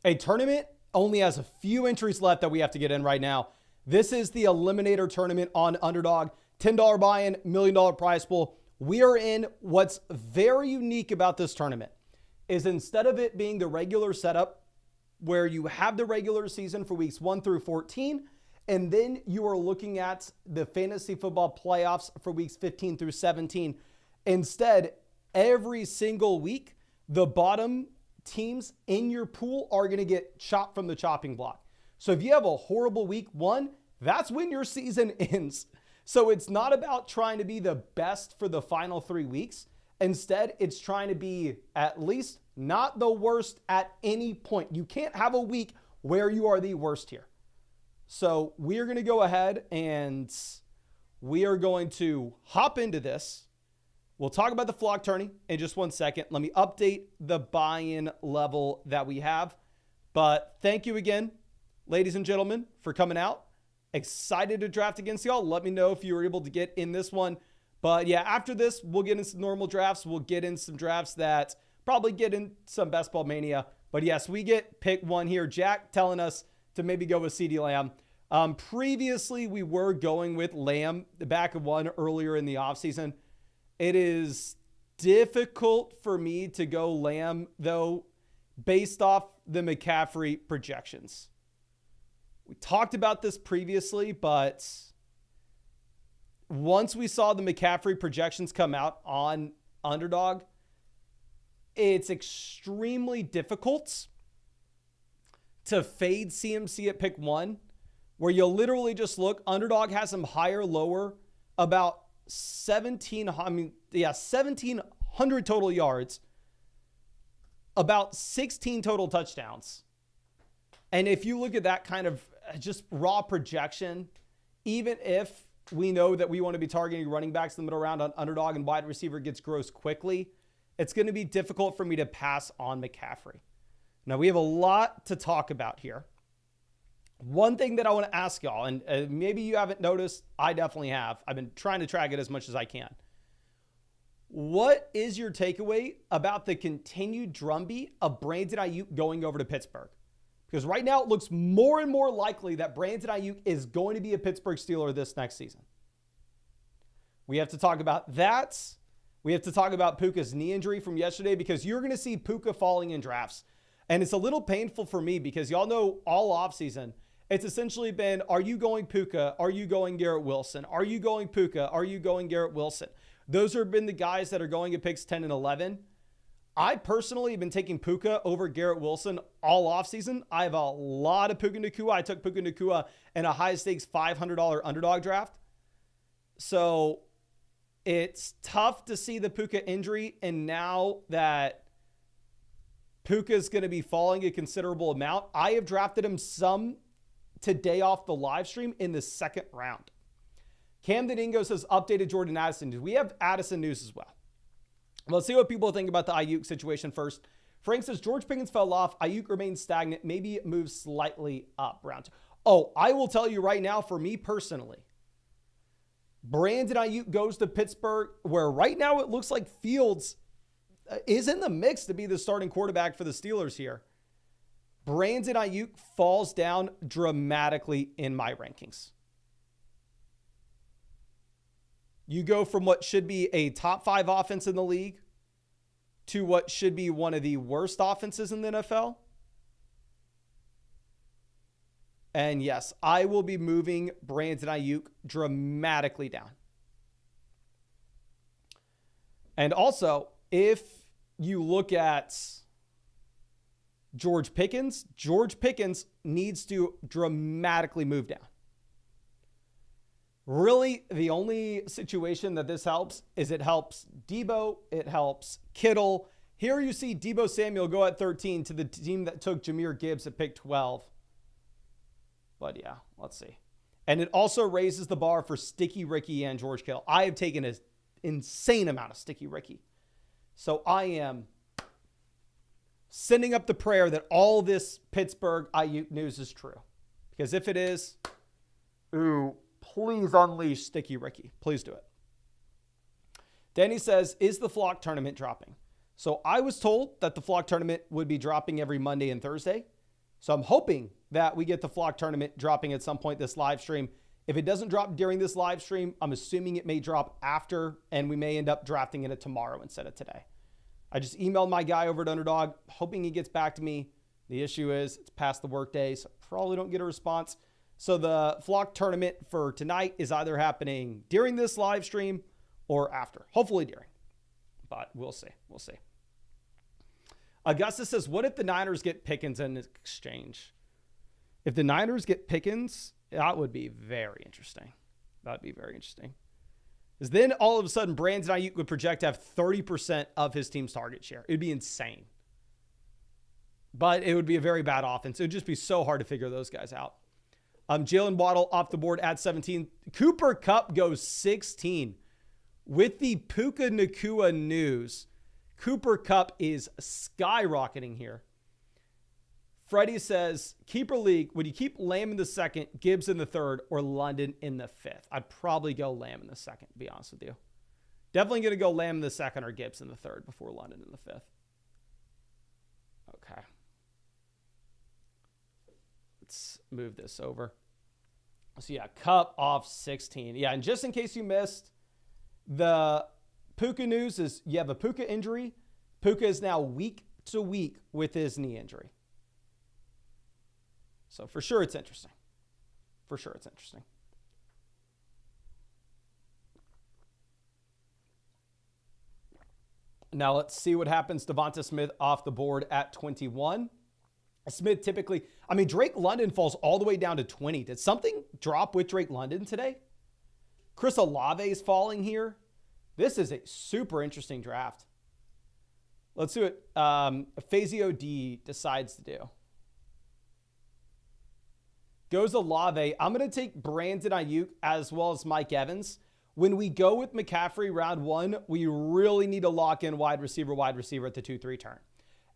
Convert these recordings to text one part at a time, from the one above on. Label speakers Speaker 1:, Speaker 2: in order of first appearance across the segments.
Speaker 1: A tournament only has a few entries left that we have to get in right now. This is the Eliminator Tournament on Underdog. $10 buy-in, $1 million prize pool. We are in. What's very unique about this tournament is instead of it being the regular setup where you have the regular season for weeks 1 through 14, and then you are looking at the fantasy football playoffs for weeks 15 through 17. Instead, every single week, the bottom teams in your pool are going to get chopped from the chopping block. So if you have a horrible week 1, that's when your season ends. So it's not about trying to be the best for the final 3 weeks. Instead, it's trying to be at least not the worst at any point. You can't have a week where you are the worst here. So we're going to go ahead and we are going to hop into this. We'll talk about the flock tourney in just 1 second. Let me update the buy-in level that we have. But thank you again, ladies and gentlemen, for coming out. Excited to draft against y'all. Let me know if you were able to get in this one. But yeah, after this, we'll get in some normal drafts. We'll get in some drafts that probably get in some best ball mania. But yes, we get pick 1 here. Jack telling us to maybe go with CeeDee Lamb. Previously, we were going with Lamb, the back of 1 earlier in the offseason. It is difficult for me to go Lamb, though, based off the McCaffrey projections. We talked about this previously, but once we saw the McCaffrey projections come out on Underdog, it's extremely difficult to fade CMC at pick 1, where you'll literally just look. Underdog has him higher, lower, about 1,700 total yards, about 16 total touchdowns. And if you look at that kind of just raw projection, even if we know that we want to be targeting running backs in the middle round on Underdog and wide receiver gets gross quickly, it's going to be difficult for me to pass on McCaffrey. Now, we have a lot to talk about here. One thing that I want to ask y'all, and maybe you haven't noticed, I definitely have. I've been trying to track it as much as I can. What is your takeaway about the continued drumbeat of Brandon Ayuk going over to Pittsburgh? Because right now it looks more and more likely that Brandon Ayuk is going to be a Pittsburgh Steeler this next season. We have to talk about that. We have to talk about Puka's knee injury from yesterday, because you're going to see Puka falling in drafts. And it's a little painful for me because y'all know all offseason, it's essentially been, are you going Puka? Are you going Garrett Wilson? Are you going Puka? Are you going Garrett Wilson? Those have been the guys that are going at picks 10 and 11. I personally have been taking Puka over Garrett Wilson all offseason. I have a lot of Puka Nacua. I took Puka Nacua in a high-stakes $500 underdog draft. So it's tough to see the Puka injury, and now that Puka is going to be falling a considerable amount, I have drafted him some today off the live stream in the 2nd round. Camden Ingo says, updated Jordan Addison news. We have Addison news as well. Let's see what people think about the Ayuk situation first. Frank says, George Pickens fell off. Ayuk remains stagnant. Maybe it moves slightly up round 2. Oh, I will tell you right now, for me personally, Brandon Ayuk goes to Pittsburgh, where right now it looks like Fields is in the mix to be the starting quarterback for the Steelers here. Brandon Ayuk falls down dramatically in my rankings. You go from what should be a top 5 offense in the league to what should be one of the worst offenses in the NFL. And yes, I will be moving Brandon Ayuk dramatically down. And also, if you look at George Pickens needs to dramatically move down. Really, the only situation that this helps is it helps Debo, it helps Kittle. Here you see Debo Samuel go at 13 to the team that took Jahmyr Gibbs at pick 12. But yeah, let's see. And it also raises the bar for Sticky Ricky and George Kittle. I have taken an insane amount of Sticky Ricky. So I am sending up the prayer that all this Pittsburgh Ayuk news is true. Because if it is, ooh, please unleash Sticky Ricky. Please do it. Danny says, is the flock tournament dropping? So I was told that the flock tournament would be dropping every Monday and Thursday. So I'm hoping that we get the flock tournament dropping at some point this live stream. If it doesn't drop during this live stream, I'm assuming it may drop after, and we may end up drafting it tomorrow instead of today. I just emailed my guy over at Underdog, hoping he gets back to me. The issue is it's past the workday, so probably don't get a response. So the flock tournament for tonight is either happening during this live stream or after. Hopefully during, but we'll see. We'll see. Augustus says, what if the Niners get Pickens in exchange? If the Niners get Pickens, that would be very interesting. That would be very interesting. Because then all of a sudden, Brandon Ayuk would project to have 30% of his team's target share. It would be insane. But it would be a very bad offense. It would just be so hard to figure those guys out. Jalen Waddle off the board at 17. Cooper Kupp goes 16. With the Puka Nacua news, Cooper Kupp is skyrocketing here. Freddie says, keeper league, would you keep Lamb in the second, Gibbs in the third, or London in the fifth? I'd probably go Lamb in the second, to be honest with you. Definitely going to go Lamb in the second or Gibbs in the third before London in the fifth. Okay. Let's move this over. So yeah, Kupp off 16. Yeah, and just in case you missed, the Puka news is you have a Puka injury. Puka is now week to week with his knee injury. So for sure it's interesting. For sure it's interesting. Now let's see what happens. Devonta Smith off the board at 21. Smith typically, Drake London falls all the way down to 20. Did something drop with Drake London today? Chris Olave is falling here. This is a super interesting draft. Let's see what Fazio D decides to do. Goes Olave. I'm going to take Brandon Ayuk as well as Mike Evans. When we go with McCaffrey round one, we really need to lock in wide receiver at the 2-3 turn.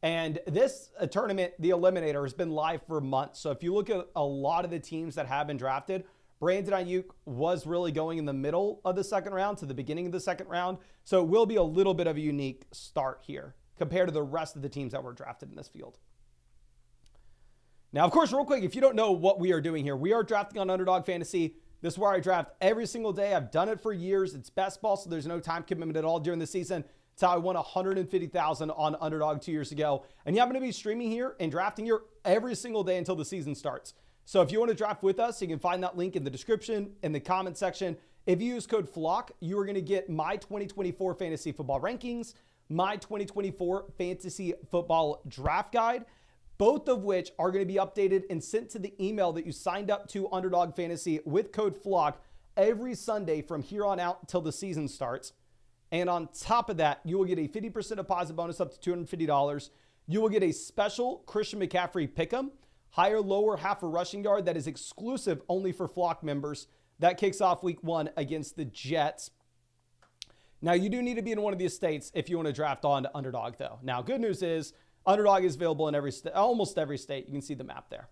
Speaker 1: And this tournament, the Eliminator, has been live for months. So if you look at a lot of the teams that have been drafted, Brandon Ayuk was really going in the middle of the second round to the beginning of the second round. So it will be a little bit of a unique start here compared to the rest of the teams that were drafted in this field. Now, of course, real quick, if you don't know what we are doing here, we are drafting on Underdog Fantasy. This is where I draft every single day. I've done it for years. It's best ball, so there's no time commitment at all during the season. It's how I won $150,000 on Underdog 2 years ago. And yeah, I'm going to be streaming here and drafting here every single day until the season starts. So if you want to draft with us, you can find that link in the description, in the comment section. If you use code FLOCK, you are going to get my 2024 fantasy football rankings, my 2024 fantasy football draft guide, both of which are going to be updated and sent to the email that you signed up to Underdog Fantasy with code FLOCK every Sunday from here on out until the season starts. And on top of that, you will get a 50% deposit bonus up to $250. You will get a special Christian McCaffrey pick'em, higher, lower, half a rushing yard that is exclusive only for Flock members. That kicks off week 1 against the Jets. Now, you do need to be in one of these states if you want to draft on to Underdog, though. Now, good news is Underdog is available in almost every state. You can see the map there.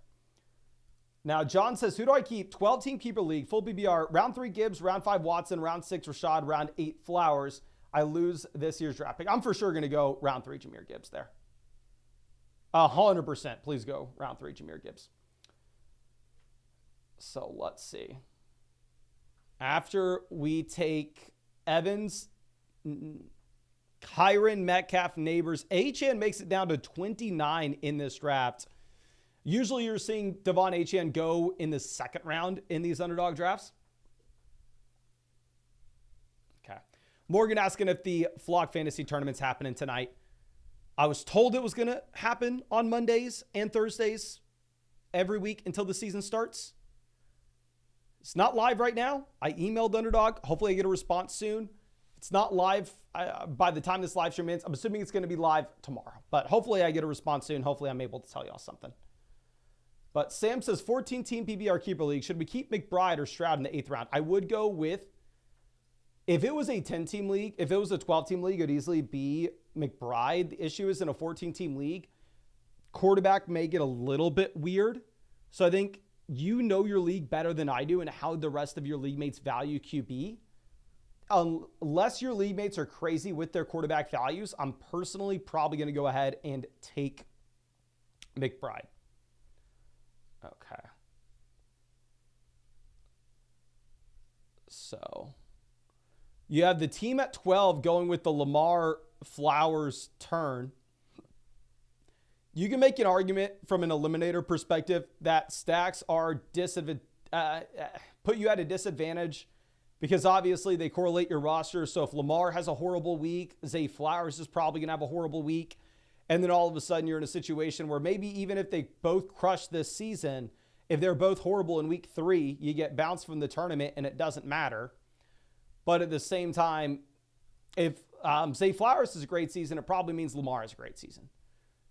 Speaker 1: Now, John says, who do I keep? 12-team keeper league, full PPR. Round 3, Gibbs. Round 5, Watson. Round 6, Rashad. Round 8, Flowers. I lose this year's draft pick. I'm for sure going to go round 3, Jahmyr Gibbs there. 100%. Please go round 3, Jahmyr Gibbs. So let's see. After we take Evans, Kyron, Metcalf, Neighbors, Achane makes it down to 29 in this draft. Usually you're seeing Devon Achane go in the second round in these Underdog drafts. Okay. Morgan asking if the Flock Fantasy tournament's happening tonight. I was told it was going to happen on Mondays and Thursdays every week until the season starts. It's not live right now. I emailed Underdog. Hopefully I get a response soon. It's not live by the time this live stream ends. I'm assuming it's going to be live tomorrow. But hopefully I get a response soon. Hopefully I'm able to tell y'all something. But Sam says 14-team PPR keeper league. Should we keep McBride or Stroud in the 8th round? I would go with, if it was a 10-team league, if it was a 12-team league, it would easily be McBride. The issue is in a 14-team league, quarterback may get a little bit weird. So I think you know your league better than I do and how the rest of your league mates value QB. Unless your league mates are crazy with their quarterback values, I'm personally probably going to go ahead and take McBride. Okay. So you have the team at 12 going with the Lamar Flowers turn. You can make an argument from an eliminator perspective that stacks are put you at a disadvantage because obviously they correlate your roster. So if Lamar has a horrible week, Zay Flowers is probably going to have a horrible week. And then all of a sudden you're in a situation where maybe even if they both crush this season, if they're both horrible in week 3, you get bounced from the tournament and it doesn't matter. But at the same time, if Zay Flowers is a great season, it probably means Lamar is a great season.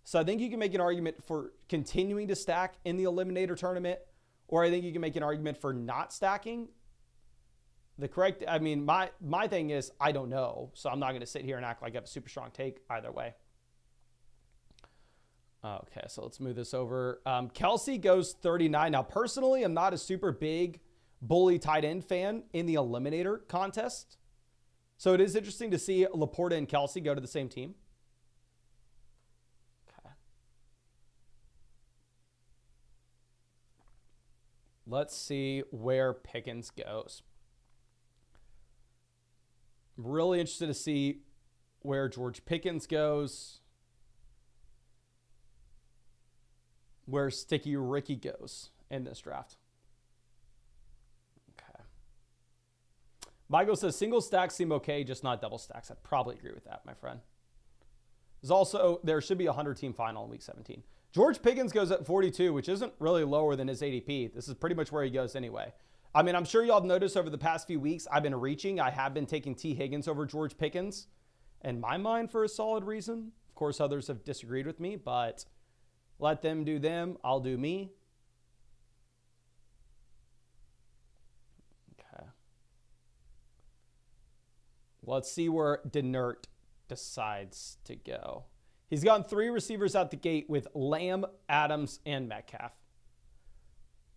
Speaker 1: So I think you can make an argument for continuing to stack in the eliminator tournament, or I think you can make an argument for not stacking. My thing is, I don't know. So I'm not going to sit here and act like I have a super strong take either way. Okay, so let's move this over. Kelsey goes 39. Now, personally, I'm not a super big bully tight end fan in the eliminator contest. So it is interesting to see Laporta and Kelsey go to the same team. Okay. Let's see where Pickens goes. I'm really interested to see where George Pickens goes. Where Sticky Ricky goes in this draft. Okay. Michael says single stacks seem okay, just not double stacks. I'd probably agree with that, my friend. There should be a 100-team final in week 17. George Pickens goes at 42, which isn't really lower than his ADP. This is pretty much where he goes anyway. I mean, I'm sure y'all have noticed over the past few weeks, I've been reaching. I have been taking T. Higgins over George Pickens, in my mind, for a solid reason. Of course, others have disagreed with me, but let them do them. I'll do me. Okay. Let's see where Denert decides to go. He's gotten 3 receivers out the gate with Lamb, Adams, and Metcalf.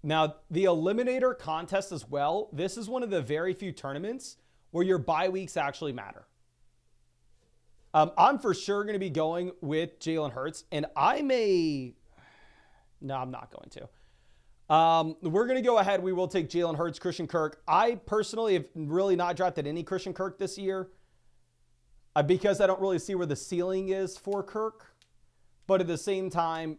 Speaker 1: Now, the eliminator contest as well, this is one of the very few tournaments where your bye weeks actually matter. I'm for sure going to be going with Jalen Hurts, and No, I'm not going to. We're going to go ahead. We will take Jalen Hurts, Christian Kirk. I personally have really not drafted any Christian Kirk this year because I don't really see where the ceiling is for Kirk. But at the same time,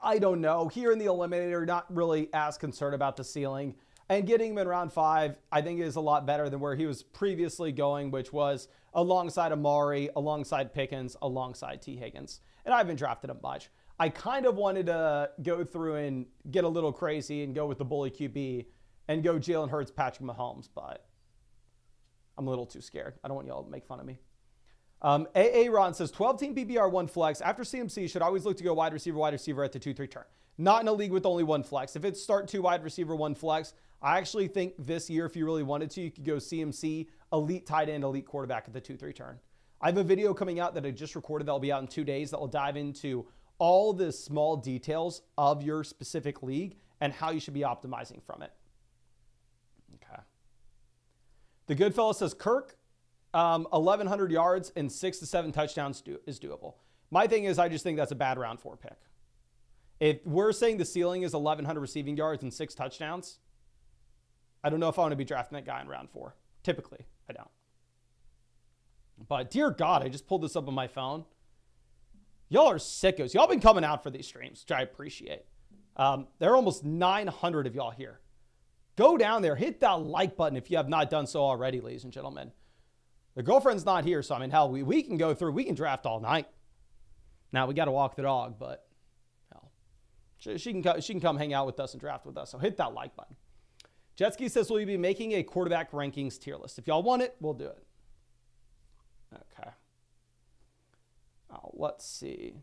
Speaker 1: I don't know. Here in the eliminator, not really as concerned about the ceiling. And getting him in round 5, I think is a lot better than where he was previously going, which was alongside Amari, alongside Pickens, alongside T. Higgins. And I haven't drafted him much. I kind of wanted to go through and get a little crazy and go with the bully QB and go Jalen Hurts, Patrick Mahomes, but I'm a little too scared. I don't want y'all to make fun of me. Ron says 12-team PPR, 1 flex. After CMC, should always look to go wide receiver at the 2-3 turn. Not in a league with only 1 flex. If it's start 2 wide receiver, 1 flex, I actually think this year, if you really wanted to, you could go CMC, elite tight end, elite quarterback at the 2-3 turn. I have a video coming out that I just recorded that will be out in 2 days that will dive into all the small details of your specific league and how you should be optimizing from it. Okay. The good fellow says Kirk, 1,100 yards and 6 to 7 touchdowns is doable. My thing is, I just think that's a bad round 4 pick. If we're saying the ceiling is 1,100 receiving yards and 6 touchdowns, I don't know if I want to be drafting that guy in round 4. Typically, I don't. But dear God, I just pulled this up on my phone. Y'all are sickos. Y'all been coming out for these streams, which I appreciate. There are almost 900 of y'all here. Go down there, hit that like button if you have not done so already, ladies and gentlemen. The girlfriend's not here, so I mean, hell, we can go through. We can draft all night. Now, we got to walk the dog, but hell, she can come hang out with us and draft with us. So hit that like button. Jetski says, will you be making a quarterback rankings tier list? If y'all want it, we'll do it. Okay. Let's see.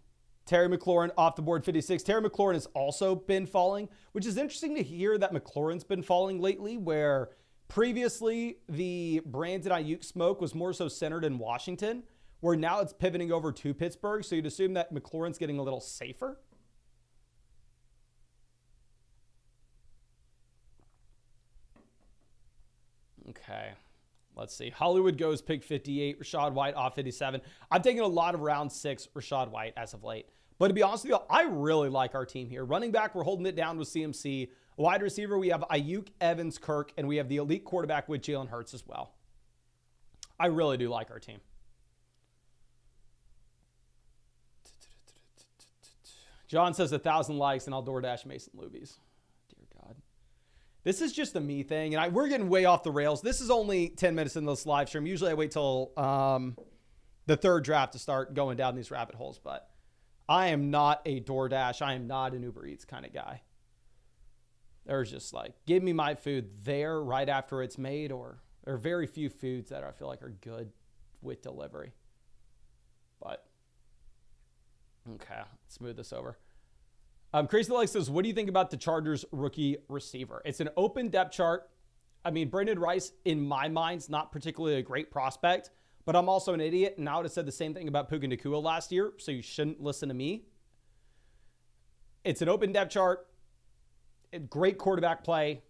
Speaker 1: Terry McLaurin off the board, 56. Terry McLaurin has also been falling, which is interesting to hear that McLaurin's been falling lately, where previously the Brandon Ayuk smoke was more so centered in Washington, where now it's pivoting over to Pittsburgh. So you'd assume that McLaurin's getting a little safer. Okay. Let's see. Hollywood goes pick 58. Rachaad White off 57. I've taken a lot of round 6 Rachaad White as of late. But to be honest with you, I really like our team here. Running back, we're holding it down with CMC. Wide receiver, we have Ayuk, Evans, Kirk, and we have the elite quarterback with Jalen Hurts as well. I really do like our team. John says 1,000 likes and I'll DoorDash Mason Lubies. Dear God. This is just a me thing, and we're getting way off the rails. This is only 10 minutes in this live stream. Usually I wait till the third draft to start going down these rabbit holes, but I am not a DoorDash. I am not an Uber Eats kind of guy. There's just like, give me my food there right after it's made, or there are very few foods that I feel like are good with delivery. But, okay, let's smooth this over. Crazy Like says, what do you think about the Chargers rookie receiver? It's an open depth chart. I mean, Brandon Rice, in my mind, is not particularly a great prospect, but I'm also an idiot, and I would have said the same thing about Puka Nacua last year, so you shouldn't listen to me. It's an open depth chart. Great quarterback play.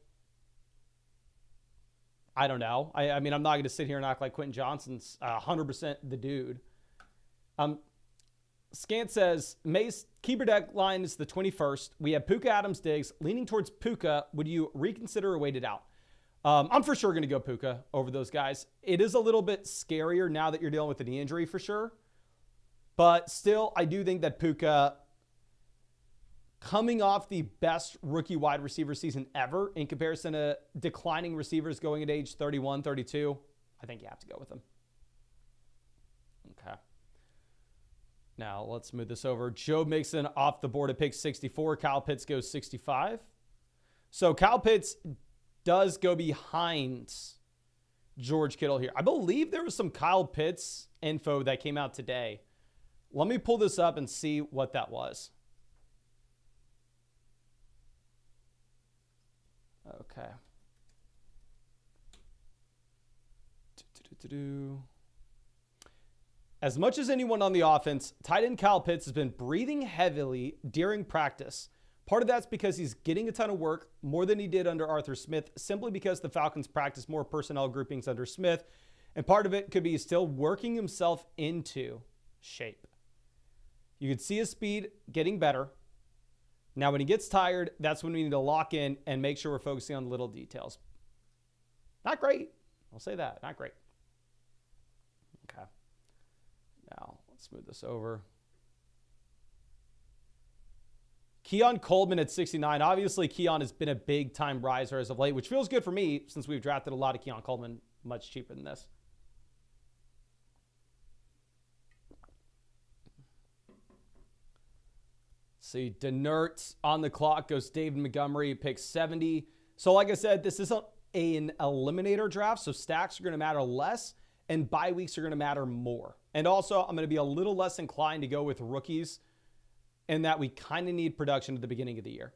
Speaker 1: I don't know. I mean, I'm not going to sit here and act like Quentin Johnson's 100% the dude. Scant says, Mace, keeper deadline is the 21st. We have Puka, Adams, Diggs. Leaning towards Puka, would you reconsider or wait it out? I'm for sure going to go Puka over those guys. It is a little bit scarier now that you're dealing with a knee injury for sure. But still, I do think that Puka, coming off the best rookie wide receiver season ever in comparison to declining receivers going at age 31, 32, I think you have to go with him. Okay. Now, let's move this over. Joe Mixon off the board at pick 64. Kyle Pitts goes 65. So Kyle Pitts does go behind George Kittle here. I believe there was some Kyle Pitts info that came out today. Let me pull this up and see what that was. Okay. As much as anyone on the offense, tight end Kyle Pitts has been breathing heavily during practice. Part of that's because he's getting a ton of work, more than he did under Arthur Smith, simply because the Falcons practice more personnel groupings under Smith. And part of it could be he's still working himself into shape. You could see his speed getting better. Now, when he gets tired, that's when we need to lock in and make sure we're focusing on little details. Not great. I'll say that. Not great. Okay. Now, let's move this over. Keon Coleman at 69. Obviously, Keon has been a big-time riser as of late, which feels good for me since we've drafted a lot of Keon Coleman much cheaper than this. See, Denert on the clock goes David Montgomery, picks 70. So like I said, this isn't an eliminator draft, so stacks are going to matter less and bye weeks are going to matter more. And also, I'm going to be a little less inclined to go with rookies in that we kind of need production at the beginning of the year.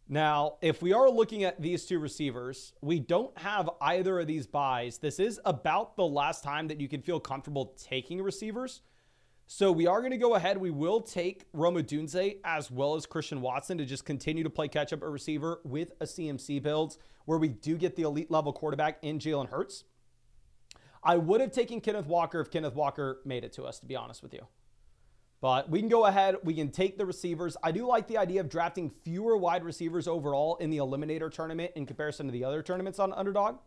Speaker 1: Now, if we are looking at these two receivers, we don't have either of these buys. This is about the last time that you can feel comfortable taking receivers. So we are going to go ahead. We will take Rome Odunze as well as Christian Watson to just continue to play catch-up at receiver with a CMC build where we do get the elite level quarterback in Jalen Hurts. I would have taken Kenneth Walker if Kenneth Walker made it to us, to be honest with you. But we can go ahead. We can take the receivers. I do like the idea of drafting fewer wide receivers overall in the Eliminator tournament in comparison to the other tournaments on Underdog.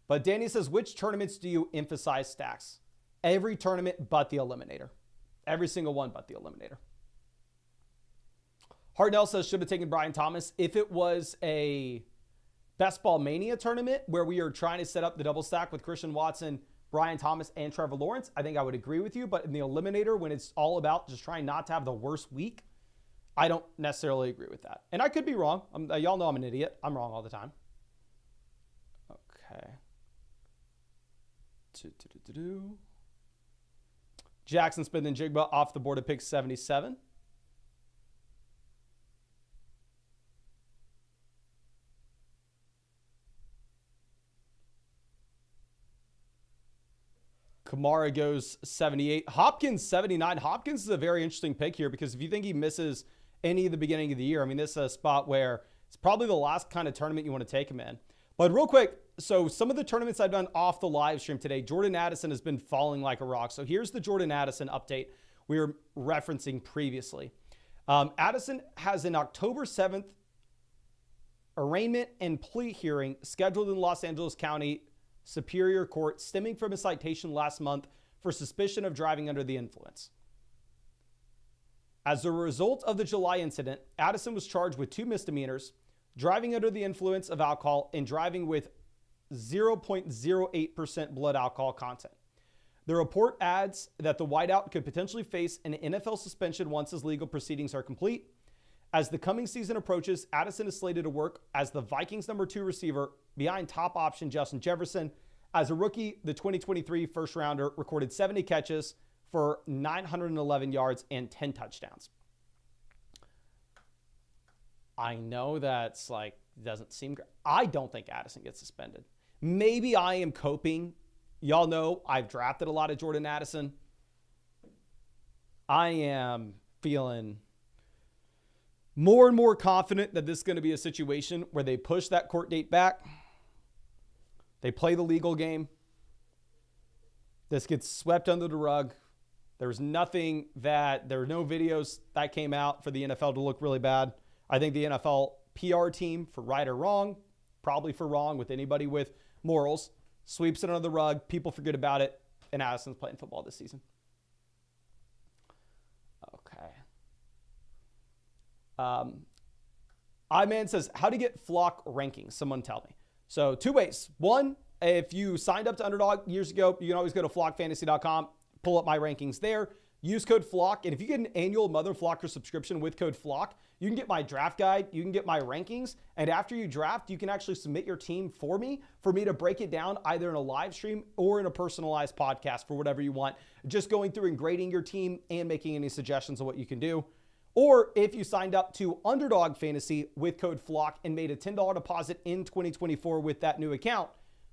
Speaker 1: But Danny says, which tournaments do you emphasize stacks? Every tournament but the Eliminator. Every single one but the Eliminator. Hartnell says, should have taken Brian Thomas. If it was a Best Ball Mania tournament where we are trying to set up the double stack with Christian Watson, Brian Thomas, and Trevor Lawrence, I think I would agree with you. But in the Eliminator, when it's all about just trying not to have the worst week, I don't necessarily agree with that. And I could be wrong. Y'all know I'm an idiot. I'm wrong all the time. Okay. Jackson Smith and Jigba off the board at pick 77. Kamara goes 78. Hopkins, 79. Hopkins is a very interesting pick here because if you think he misses any of the beginning of the year, I mean, this is a spot where it's probably the last kind of tournament you want to take him in. But real quick, so some of the tournaments I've done off the live stream today, Jordan Addison has been falling like a rock. So here's the Jordan Addison update. we were referencing previously. Addison has an October 7th arraignment and plea hearing scheduled in Los Angeles County Superior Court stemming from a citation last month for suspicion of driving under the influence. As a result of the July incident, Addison was charged with 2 misdemeanors, driving under the influence of alcohol and driving with 0.08% blood alcohol content. The report adds that the wideout could potentially face an NFL suspension once his legal proceedings are complete. As the coming season approaches, Addison is slated to work as the Vikings' number 2 receiver behind top option Justin Jefferson. As a rookie, the 2023 first-rounder recorded 70 catches for 911 yards and 10 touchdowns. I know that's doesn't seem great. I don't think Addison gets suspended. Maybe I am coping. Y'all know I've drafted a lot of Jordan Addison. I am feeling more and more confident that this is going to be a situation where they push that court date back. They play the legal game. This gets swept under the rug. There were no videos that came out for the NFL to look really bad. I think the NFL PR team, for right or wrong, probably for wrong with anybody with morals, sweeps it under the rug. People forget about it. And Addison's playing football this season. Okay. I-Man says, how to get flock rankings? Someone tell me. So 2 ways. One, if you signed up to Underdog years ago, you can always go to flockfantasy.com, pull up my rankings there, use code FLOCK. And if you get an annual Mother Flocker subscription with code FLOCK, you can get my draft guide, you can get my rankings. And after you draft, you can actually submit your team for me to break it down either in a live stream or in a personalized podcast for whatever you want. Just going through and grading your team and making any suggestions on what you can do. Or if you signed up to Underdog Fantasy with code FLOCK and made a $10 deposit in 2024 with that new account,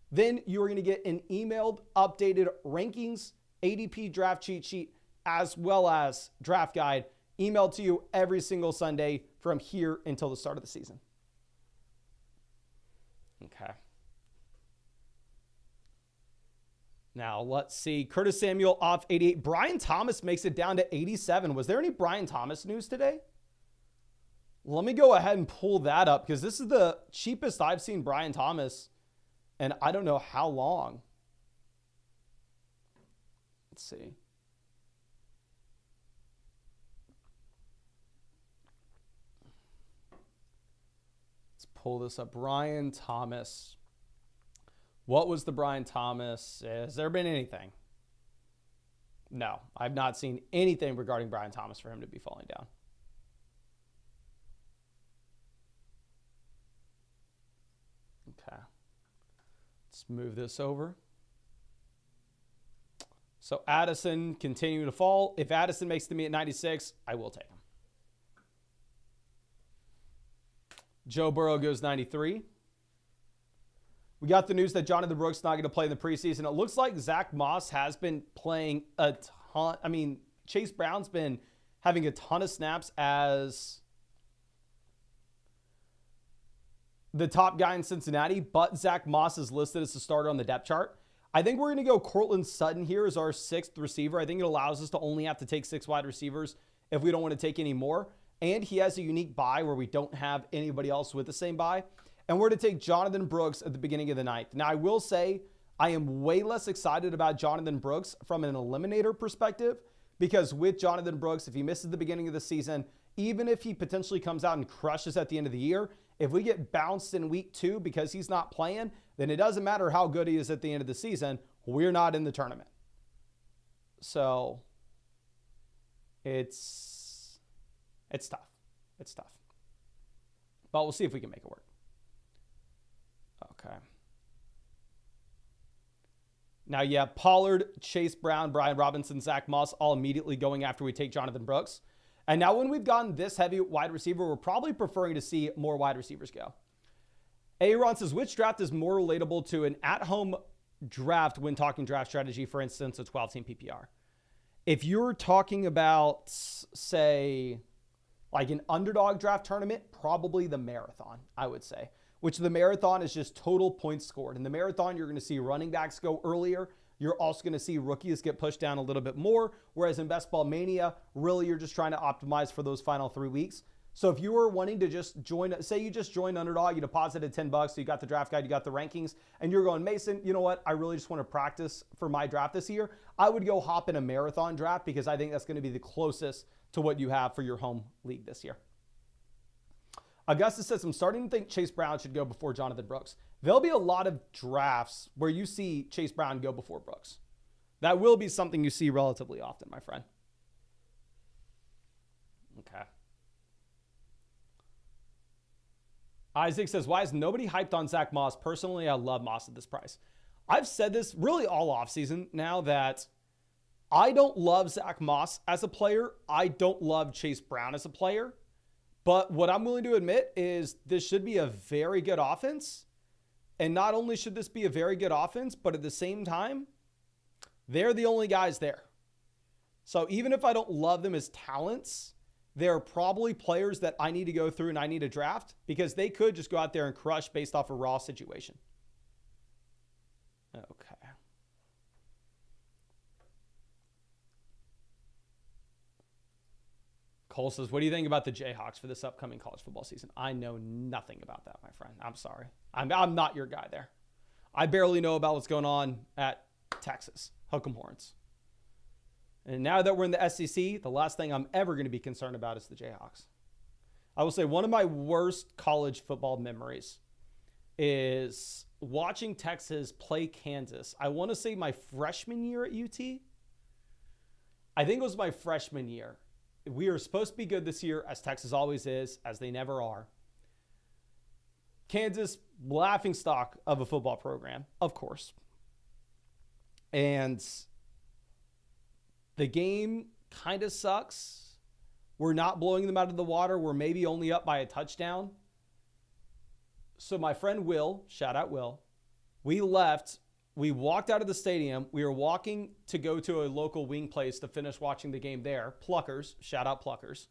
Speaker 1: then you're going to get an emailed updated rankings, ADP draft cheat sheet, as well as draft guide emailed to you every single Sunday from here until the start of the season. Okay. Now, let's see. Curtis Samuel off 88. Brian Thomas makes it down to 87. Was there any Brian Thomas news today? Let me go ahead and pull that up because this is the cheapest I've seen Brian Thomas, and I don't know how long. Let's see. Let's pull this up. Brian Thomas. What was the Brian Thomas? Has there been anything? No, I've not seen anything regarding Brian Thomas for him to be falling down. Okay. Let's move this over. So Addison continuing to fall. If Addison makes the meet at 96, I will take him. Joe Burrow goes 93. We got the news that Jonathan Brooks not going to play in the preseason. It looks like Zach Moss has been playing a ton. I mean, Chase Brown's been having a ton of snaps as the top guy in Cincinnati, but Zach Moss is listed as the starter on the depth chart. I think we're going to go Cortland Sutton here as our 6th receiver. I think it allows us to only have to take 6 wide receivers if we don't want to take any more. And he has a unique bye where we don't have anybody else with the same bye. And we're to take Jonathan Brooks at the beginning of the 9th. Now, I will say I am way less excited about Jonathan Brooks from an eliminator perspective because with Jonathan Brooks, if he misses the beginning of the season, even if he potentially comes out and crushes at the end of the year, if we get bounced in week 2 because he's not playing, then it doesn't matter how good he is at the end of the season. We're not in the tournament. So it's tough. It's tough. But we'll see if we can make it work. Okay. Now, yeah, Pollard, Chase Brown, Brian Robinson, Zach Moss, all immediately going after we take Jonathan Brooks. And now when we've gotten this heavy wide receiver, we're probably preferring to see more wide receivers go. Aaron says, which draft is more relatable to an at-home draft when talking draft strategy, for instance, a 12-team PPR? If you're talking about, say, like an underdog draft tournament, probably the marathon, I would say. Which the marathon is just total points scored. In the marathon, you're going to see running backs go earlier. You're also going to see rookies get pushed down a little bit more. Whereas in Best Ball Mania, really you're just trying to optimize for those final 3 weeks. So if you were wanting to just join, say you just joined Underdog, you deposited $10, so you got the draft guide, you got the rankings, and you're going, Mason, you know what? I really just want to practice for my draft this year. I would go hop in a marathon draft because I think that's going to be the closest to what you have for your home league this year. Augustus says, I'm starting to think Chase Brown should go before Jonathan Brooks. There'll be a lot of drafts where you see Chase Brown go before Brooks. That will be something you see relatively often, my friend. Okay. Isaac says, why is nobody hyped on Zach Moss? Personally, I love Moss at this price. I've said this really all offseason now that I don't love Zach Moss as a player. I don't love Chase Brown as a player. But what I'm willing to admit is this should be a very good offense. And not only should this be a very good offense, but at the same time, they're the only guys there. So even if I don't love them as talents, they're probably players that I need to go through and I need to draft because they could just go out there and crush based off a raw situation. Okay. Cole says, what do you think about the Jayhawks for this upcoming college football season? I know nothing about that, my friend. I'm sorry. I'm not your guy there. I barely know about what's going on at Texas. Hook 'em horns. And now that we're in the SEC, the last thing I'm ever going to be concerned about is the Jayhawks. I will say one of my worst college football memories is watching Texas play Kansas. I want to say my freshman year at UT. I think it was my freshman year. We are supposed to be good this year, as Texas always is, as they never are. Kansas, laughingstock of a football program, of course. And the game kind of sucks. We're not blowing them out of the water. We're maybe only up by a touchdown. So my friend Will, shout out Will, we left. We walked out of the stadium. We were walking to go to a local wing place to finish watching the game there. Pluckers, shout out Pluckers.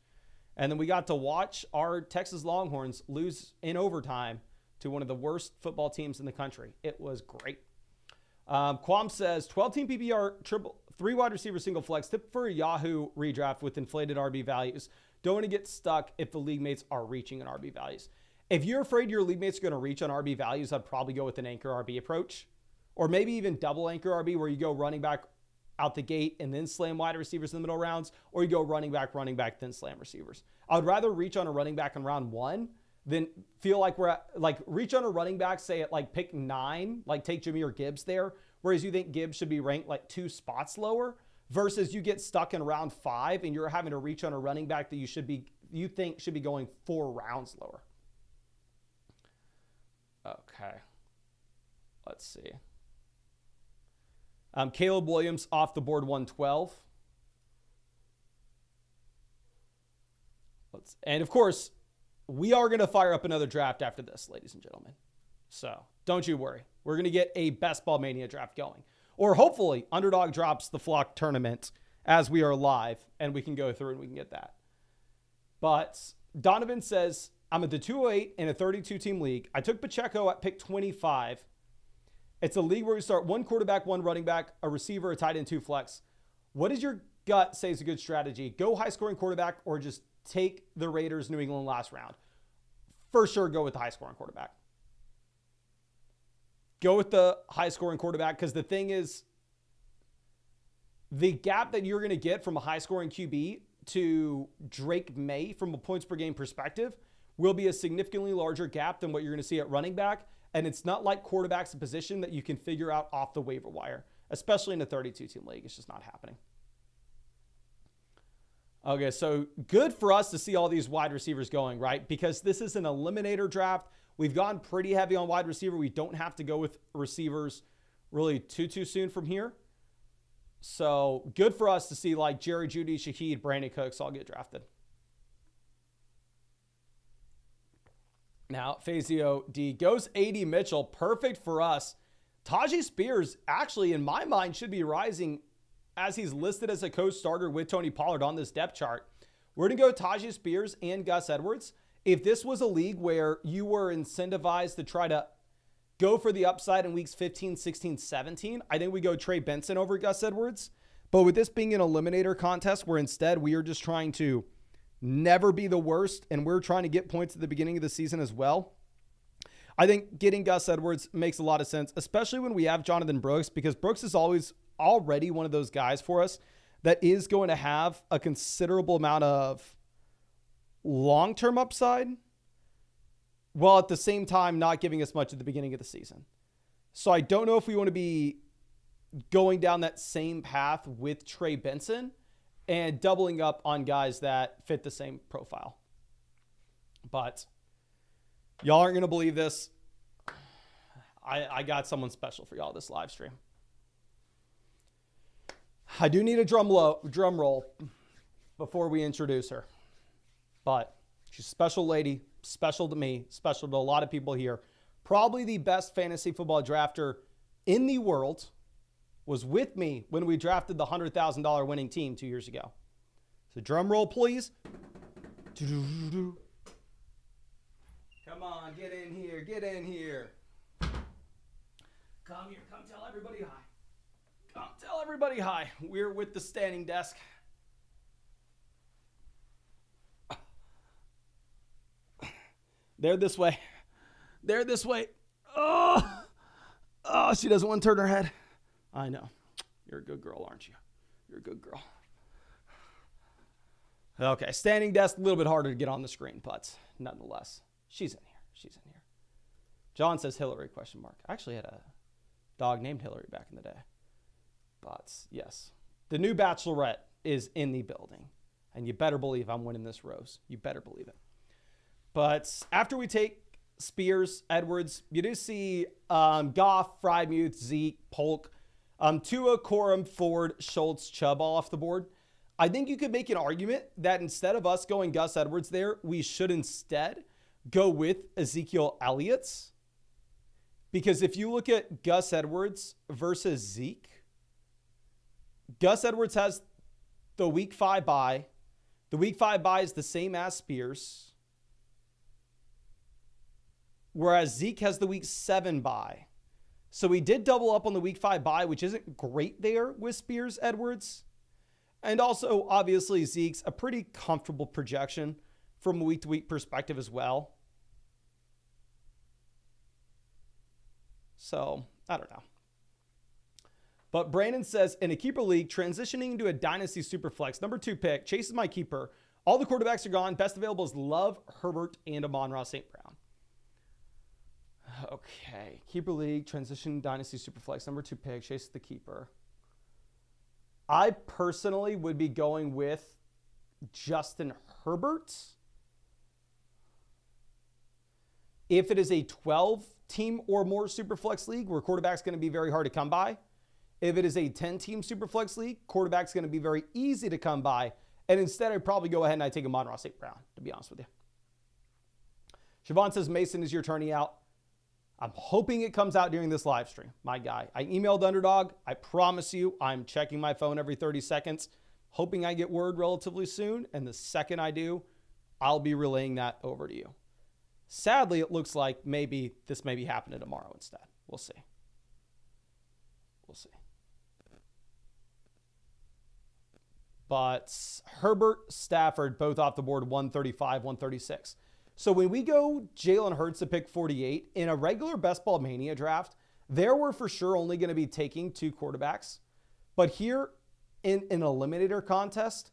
Speaker 1: And then we got to watch our Texas Longhorns lose in overtime to one of the worst football teams in the country. It was great. Quam says, 12-team PPR, triple, 3 wide receiver, single flex. Tip for a Yahoo redraft with inflated RB values. Don't want to get stuck if the league mates are reaching on RB values. If you're afraid your league mates are going to reach on RB values, I'd probably go with an anchor RB approach. Or maybe even double anchor RB where you go running back out the gate and then slam wide receivers in the middle rounds. Or you go running back, then slam receivers. I would rather reach on a running back in round 1 than feel like we're at, like reach on a running back, say at like pick 9, like take Jahmyr Gibbs there. Whereas you think Gibbs should be ranked like 2 spots lower versus you get stuck in round 5 and you're having to reach on a running back that you think should be going 4 rounds lower. Okay. Let's see. Caleb Williams off the board 112. And of course, we are going to fire up another draft after this, ladies and gentlemen. So don't you worry. We're going to get a Best Ball Mania draft going. Or hopefully Underdog drops the Flock tournament as we are live and we can go through and we can get that. But Donovan says, I'm at the 208 in a 32-team league. I took Pacheco at pick 25. It's a league where we start 1 quarterback, 1 running back, a receiver, a tight end, 2 flex. What does your gut say is a good strategy? Go high-scoring quarterback or just take the Raiders New England last round? For sure, go with the high-scoring quarterback. Go with the high-scoring quarterback because the thing is, the gap that you're going to get from a high-scoring QB to Drake May from a points-per-game perspective will be a significantly larger gap than what you're going to see at running back. And it's not like quarterback's a position that you can figure out off the waiver wire, especially in a 32-team league. It's just not happening. Okay, so good for us to see all these wide receivers going, right? Because this is an eliminator draft. We've gone pretty heavy on wide receiver. We don't have to go with receivers really too soon from here. So good for us to see like Jerry Jeudy, Shaheed, Brandon Cooks all get drafted. Now, Fazio D goes A.D. Mitchell. Perfect for us. Tajee Spears, actually, in my mind, should be rising as he's listed as a co-starter with Tony Pollard on this depth chart. We're going to go Tajee Spears and Gus Edwards. If this was a league where you were incentivized to try to go for the upside in weeks 15, 16, 17, I think we go Trey Benson over Gus Edwards. But with this being an eliminator contest where instead we are just trying to never be the worst and we're trying to get points at the beginning of the season as well, I think getting Gus Edwards makes a lot of sense, especially when we have Jonathan Brooks, because Brooks is always already one of those guys for us that is going to have a considerable amount of long-term upside, while at the same time not giving us much at the beginning of the season. So I don't know if we want to be going down that same path with Trey Benson and doubling up on guys that fit the same profile. But y'all aren't going to believe this. I got someone special for y'all this live stream. I do need a drum roll before we introduce her. But she's a special lady, special to me, special to a lot of people here. Probably the best fantasy football drafter in the world. Was with me when we drafted the $100,000 winning team 2 years ago. So drum roll, please. Come on, get in here, get in here. Come here, come tell everybody hi. Come tell everybody hi. We're with the standing desk. They're this way. They're this way. Oh, she doesn't want to turn her head. I know. You're a good girl, aren't you? You're a good girl. Okay, standing desk, a little bit harder to get on the screen, but nonetheless, she's in here. She's in here. John says Hillary, question mark. I actually had a dog named Hillary back in the day. But yes, the new Bachelorette is in the building. And you better believe I'm winning this rose. You better believe it. But after we take Spears, Edwards, you do see Goff, Freiermuth, Zeke, Polk, Tua, Corum, Ford, Schultz, Chubb all off the board. I think you could make an argument that instead of us going Gus Edwards there, we should instead go with Ezekiel Elliott's. Because if you look at Gus Edwards versus Zeke, Gus Edwards has the week 5 bye. The week 5 bye is the same as Spears. Whereas Zeke has the week 7 bye. So we did double up on the week 5 bye, which isn't great there with Spears, Edwards. And also, obviously, Zeke's a pretty comfortable projection from a week-to-week perspective as well. So, I don't know. But Brandon says, in a keeper league, transitioning into a dynasty superflex, number 2 pick, Chase is my keeper. All the quarterbacks are gone. Best available is Love, Herbert, and Amon-Ra St. Brown. Okay, keeper league, transition, dynasty, superflex, number 2 pick, Chase the keeper. I personally would be going with Justin Herbert. If it is a 12-team or more superflex league where quarterback's going to be very hard to come by. If it is a 10-team superflex league, quarterback's going to be very easy to come by. And instead, I'd probably go ahead and I'd take Amon-Ra St. Brown, to be honest with you. Siobhan says, Mason is your turning out. I'm hoping it comes out during this live stream, my guy. I emailed Underdog. I promise you, I'm checking my phone every 30 seconds, hoping I get word relatively soon. And the second I do, I'll be relaying that over to you. Sadly, it looks like maybe this may be happening tomorrow instead. We'll see. We'll see. But Herbert, Stafford, both off the board, 135, 136. So when we go Jalen Hurts to pick 48, in a regular Best Ball Mania draft, there were for sure only going to be taking 2 quarterbacks. But here in an eliminator contest,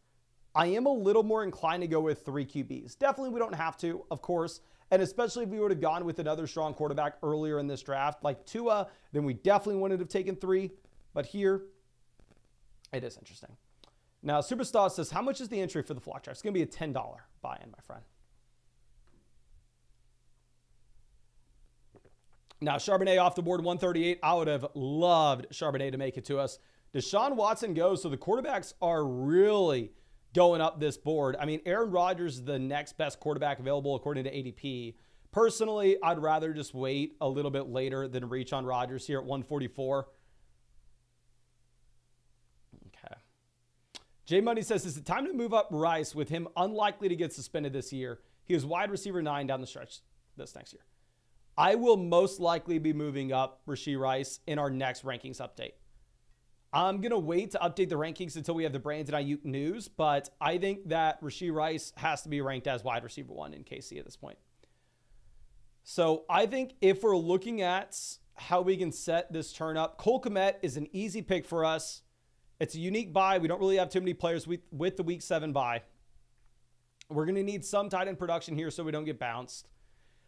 Speaker 1: I am a little more inclined to go with 3 QBs. Definitely we don't have to, of course. And especially if we would have gone with another strong quarterback earlier in this draft, like Tua, then we definitely wouldn't have taken 3. But here, it is interesting. Now, Superstar says, how much is the entry for the flock draft? It's going to be a $10 buy-in, my friend. Now, Charbonnet off the board, 138. I would have loved Charbonnet to make it to us. Deshaun Watson goes, so the quarterbacks are really going up this board. I mean, Aaron Rodgers is the next best quarterback available according to ADP. Personally, I'd rather just wait a little bit later than reach on Rodgers here at 144. Okay. Jay Money says, is it time to move up Rice with him unlikely to get suspended this year? He is wide receiver 9 down the stretch this next year. I will most likely be moving up Rashee Rice in our next rankings update. I'm going to wait to update the rankings until we have the Brandon Ayuk news, but I think that Rashee Rice has to be ranked as wide receiver 1 in KC at this point. So I think if we're looking at how we can set this turn up, Cole Kmet is an easy pick for us. It's a unique buy. We don't really have too many players with the week 7 buy. We're going to need some tight end production here so we don't get bounced.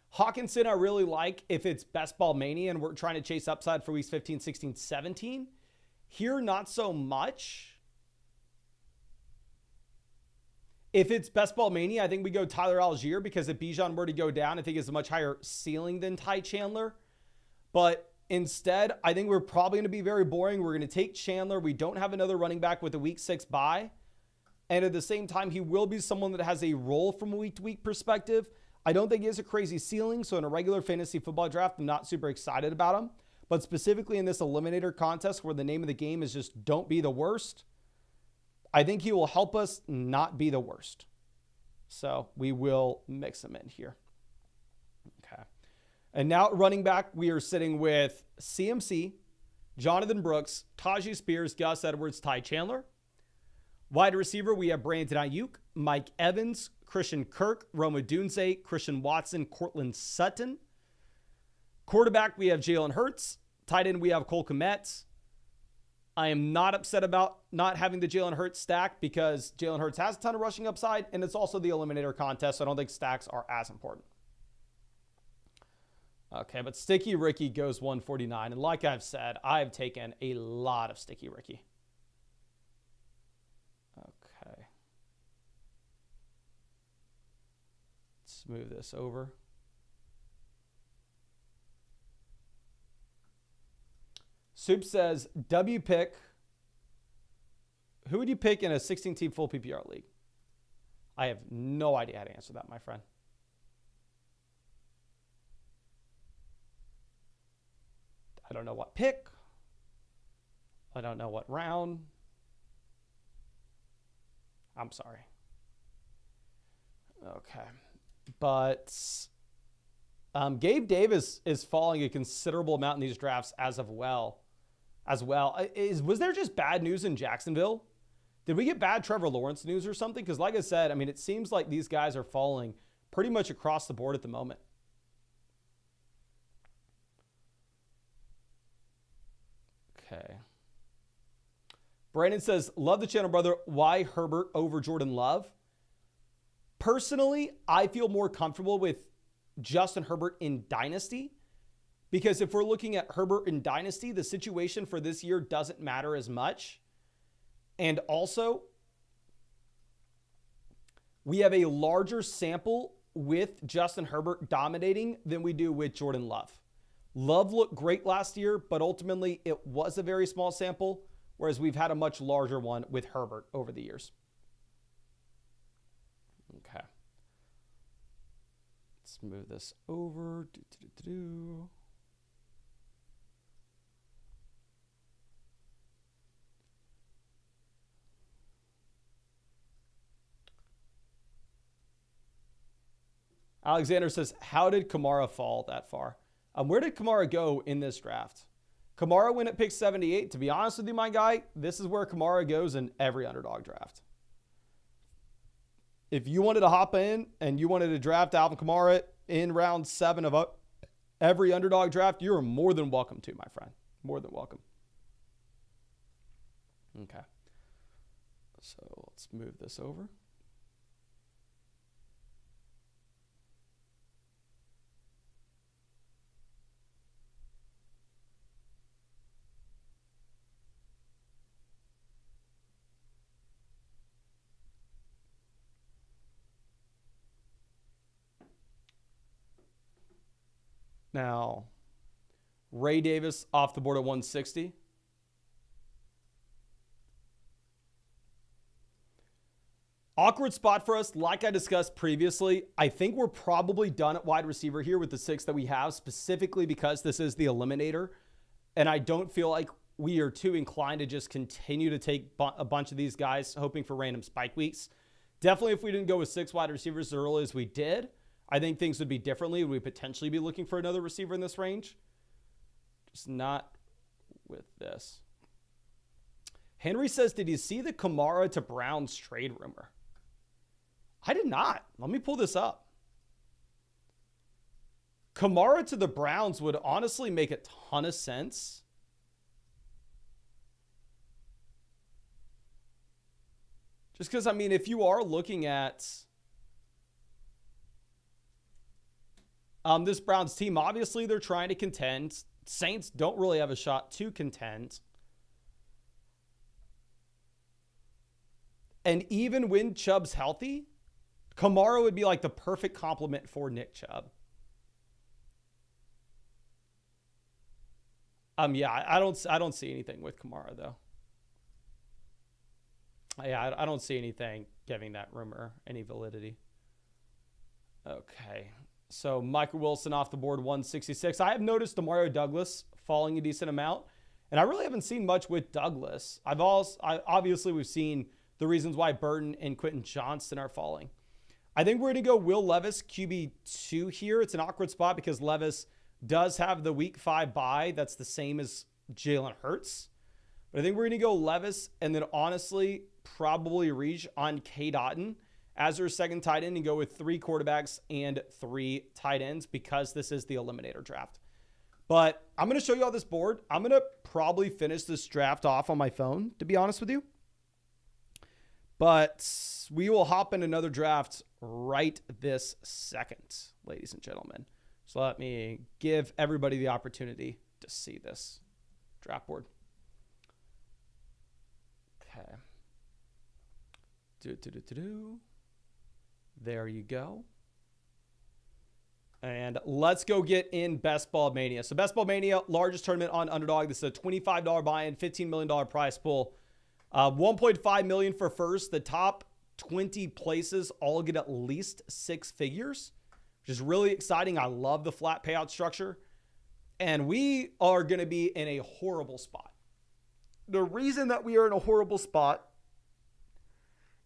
Speaker 1: Hawkinson, I really like if it's best ball mania and we're trying to chase upside for weeks 15, 16, 17. Here, not so much. If it's best ball mania, I think we go Tyler Algier because if Bijan were to go down, I think it's a much higher ceiling than Ty Chandler. But instead, I think we're probably going to be very boring. We're going to take Chandler. We don't have another running back with a week 6 bye. And at the same time, he will be someone that has a role from a week-to-week perspective. I don't think he has a crazy ceiling. So in a regular fantasy football draft, I'm not super excited about him. But specifically in this eliminator contest where the name of the game is just don't be the worst, I think he will help us not be the worst. So we will mix him in here. Okay. And now at running back, we are sitting with CMC, Jonathan Brooks, Tajee Spears, Gus Edwards, Ty Chandler. Wide receiver, we have Brandon Ayuk, Mike Evans, Christian Kirk, Roma Dunze, Christian Watson, Cortland Sutton. Quarterback, we have Jalen Hurts. Tight end, we have Cole Kmet. I am not upset about not having the Jalen Hurts stack because Jalen Hurts has a ton of rushing upside, and it's also the eliminator contest, so I don't think stacks are as important. Okay, but Sticky Ricky goes 149, and like I've said, I've taken a lot of Sticky Ricky. Okay. Let's move this over. Soup says, W pick. Who would you pick in a 16-team full PPR league? I have no idea how to answer that, my friend. I don't know what pick. I don't know what round. I'm sorry. Okay. But Gabe Davis is falling a considerable amount in these drafts as well. Was there just bad news in Jacksonville? Did we get bad Trevor Lawrence news or something? Because like I said, I mean, it seems like these guys are falling pretty much across the board at the moment. Okay. Brandon says, love the channel, brother. Why Herbert over Jordan Love? Personally, I feel more comfortable with Justin Herbert in Dynasty. Because if we're looking at Herbert in Dynasty, the situation for this year doesn't matter as much. And also, we have a larger sample with Justin Herbert dominating than we do with Jordan Love. Love looked great last year, but ultimately it was a very small sample, whereas we've had a much larger one with Herbert over the years. Okay. Let's move this over. Alexander says, how did Kamara fall that far? Where did Kamara go in this draft? Kamara went at pick 78. To be honest with you, my guy, this is where Kamara goes in every underdog draft. If you wanted to hop in and you wanted to draft Alvin Kamara in round 7 of every underdog draft, you're more than welcome to, my friend. More than welcome. Okay. So let's move this over. Now, Ray Davis off the board at 160. Awkward spot for us. Like I discussed previously, I think we're probably done at wide receiver here with the 6 that we have, specifically because this is the eliminator. And I don't feel like we are too inclined to just continue to take a bunch of these guys hoping for random spike weeks. Definitely if we didn't go with 6 wide receivers as early as we did, I think things would be differently. We'd potentially be looking for another receiver in this range. Just not with this. Henry says, did you see the Kamara to Browns trade rumor? I did not. Let me pull this up. Kamara to the Browns would honestly make a ton of sense. Just because, I mean, if you are looking at this Browns team, obviously they're trying to contend. Saints don't really have a shot to contend. And even when Chubb's healthy, Kamara would be like the perfect complement for Nick Chubb. Yeah, I don't see anything with Kamara though. Yeah, I don't see anything giving that rumor any validity. Okay, so Michael Wilson off the board, 166. I have noticed Demario Douglas falling a decent amount, and I really haven't seen much with Douglas. Obviously we've seen the reasons why Burton and Quentin Johnston are falling. I think we're going to go Will Levis, QB2 here. It's an awkward spot because Levis does have the week 5 bye. That's the same as Jalen Hurts. But I think we're going to go Levis and then honestly probably reach on K. Dotton as our second tight end and go with 3 quarterbacks and 3 tight ends because this is the eliminator draft. But I'm going to show you all this board. I'm going to probably finish this draft off on my phone, to be honest with you. But we will hop in another draft right this second, ladies and gentlemen. So let me give everybody the opportunity to see this draft board. Okay. There you go. And let's go get in Best Ball Mania. So Best Ball Mania, largest tournament on Underdog. This is a $25 buy-in, $15 million prize pool. $1.5 million for first. The top 20 places all get at least 6 figures, which is really exciting. I love the flat payout structure. And we are going to be in a horrible spot. The reason that we are in a horrible spot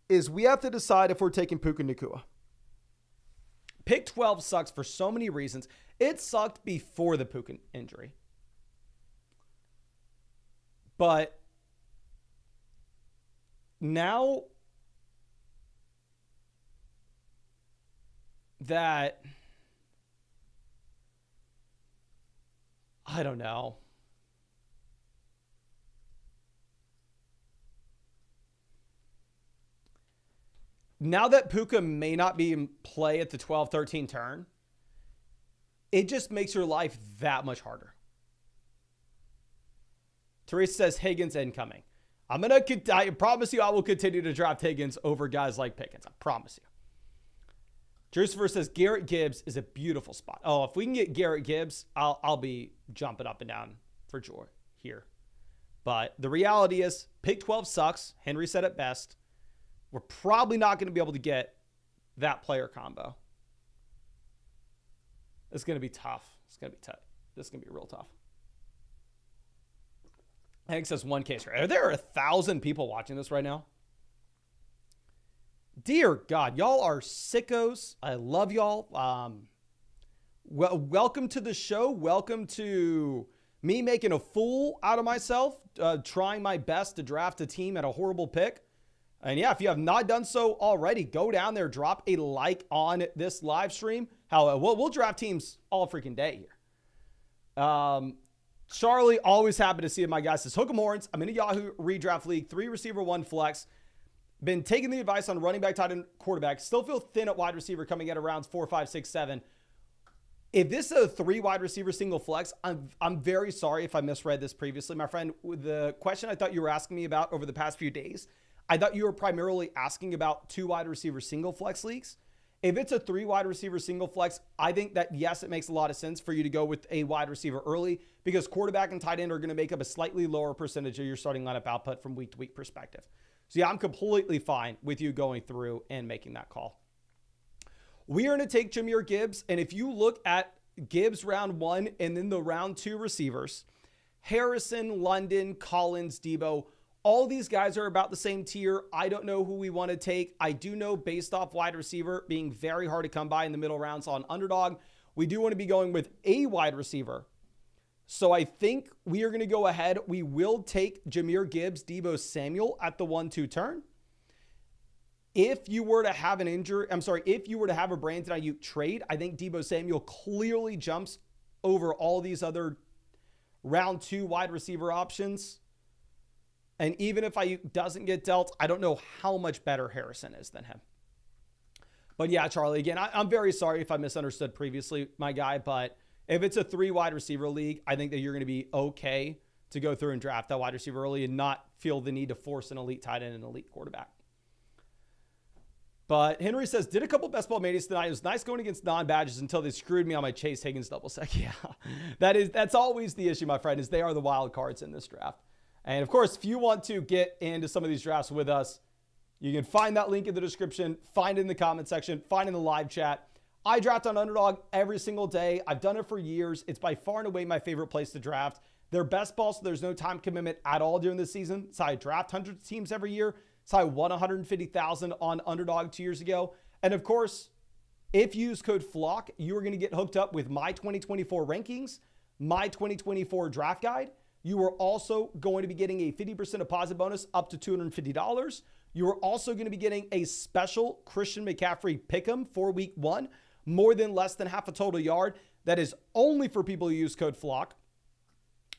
Speaker 1: is we have to decide if we're taking Puka Nacua. Pick 12 sucks for so many reasons. It sucked before the Puka injury. But now that, I don't know. Now that Puka may not be in play at the 12-13 turn, it just makes your life that much harder. Teresa says Higgins incoming. I promise you I will continue to draft Higgins over guys like Pickens. I promise you. Drucifer says Garrett Gibbs is a beautiful spot. Oh, if we can get Garrett Gibbs, I'll be jumping up and down for joy here. But the reality is pick 12 sucks. Henry said it best. We're probably not going to be able to get that player combo. It's going to be tough. It's going to be tough. This is going to be real tough. Hank says 1K. Are there 1,000 people watching this right now? Dear God, y'all are sickos. I love y'all. Welcome to the show. Welcome to me making a fool out of myself, trying my best to draft a team at a horrible pick. And yeah, if you have not done so already, go down there, drop a like on this live stream. We'll draft teams all freaking day here. Charlie, always happy to see it. My guy says, hook 'em horns. I'm in a Yahoo redraft league, 3 receiver, 1 flex. Been taking the advice on running back, tight end, quarterback. Still feel thin at wide receiver coming at around 4, 5, 6, 7. If this is a 3 wide receiver single flex, I'm very sorry if I misread this previously. My friend, the question I thought you were asking me about over the past few days, I thought you were primarily asking about 2 wide receiver single flex leagues. If it's a 3 wide receiver single flex, I think that, yes, it makes a lot of sense for you to go with a wide receiver early because quarterback and tight end are going to make up a slightly lower percentage of your starting lineup output from week to week perspective. So yeah, I'm completely fine with you going through and making that call. We are going to take Jahmyr Gibbs. And if you look at Gibbs round 1 and then the round 2 receivers, Harrison, London, Collins, Debo, All these guys are about the same tier. I don't know who we want to take. I do know based off wide receiver being very hard to come by in the middle rounds on Underdog, we do want to be going with a wide receiver. So I think we are going to go ahead. We will take Jahmyr Gibbs, Deebo Samuel at the 1-2 turn. If you were to have an injury, if you were to have a Brandon Ayuk trade, I think Deebo Samuel clearly jumps over all these other round 2 wide receiver options. And even if Ayuk doesn't get dealt, I don't know how much better Harrison is than him. But yeah, Charlie, again, I'm very sorry if I misunderstood previously, my guy, but if it's a 3 wide receiver league, I think that you're going to be okay to go through and draft that wide receiver early and not feel the need to force an elite tight end and an elite quarterback. But Henry says, did a couple best ball manias tonight. It was nice going against non-badges until they screwed me on my Chase Higgins double sec. Yeah, that's always the issue, my friend, is they are the wild cards in this draft. And of course, if you want to get into some of these drafts with us, you can find that link in the description, find it in the comment section, find it in the live chat. I draft on Underdog every single day. I've done it for years. It's by far and away my favorite place to draft. They're best ball, so there's no time commitment at all during the season. So I draft hundreds of teams every year. So I won $150,000 on Underdog 2 years ago. And of course, if you use code FLOCK, you are going to get hooked up with my 2024 rankings, my 2024 draft guide. You are also going to be getting a 50% deposit bonus up to $250. You are also going to be getting a special Christian McCaffrey pick'em for week 1, more than less than half a total yard. That is only for people who use code FLOCK.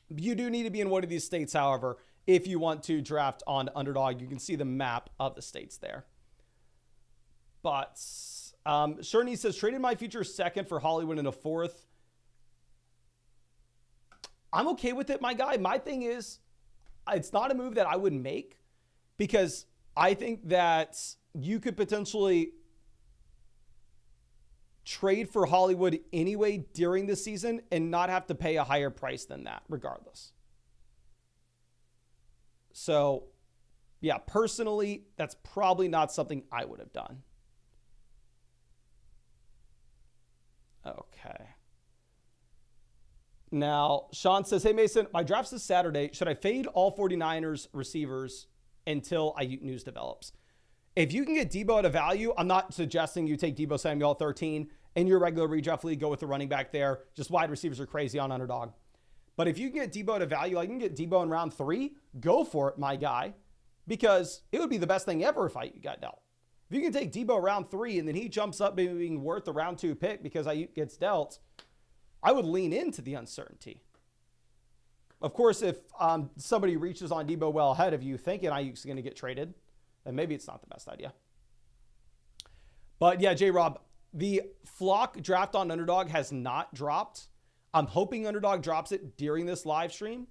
Speaker 1: You do need to be in one of these states, however, if you want to draft on Underdog. You can see the map of the states there. But Sherney says, traded my future second for Hollywood in a 4th. I'm okay with it, my guy. My thing is, it's not a move that I would make because I think that you could potentially trade for Hollywood anyway during the season and not have to pay a higher price than that regardless. So, yeah, personally, that's probably not something I would have done. Okay. Now, Sean says, hey, Mason, my draft's this Saturday. Should I fade all 49ers receivers until Ayuk news develops? If you can get Deebo at a value, I'm not suggesting you take Deebo Samuel at 13 in your regular redraft league, go with the running back there. Just wide receivers are crazy on Underdog. But if you can get Deebo at a value, like you can get Deebo in round 3, go for it, my guy, because it would be the best thing ever if Ayuk got dealt. If you can take Deebo round 3 and then he jumps up being worth the round 2 pick because Ayuk gets dealt, I would lean into the uncertainty. Of course, if somebody reaches on Deebo well ahead of you thinking Ayuk's going to get traded, then maybe it's not the best idea. But yeah, J-Rob, the Flock draft on Underdog has not dropped. I'm hoping Underdog drops it during this live stream.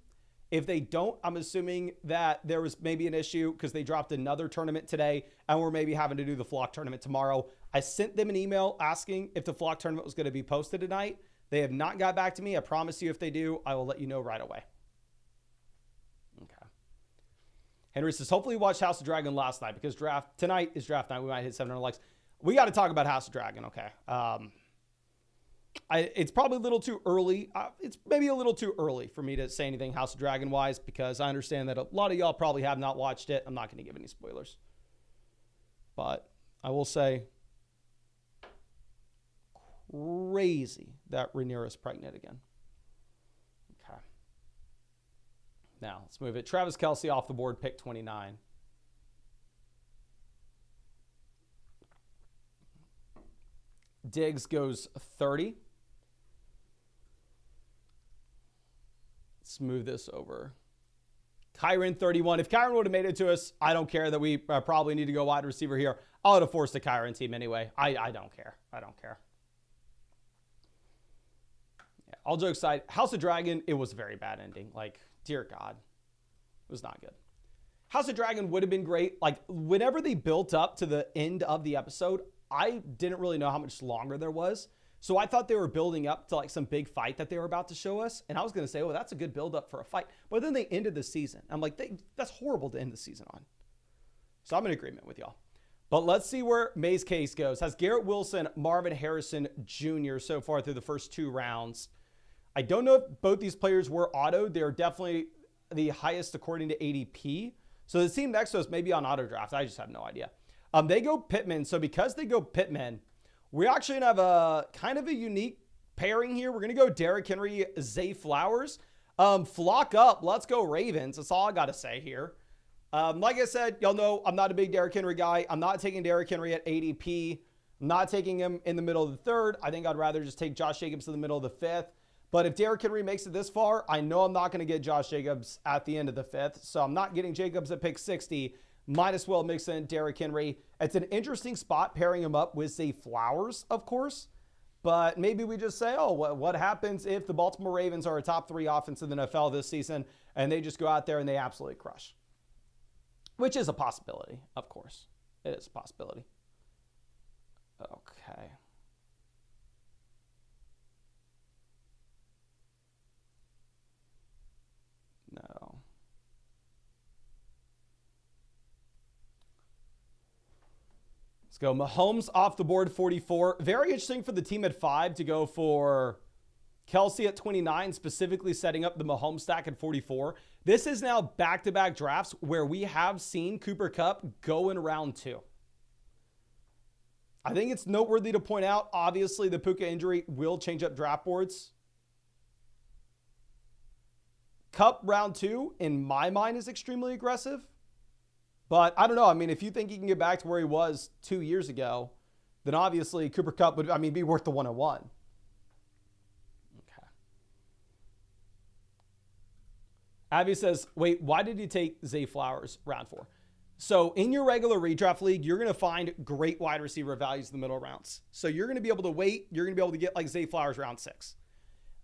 Speaker 1: If they don't, I'm assuming that there was maybe an issue because they dropped another tournament today and we're maybe having to do the Flock tournament tomorrow. I sent them an email asking if the Flock tournament was going to be posted tonight. They have not got back to me. I promise you if they do, I will let you know right away. Okay. Henry says, hopefully you watched House of Dragon last night because tonight is draft night. We might hit 700 likes. We got to talk about House of Dragon, okay? It's probably a little too early. It's maybe a little too early for me to say anything House of Dragon wise because I understand that a lot of y'all probably have not watched it. I'm not going to give any spoilers. But I will say, crazy that Rhaenyra's pregnant again. Okay. Now, let's move it. Travis Kelce off the board, pick 29. Diggs goes 30. Let's move this over. Kyron 31. If Kyron would have made it to us, I don't care that we probably need to go wide receiver here. I would have forced a Kyron team anyway. I don't care. I don't care. Yeah, all jokes aside, House of Dragon, it was a very bad ending. Like, dear God, it was not good. House of Dragon would have been great. Like, whenever they built up to the end of the episode, I didn't really know how much longer there was. So I thought they were building up to like some big fight that they were about to show us. And I was going to say, oh, that's a good build up for a fight. But then they ended the season. I'm like, that's horrible to end the season on. So I'm in agreement with y'all. But let's see where May's case goes. Has Garrett Wilson, Marvin Harrison Jr. so far through the first 2 rounds. I don't know if both these players were autoed. They're definitely the highest according to ADP. So the team next to us may be on auto draft. I just have no idea. They go Pittman. So because they go Pittman, we're actually going to have a kind of a unique pairing here. We're going to go Derrick Henry, Zay Flowers. Flock up. Let's go Ravens. That's all I got to say here. Like I said, y'all know I'm not a big Derrick Henry guy. I'm not taking Derrick Henry at ADP. I'm not taking him in the middle of the third. I think I'd rather just take Josh Jacobs in the middle of the fifth. But if Derrick Henry makes it this far, I know I'm not going to get Josh Jacobs at the end of the fifth. So I'm not getting Jacobs at pick 60. Might as well mix in Derrick Henry. It's an interesting spot pairing him up with Zay Flowers, of course. But maybe we just say, oh, what happens if the Baltimore Ravens are a top 3 offense in the NFL this season and they just go out there and they absolutely crush? Which is a possibility, of course. It is a possibility. Okay. No. Let's go. Mahomes off the board, 44. Very interesting for the team at 5 to go for Kelsey at 29, specifically setting up the Mahomes stack at 44. This is now back-to-back drafts where we have seen Cooper Kupp go in round 2. I think it's noteworthy to point out, obviously, the Puka injury will change up draft boards. Kupp round 2, in my mind, is extremely aggressive. But I don't know. I mean, if you think he can get back to where he was 2 years ago, then obviously Cooper Kupp would, be worth the 101. Okay. Abby says, wait, why did you take Zay Flowers round 4? So in your regular redraft league, you're going to find great wide receiver values in the middle rounds. So you're going to be able to wait. You're going to be able to get like Zay Flowers round 6.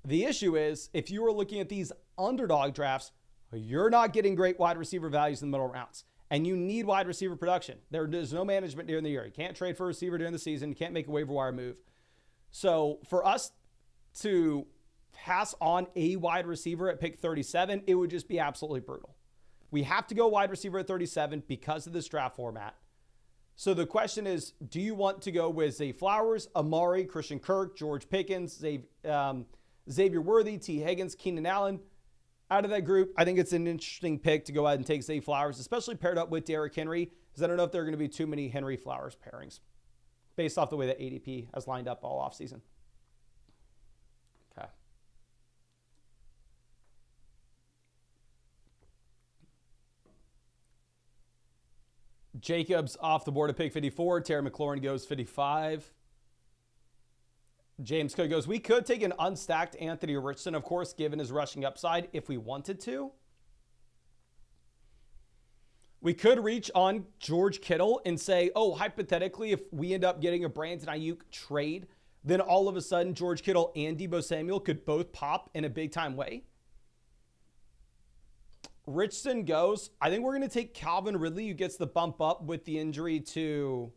Speaker 1: The issue is if you are looking at these underdog drafts, you're not getting great wide receiver values in the middle rounds. And you need wide receiver production. There's no management during the year. You can't trade for a receiver during the season. You can't make a waiver wire move. So for us to pass on a wide receiver at pick 37, it would just be absolutely brutal. We have to go wide receiver at 37 because of this draft format. So the question is, do you want to go with Zay Flowers, Amari, Christian Kirk, George Pickens, Xavier Worthy, T. Higgins, Keenan Allen? Out of that group, I think it's an interesting pick to go ahead and take Zay Flowers, especially paired up with Derrick Henry, because I don't know if there are going to be too many Henry Flowers pairings based off the way that ADP has lined up all offseason. Okay. Jacobs off the board at pick 54. Terry McLaurin goes 55. James Cook goes, we could take an unstacked Anthony Richardson, of course, given his rushing upside if we wanted to. We could reach on George Kittle and say, oh, hypothetically, if we end up getting a Brandon Ayuk trade, then all of a sudden George Kittle and Deebo Samuel could both pop in a big-time way. Richardson goes, I think we're going to take Calvin Ridley, who gets the bump up with the injury to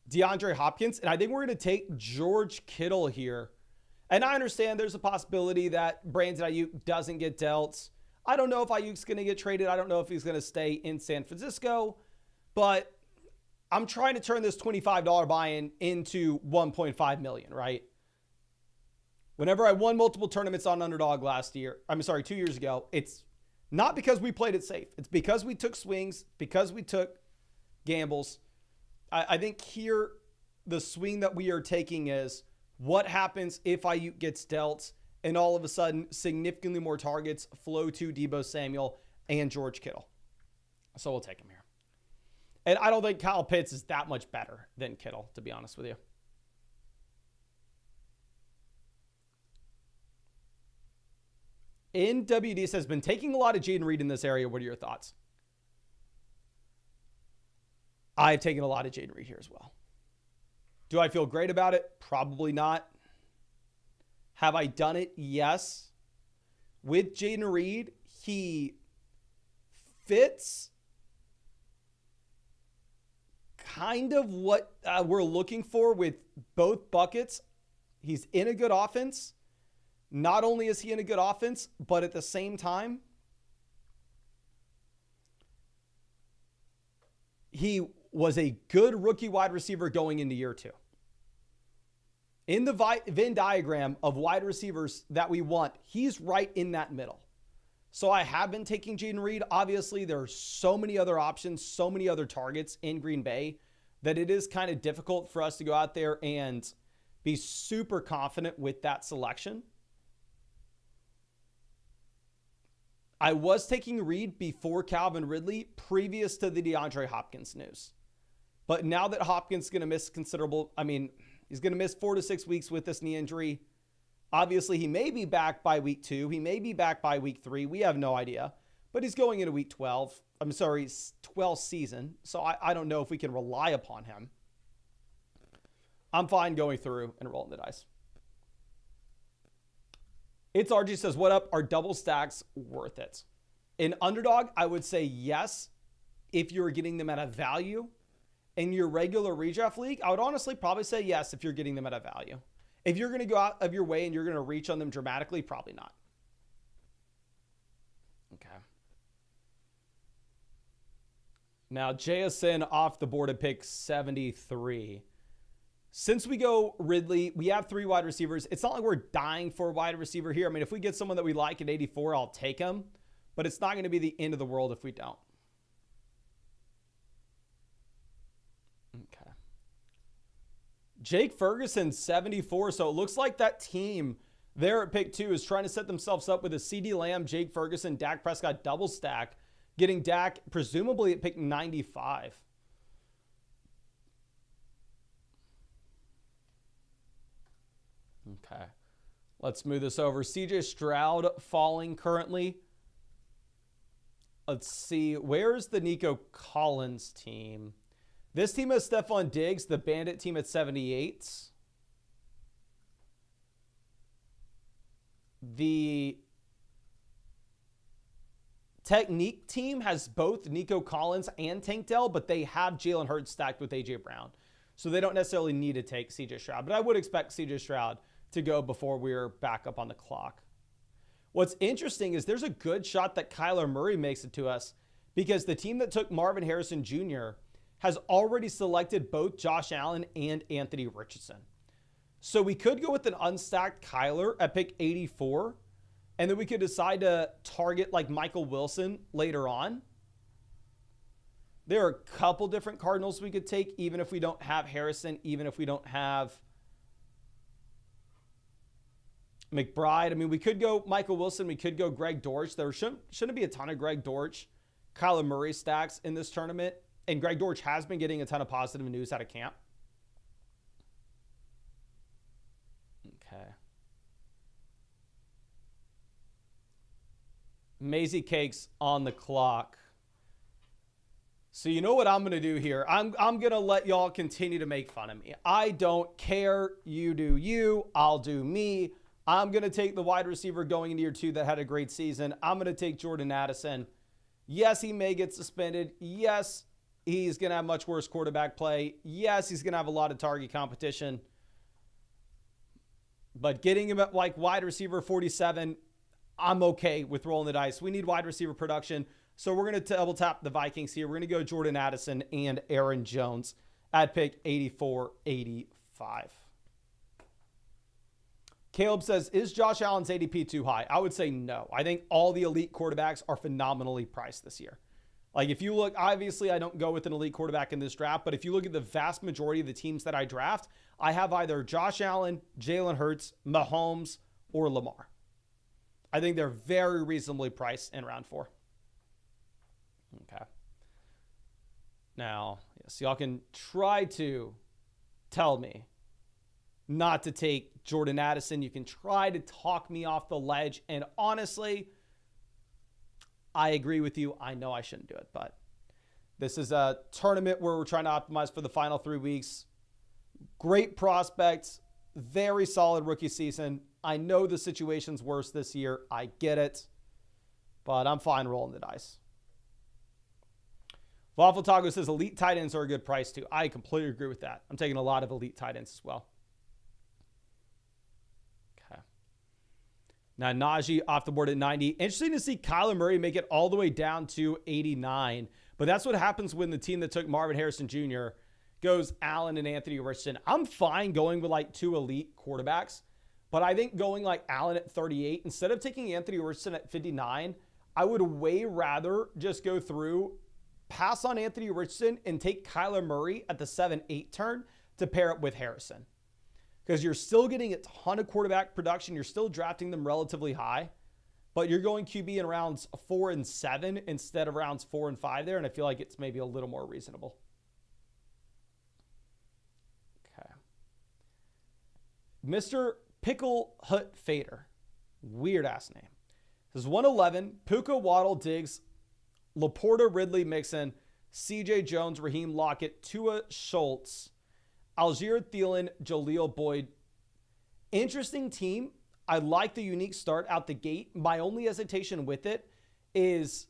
Speaker 1: DeAndre Hopkins. And I think we're going to take George Kittle here. And I understand there's a possibility that Brandon Ayuk doesn't get dealt. I don't know if Ayuk's going to get traded. I don't know if he's going to stay in San Francisco. But I'm trying to turn this $25 buy-in into $1.5 million, right? Whenever I won multiple tournaments on Underdog 2 years ago, it's not because we played it safe. It's because we took swings, because we took gambles. I think here the swing that we are taking is what happens if Ayuk gets dealt and all of a sudden significantly more targets flow to Deebo Samuel and George Kittle. So we'll take him here. And I don't think Kyle Pitts is that much better than Kittle, to be honest with you. NWD says, been taking a lot of Jaden Reed in this area. What are your thoughts? I've taken a lot of Jaden Reed here as well. Do I feel great about it? Probably not. Have I done it? Yes. With Jaden Reed, he fits kind of what we're looking for with both buckets. He's in a good offense. Not only is he in a good offense, but at the same time, he was a good rookie wide receiver going into year 2. In the Venn diagram of wide receivers that we want, he's right in that middle. So I have been taking Jaden Reed. Obviously, there are so many other options, so many other targets in Green Bay that it is kind of difficult for us to go out there and be super confident with that selection. I was taking Reed before Calvin Ridley, previous to the DeAndre Hopkins news. But now that Hopkins is going to miss he's going to miss 4 to 6 weeks with this knee injury. Obviously, he may be back by week 2. He may be back by week 3. We have no idea. But he's going into week 12. 12th season. So I don't know if we can rely upon him. I'm fine going through and rolling the dice. It's RG says, what up? Are double stacks worth it? In Underdog, I would say yes if you're getting them at a value. In your regular redraft league, I would honestly probably say yes if you're getting them at a value. If you're going to go out of your way and you're going to reach on them dramatically, probably not. Okay. Now, JSN off the board at pick 73. Since we go Ridley, we have 3 wide receivers. It's not like we're dying for a wide receiver here. I mean, if we get someone that we like at 84, I'll take him. But it's not going to be the end of the world if we don't. Okay. Jake Ferguson, 74. So it looks like that team there at pick 2 is trying to set themselves up with a CeeDee Lamb, Jake Ferguson, Dak Prescott double stack, getting Dak presumably at pick 95. Okay. Let's move this over. CJ Stroud falling currently. Let's see. Where's the Nico Collins team? This team has Stephon Diggs, the Bandit team at 78. The Technique team has both Nico Collins and Tank Dell, but they have Jalen Hurts stacked with A.J. Brown. So they don't necessarily need to take CJ Stroud. But I would expect CJ Stroud to go before we're back up on the clock. What's interesting is there's a good shot that Kyler Murray makes it to us because the team that took Marvin Harrison Jr. has already selected both Josh Allen and Anthony Richardson. So we could go with an unstacked Kyler at pick 84, and then we could decide to target like Michael Wilson later on. There are a couple different Cardinals we could take, even if we don't have Harrison, even if we don't have McBride. I mean, we could go Michael Wilson. We could go Greg Dortch. There shouldn't be a ton of Greg Dortch, Kyler Murray stacks in this tournament. And Greg Dortch has been getting a ton of positive news out of camp. Okay. Maisie Cakes on the clock. So you know what I'm going to do here? I'm going to let y'all continue to make fun of me. I don't care. You do you. I'll do me. I'm going to take the wide receiver going into year 2 that had a great season. I'm going to take Jordan Addison. Yes, he may get suspended. Yes, he's going to have much worse quarterback play. Yes, he's going to have a lot of target competition. But getting him at like wide receiver 47, I'm okay with rolling the dice. We need wide receiver production. So we're going to double tap the Vikings here. We're going to go Jordan Addison and Aaron Jones at pick 84, 85. Caleb says, is Josh Allen's ADP too high? I would say no. I think all the elite quarterbacks are phenomenally priced this year. Like if you look, obviously I don't go with an elite quarterback in this draft, but if you look at the vast majority of the teams that I draft, I have either Josh Allen, Jalen Hurts, Mahomes, or Lamar. I think they're very reasonably priced in round 4. Okay. Now, yes, y'all can try to tell me not to take Jordan Addison. You can try to talk me off the ledge. And honestly, I agree with you. I know I shouldn't do it, but this is a tournament where we're trying to optimize for the final 3 weeks. Great prospects, very solid rookie season. I know the situation's worse this year. I get it, but I'm fine rolling the dice. Waffle Taco says elite tight ends are a good price too. I completely agree with that. I'm taking a lot of elite tight ends as well. Okay. Now Najee off the board at 90. Interesting to see Kyler Murray make it all the way down to 89. But that's what happens when the team that took Marvin Harrison Jr. goes Allen and Anthony Richardson. I'm fine going with like 2 elite quarterbacks. But I think going like Allen at 38, instead of taking Anthony Richardson at 59, I would way rather just go through, pass on Anthony Richardson, and take Kyler Murray at the 7-8 turn to pair it with Harrison. Because you're still getting a ton of quarterback production. You're still drafting them relatively high. But you're going QB in rounds 4 and 7 instead of rounds 4 and 5 there. And I feel like it's maybe a little more reasonable. Okay. Mr. Pickle Hut Fader. Weird ass name. This is 111. Puka, Waddle, Diggs, Laporta, Ridley, Mixon, CJ Jones, Raheem Lockett, Tua, Schultz, Algier, Thielen, Jaleel Boyd. Interesting team. I like the unique start out the gate. My only hesitation with it is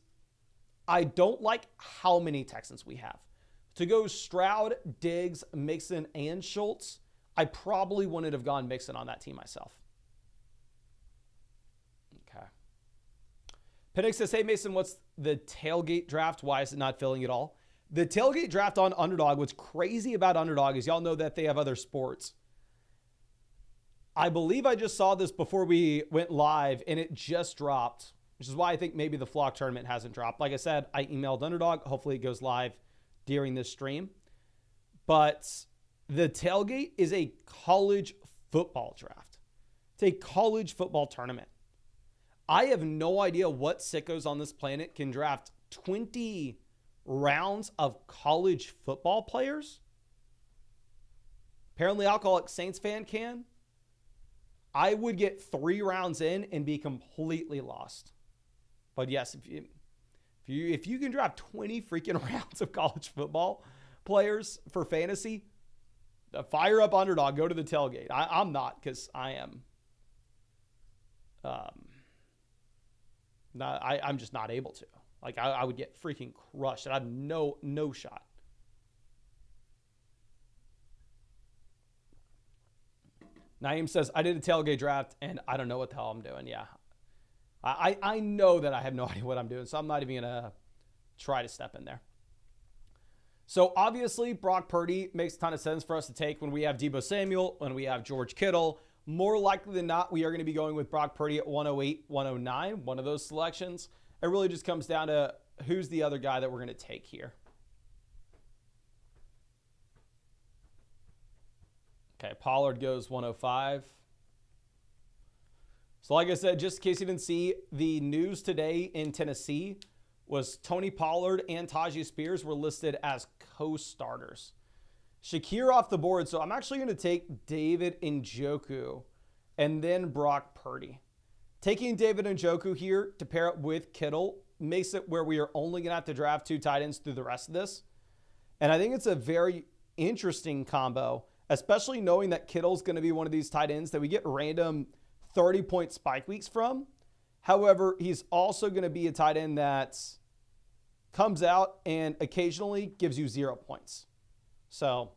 Speaker 1: I don't like how many Texans we have. To go Stroud, Diggs, Mixon, and Schultz, I probably wouldn't have gone Mixon on that team myself. Okay. Penix says, hey, Mason, what's the tailgate draft? Why is it not filling at all? The tailgate draft on Underdog, what's crazy about Underdog is y'all know that they have other sports. I believe I just saw this before we went live, and it just dropped, which is why I think maybe the Flock tournament hasn't dropped. Like I said, I emailed Underdog. Hopefully it goes live during this stream. But the tailgate is a college football draft. It's a college football tournament. I have no idea what sickos on this planet can draft 20 rounds of college football players. Apparently Alcoholic Saints fan can. I would get 3 rounds in and be completely lost. But yes, if you can draft 20 freaking rounds of college football players for fantasy, fire up Underdog, go to the tailgate. I'm not, because I am I'm just not able to. Like I would get freaking crushed. I have no shot. Naeem says, I did a tailgate draft, and I don't know what the hell I'm doing. Yeah. I know that I have no idea what I'm doing, so I'm not even going to try to step in there. So, obviously, Brock Purdy makes a ton of sense for us to take when we have Deebo Samuel, when we have George Kittle. More likely than not, we are going to be going with Brock Purdy at 108, 109, one of those selections. It really just comes down to who's the other guy that we're going to take here. Okay, Pollard goes 105. So like I said, just in case you didn't see, the news today in Tennessee was Tony Pollard and Tajay Spears were listed as co-starters. Shakir off the board, so I'm actually going to take David Njoku and then Brock Purdy. Taking David Njoku here to pair up with Kittle makes it where we are only going to have to draft 2 tight ends through the rest of this. And I think it's a very interesting combo, especially knowing that Kittle's going to be one of these tight ends that we get random 30-point spike weeks from. However, he's also going to be a tight end that comes out and occasionally gives you 0 points. So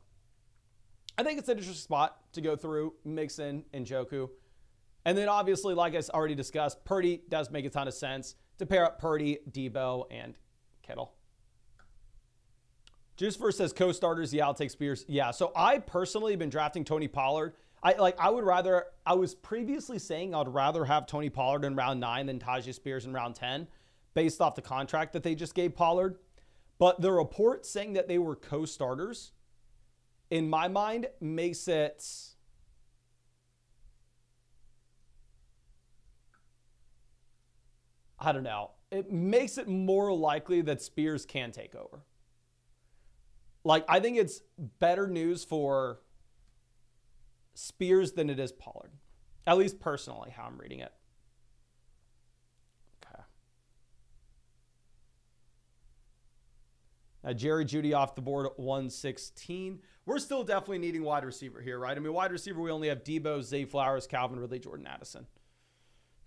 Speaker 1: I think it's an interesting spot to go through, mix in Njoku. And then obviously, like I already discussed, Purdy does make a ton of sense to pair up Purdy, Deebo, and Kittle. Juice First says co-starters. Yeah, I'll take Spears. Yeah, so I personally have been drafting Tony Pollard. I was previously saying I'd rather have Tony Pollard in round 9 than Tajay Spears in round 10 based off the contract that they just gave Pollard. But the report saying that they were co-starters, in my mind, makes it I don't know. It makes it more likely that Spears can take over. Like, I think it's better news for Spears than it is Pollard. At least personally, how I'm reading it. Okay. Now, Jerry Jeudy off the board at 116. We're still definitely needing wide receiver here, right? I mean, wide receiver, we only have Deebo, Zay Flowers, Calvin Ridley, Jordan Addison.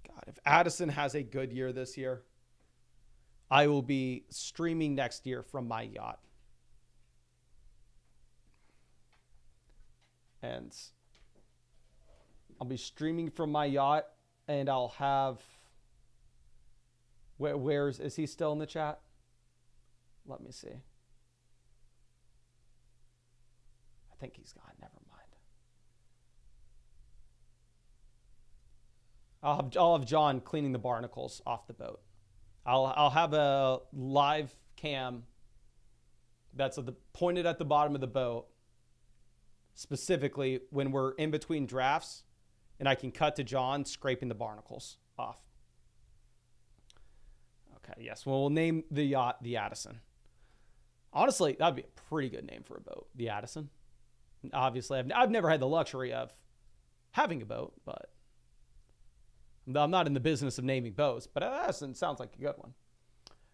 Speaker 1: God, if Addison has a good year this year, I will be streaming next year from my yacht. And I'll be streaming from my yacht, and I'll have... Is he still in the chat? Let me see. I think he's gone. Never mind. I'll have John cleaning the barnacles off the boat. I'll have a live cam that's pointed at the bottom of the boat, specifically when we're in between drafts, and I can cut to John scraping the barnacles off. Okay, yes. Well, we'll name the yacht the Addison. Honestly, that'd be a pretty good name for a boat, the Addison. Obviously, I've never had the luxury of having a boat, but I'm not in the business of naming boats, but Addison sounds like a good one.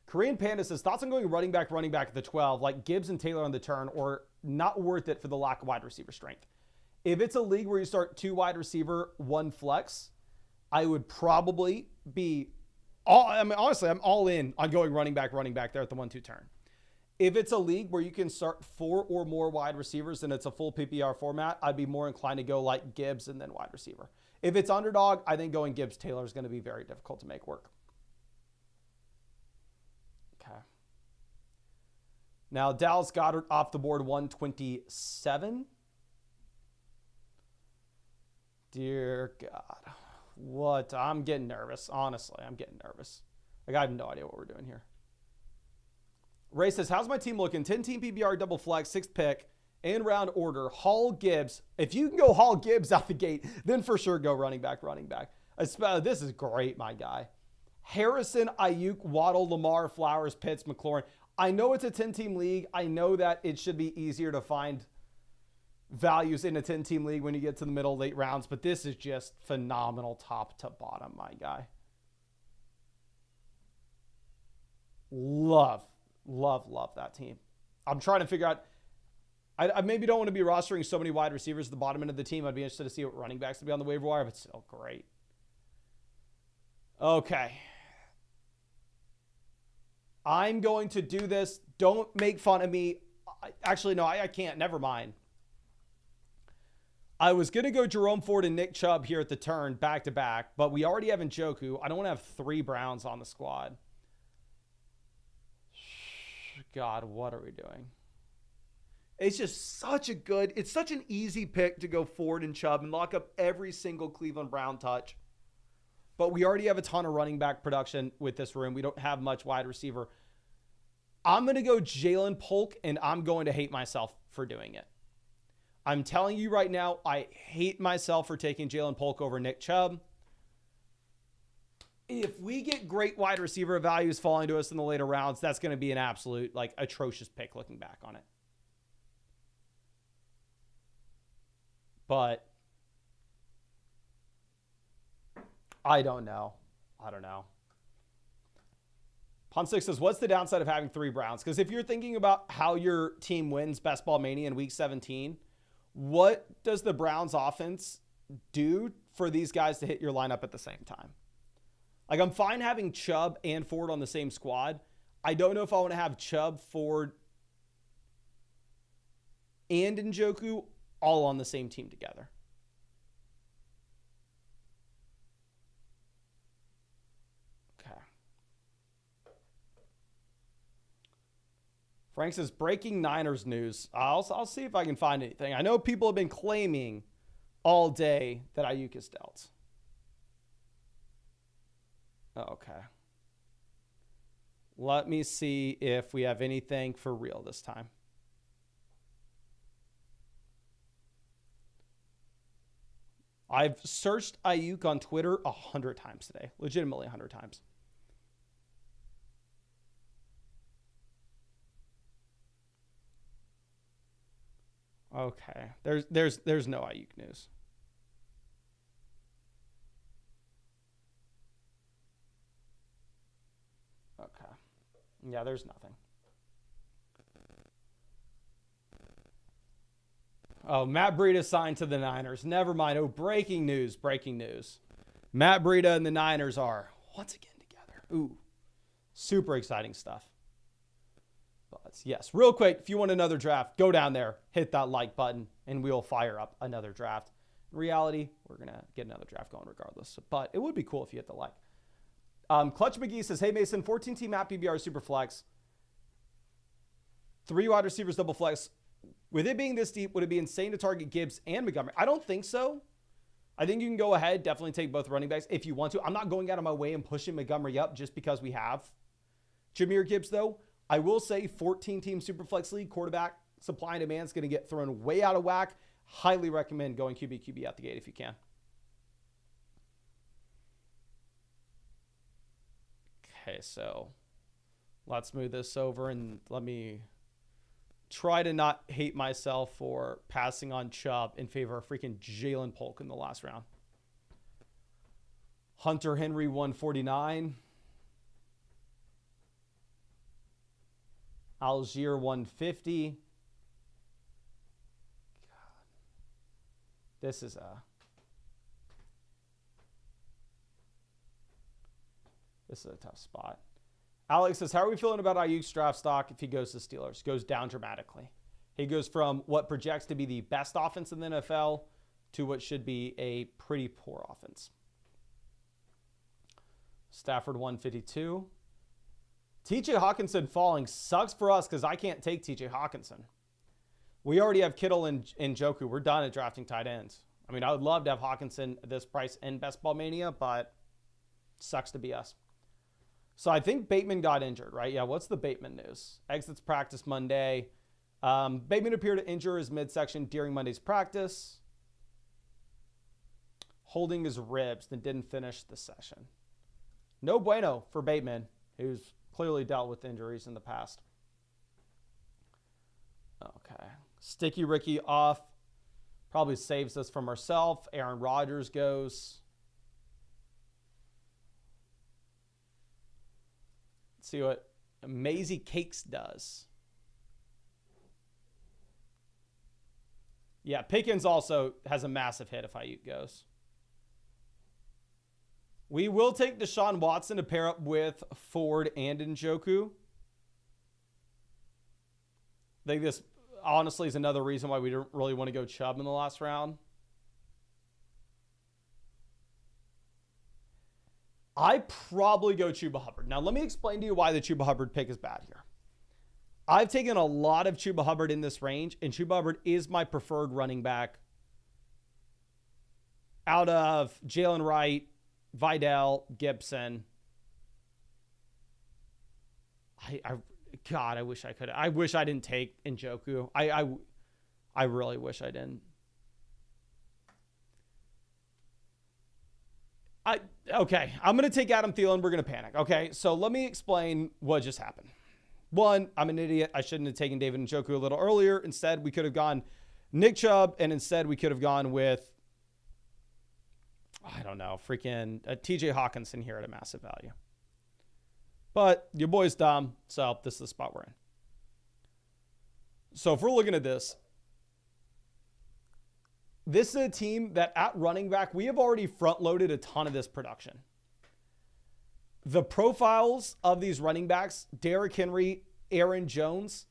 Speaker 1: Korean Panda says, thoughts on going running back at the 12, like Gibbs and Taylor on the turn, or not worth it for the lack of wide receiver strength? If it's a league where you start 2 wide receiver, 1 flex, I would probably be honestly, I'm all in on going running back there at the 1-2 turn. If it's a league where you can start 4 or more wide receivers and it's a full PPR format, I'd be more inclined to go like Gibbs and then wide receiver. If it's underdog, I think going Gibbs Taylor is going to be very difficult to make work. Okay. Now, Dallas Goedert off the board, 127. Dear God. What? I'm getting nervous. Honestly, I'm getting nervous. Like, I have no idea what we're doing here. Ray says, how's my team looking? 10-team PPR, double flex, 6th pick, in round order. Hall Gibbs. If you can go Hall Gibbs out the gate, then for sure go running back. This is great, my guy. Harrison, Ayuk, Waddle, Lamar, Flowers, Pitts, McLaurin. I know it's a 10-team league. I know that it should be easier to find values in a 10-team league when you get to the middle, late rounds, but this is just phenomenal top to bottom, my guy. Love that team. I'm trying to figure out, I maybe don't want to be rostering so many wide receivers at the bottom end of the team. I'd be interested to see what running backs to be on the waiver wire, but still great. Okay. I'm going to do this. Don't make fun of me. Actually, no, I can't. Never mind. I was going to go Jerome Ford and Nick Chubb here at the turn, back to back, but we already have Njoku. I don't want to have 3 Browns on the squad. God, what are we doing? It's just such an easy pick to go Ford and Chubb and lock up every single Cleveland Brown touch. But we already have a ton of running back production with this room. We don't have much wide receiver. I'm going to go Jalen Polk, and I'm going to hate myself for doing it. I'm telling you right now, I hate myself for taking Jalen Polk over Nick Chubb. If we get great wide receiver values falling to us in the later rounds, that's going to be an absolute, atrocious pick looking back on it. But I don't know. Ponsix says, what's the downside of having 3 Browns? Because if you're thinking about how your team wins Best Ball Mania in Week 17, what does the Browns offense do for these guys to hit your lineup at the same time? Like, I'm fine having Chubb and Ford on the same squad. I don't know if I want to have Chubb, Ford, and Njoku all on the same team together. Okay. Frank says, breaking Niners news. I'll see if I can find anything. I know people have been claiming all day that Ayuk is dealt. Okay. Let me see if we have anything for real this time. I've searched Ayuk on Twitter 100 times today. Legitimately 100 times. Okay. There's no Ayuk news. Okay. Yeah, there's nothing. Oh, Matt Breida signed to the Niners. Never mind. Oh, breaking news. Matt Breida and the Niners are once again together. Ooh, super exciting stuff. But yes, real quick, if you want another draft, go down there, hit that like button, and we'll fire up another draft. In reality, we're going to get another draft going regardless. But it would be cool if you hit the like. Clutch McGee says, hey, Mason, 14-team map PBR super flex. 3 wide receivers double flex. With it being this deep, would it be insane to target Gibbs and Montgomery? I don't think so. I think you can go ahead, definitely take both running backs if you want to. I'm not going out of my way and pushing Montgomery up just because we have Jahmyr Gibbs, though, I will say 14-team Superflex League quarterback supply and demand is going to get thrown way out of whack. Highly recommend going QB out the gate if you can. Okay, so let's move this over and let me try to not hate myself for passing on Chubb in favor of freaking Jalen Polk in the last round. Hunter Henry 149. Algier 150. God. This is a tough spot. Alex says, how are we feeling about Ayuk's draft stock if he goes to Steelers? Goes down dramatically. He goes from what projects to be the best offense in the NFL to what should be a pretty poor offense. Stafford 152. TJ Hawkinson falling sucks for us because I can't take TJ Hawkinson. We already have Kittle and Njoku. We're done at drafting tight ends. I mean, I would love to have Hawkinson at this price in Best Ball Mania, but sucks to be us. So I think Bateman got injured, right? Yeah, what's the Bateman news? Exits practice Monday. Bateman appeared to injure his midsection during Monday's practice, holding his ribs, then didn't finish the session. No bueno for Bateman, who's clearly dealt with injuries in the past. Okay. Sticky Ricky off. Probably saves us from ourselves. Aaron Rodgers goes. Let's see what Maisie Cakes does. Yeah, Pickens also has a massive hit if Ayuk goes. We will take Deshaun Watson to pair up with Ford and Njoku. I think this honestly is another reason why we don't really want to go Chubb in the last round. I probably go Chuba Hubbard. Now, let me explain to you why the Chuba Hubbard pick is bad here. I've taken a lot of Chuba Hubbard in this range, and Chuba Hubbard is my preferred running back out of Jalen Wright, Vidal, Gibson. God, I wish I could. I wish I didn't take Njoku. I really wish I didn't. Okay, I'm going to take Adam Thielen. We're going to panic. Okay, so let me explain what just happened. One, I'm an idiot. I shouldn't have taken David Njoku a little earlier. Instead, we could have gone Nick Chubb, and instead we could have gone with, I don't know, freaking TJ Hawkinson here at a massive value. But your boy's dumb, so this is the spot we're in. So if we're looking at this is a team that at running back, we have already front-loaded a ton of this production. The profiles of these running backs, Derrick Henry, Aaron Jones,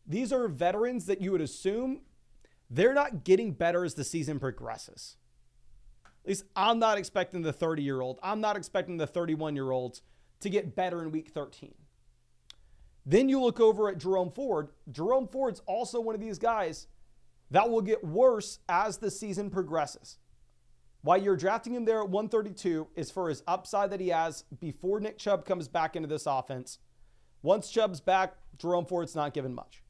Speaker 1: these are veterans that you would assume they're not getting better as the season progresses. At least I'm not expecting the 30-year-old. I'm not expecting the 31-year-olds to get better in week 13. Then you look over at Jerome Ford. Jerome Ford's also one of these guys that will get worse as the season progresses. Why you're drafting him there at 132 is for his upside that he has before Nick Chubb comes back into this offense. Once Chubb's back, Jerome Ford's not given much.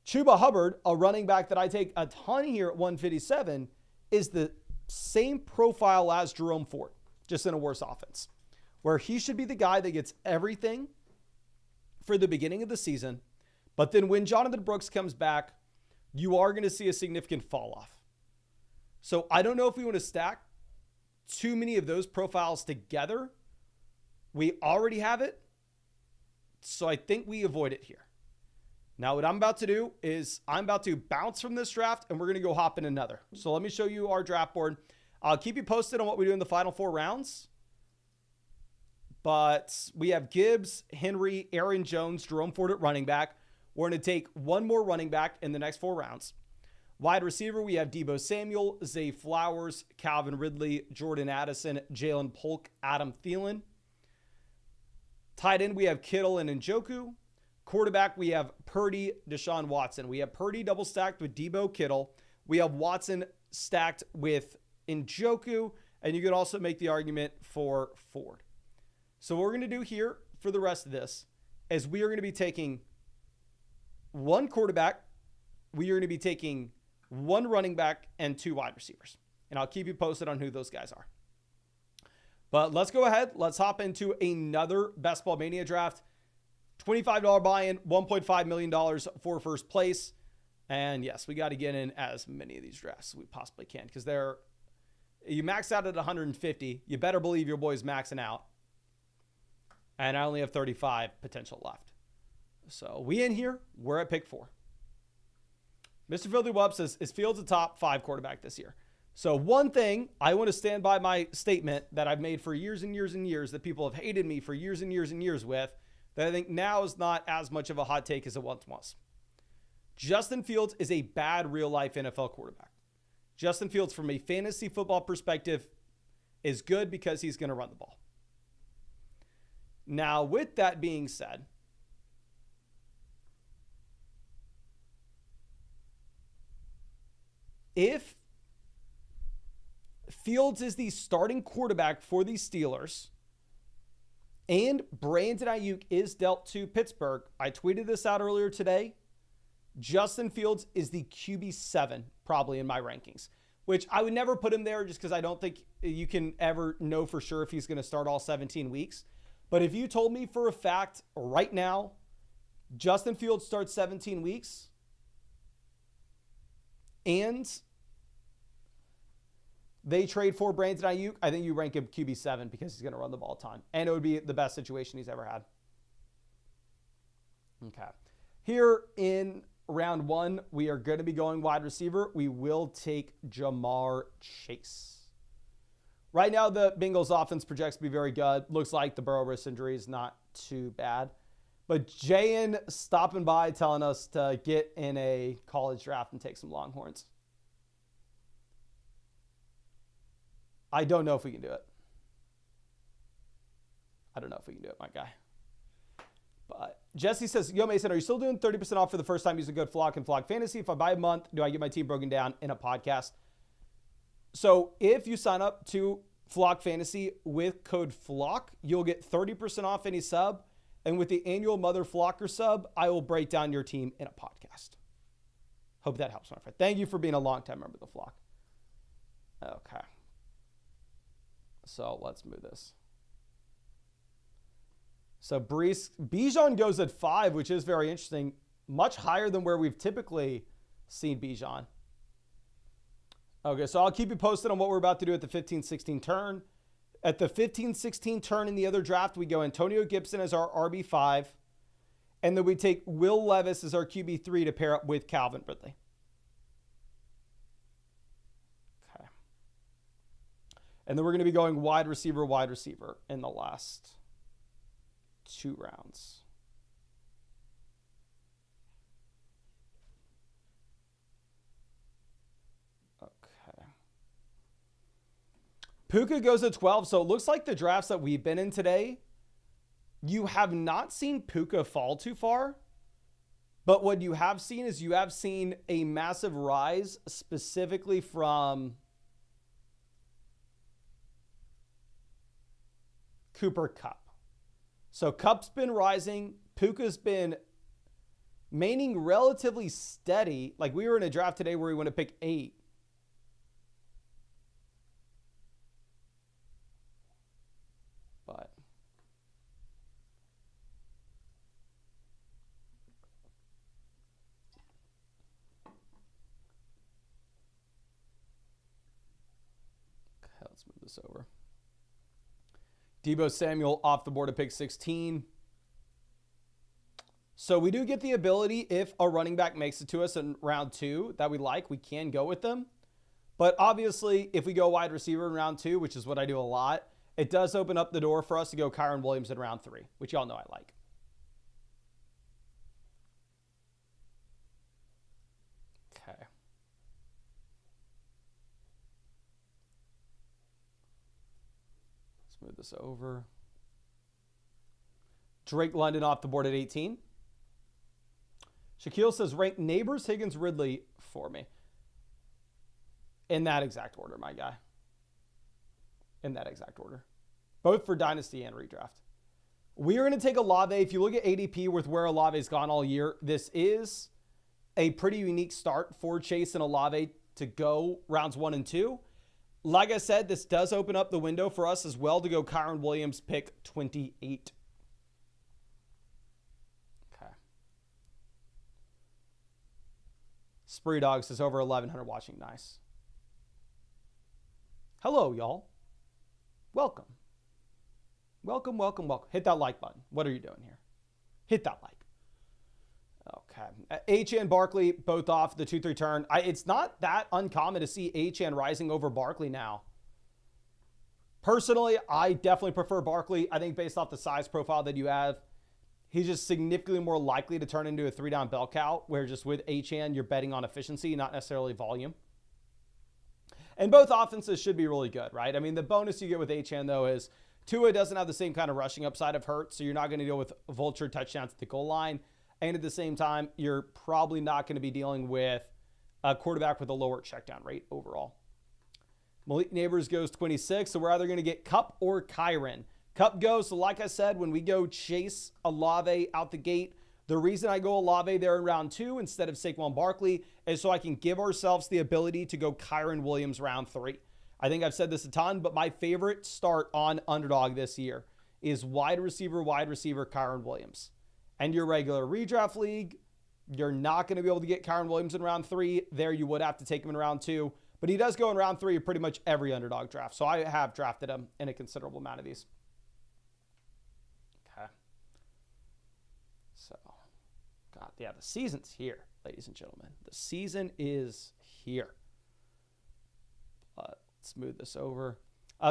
Speaker 1: Chuba Hubbard, a running back that I take a ton here at 157, is the same profile as Jerome Ford, just in a worse offense, where he should be the guy that gets everything for the beginning of the season. But then when Jonathan Brooks comes back, you are going to see a significant fall off. So I don't know if we want to stack too many of those profiles together. We already have it. So I think we avoid it here. Now what I'm about to do is I'm about to bounce from this draft and we're going to go hop in another. So let me show you our draft board. I'll keep you posted on what we do in the final 4 rounds. But we have Gibbs, Henry, Aaron Jones, Jerome Ford at running back. We're going to take one more running back in the next 4 rounds. Wide receiver, we have Deebo Samuel, Zay Flowers, Calvin Ridley, Jordan Addison, Jalen Polk, Adam Thielen. Tight end, we have Kittle and Njoku. Quarterback, we have Purdy, Deshaun Watson. We have Purdy double stacked with Deebo, Kittle. We have Watson stacked with Njoku. And you can also make the argument for Ford. So what we're going to do here for the rest of this is we are going to be taking one quarterback, we are going to be taking one running back, and 2 wide receivers. And I'll keep you posted on who those guys are. But let's go ahead. Let's hop into another Best Ball Mania draft. $25 buy-in, $1.5 million for first place. And yes, we got to get in as many of these drafts as we possibly can, because you max out at 150. You better believe your boy's maxing out. And I only have 35 potential left. So we in here, we're at pick 4. Mr. Filthy Wub says, is Fields a top 5 quarterback this year? So one thing, I want to stand by my statement that I've made for years and years and years, that people have hated me for years and years and years with, that I think now is not as much of a hot take as it once was. Justin Fields is a bad real-life NFL quarterback. Justin Fields, from a fantasy football perspective, is good because he's going to run the ball. Now, with that being said, if Fields is the starting quarterback for the Steelers and Brandon Ayuk is dealt to Pittsburgh, I tweeted this out earlier today, Justin Fields is the QB7 probably in my rankings, which I would never put him there just because I don't think you can ever know for sure if he's going to start all 17 weeks. But if you told me for a fact right now, Justin Fields starts 17 weeks and they trade for Brandon Ayuk, I think you rank him QB7 because he's going to run the ball a ton. And it would be the best situation he's ever had. Okay. Here in round 1, we are going to be going wide receiver. We will take Jamar Chase. Right now, the Bengals offense projects to be very good. Looks like the Burrow wrist injury is not too bad. But Jayan stopping by telling us to get in a college draft and take some Longhorns. I don't know if we can do it. I don't know if we can do it, my guy. But Jesse says, yo, Mason, are you still doing 30% off for the first time using code FLOCK and FLOCK Fantasy? If I buy a month, do I get my team broken down in a podcast? So if you sign up to Flock Fantasy with code FLOCK, you'll get 30% off any sub. And with the annual Mother Flocker sub, I will break down your team in a podcast. Hope that helps, my friend. Thank you for being a longtime member of the Flock. Okay. So let's move this. So Bijan goes at 5, which is very interesting. Much higher than where we've typically seen Bijan. Okay, so I'll keep you posted on what we're about to do at the 15-16 turn. At the 15-16 turn in the other draft, we go Antonio Gibson as our RB5. And then we take Will Levis as our QB3 to pair up with Calvin Ridley. Okay. And then we're going to be going wide receiver in the last 2 rounds. Okay. Puka goes at 12. So it looks like the drafts that we've been in today, you have not seen Puka fall too far. But what you have seen is you have seen a massive rise specifically from Cooper Kupp. So Kupp's been rising. Puka's been remaining relatively steady. Like we were in a draft today where we went to pick 8. But okay, let's move this over. Deebo Samuel off the board at pick 16. So we do get the ability, if a running back makes it to us in round 2 that we like, we can go with them. But obviously, if we go wide receiver in round 2, which is what I do a lot, it does open up the door for us to go Kyron Williams in round 3, which y'all know I like. Okay. Move this over. Drake London off the board at 18. Shaquille says, rank Neighbors, Higgins, Ridley for me. In that exact order, my guy. In that exact order. Both for Dynasty and Redraft. We are going to take Olave. If you look at ADP with where Olave's gone all year, this is a pretty unique start for Chase and Olave to go rounds 1 and 2. Like I said, this does open up the window for us as well to go Kyren Williams pick 28. Okay. Spree Dog says over 1,100 watching. Nice. Hello, y'all. Welcome. Welcome, welcome, welcome. Hit that like button. What are you doing here? Hit that like. Okay. Achane, Barkley, both off the 2-3 turn. It's not that uncommon to see Achane rising over Barkley now. Personally, I definitely prefer Barkley. I think based off the size profile that you have, he's just significantly more likely to turn into a 3-down bell cow, where just with Achane, you're betting on efficiency, not necessarily volume. And both offenses should be really good, right? I mean, the bonus you get with Achane, though, is Tua doesn't have the same kind of rushing upside of Hurts, so you're not going to deal with vulture touchdowns at the goal line. And at the same time, you're probably not going to be dealing with a quarterback with a lower checkdown rate overall. Malik Neighbors goes 26, so we're either going to get Kupp or Kyren. Kupp goes, so like I said, when we go Chase Olave out the gate, the reason I go Olave there in round 2 instead of Saquon Barkley is so I can give ourselves the ability to go Kyren Williams round 3. I think I've said this a ton, but my favorite start on Underdog this year is wide receiver, Kyren Williams. And your regular redraft league, you're not going to be able to get Kyren Williams in round 3. There you would have to take him in round 2. But he does go in round 3 of pretty much every Underdog draft. So I have drafted him in a considerable amount of these. Okay. So, God, yeah, the season's here, ladies and gentlemen. The season is here. Let's move this over.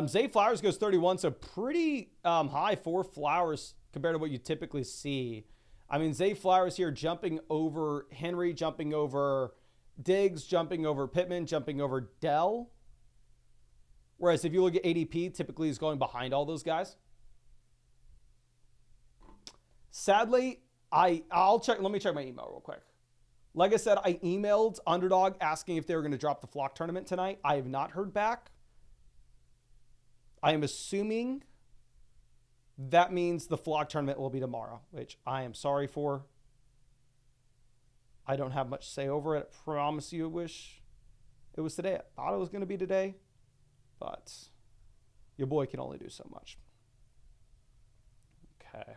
Speaker 1: Zay Flowers goes 31, so pretty high for Flowers compared to what you typically see. I mean, Zay Flowers here jumping over Henry, jumping over Diggs, jumping over Pittman, jumping over Dell. Whereas if you look at ADP, typically he's going behind all those guys. Sadly, I'll check. Let me check my email real quick. Like I said, I emailed Underdog asking if they were going to drop the flock tournament tonight. I have not heard back. I am assuming that means the flock tournament will be tomorrow, which I am sorry for. I don't have much to say over it. I promise you I wish it was today. I thought it was going to be today, but your boy can only do so much. Okay.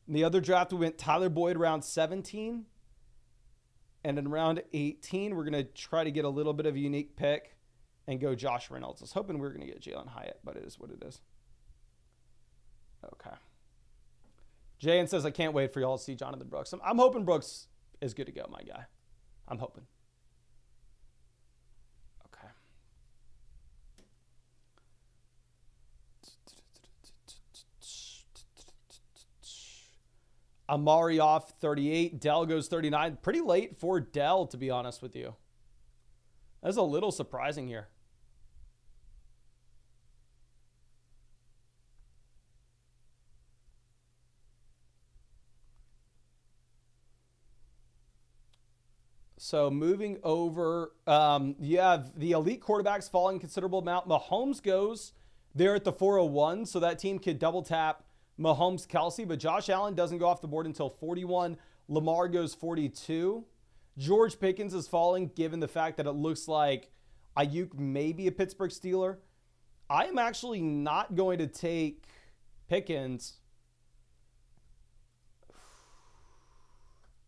Speaker 1: In the other draft, we went Tyler Boyd round 17. And in round 18, we're going to try to get a little bit of a unique pick and go Josh Reynolds. I was hoping we were going to get Jalen Hyatt, but it is what it is. Okay. Jayan says, I can't wait for y'all to see Jonathan Brooks. I'm hoping Brooks is good to go, my guy. I'm hoping. Okay. Amari off 38. Dell goes 39. Pretty late for Dell, to be honest with you. That's a little surprising here. So moving over, you have the elite quarterbacks falling a considerable amount. Mahomes goes there at the 401, so that team could double tap Mahomes, Kelsey, but Josh Allen doesn't go off the board until 41. Lamar goes 42. George Pickens is falling, given the fact that it looks like Ayuk may be a Pittsburgh Steeler. I am actually not going to take Pickens.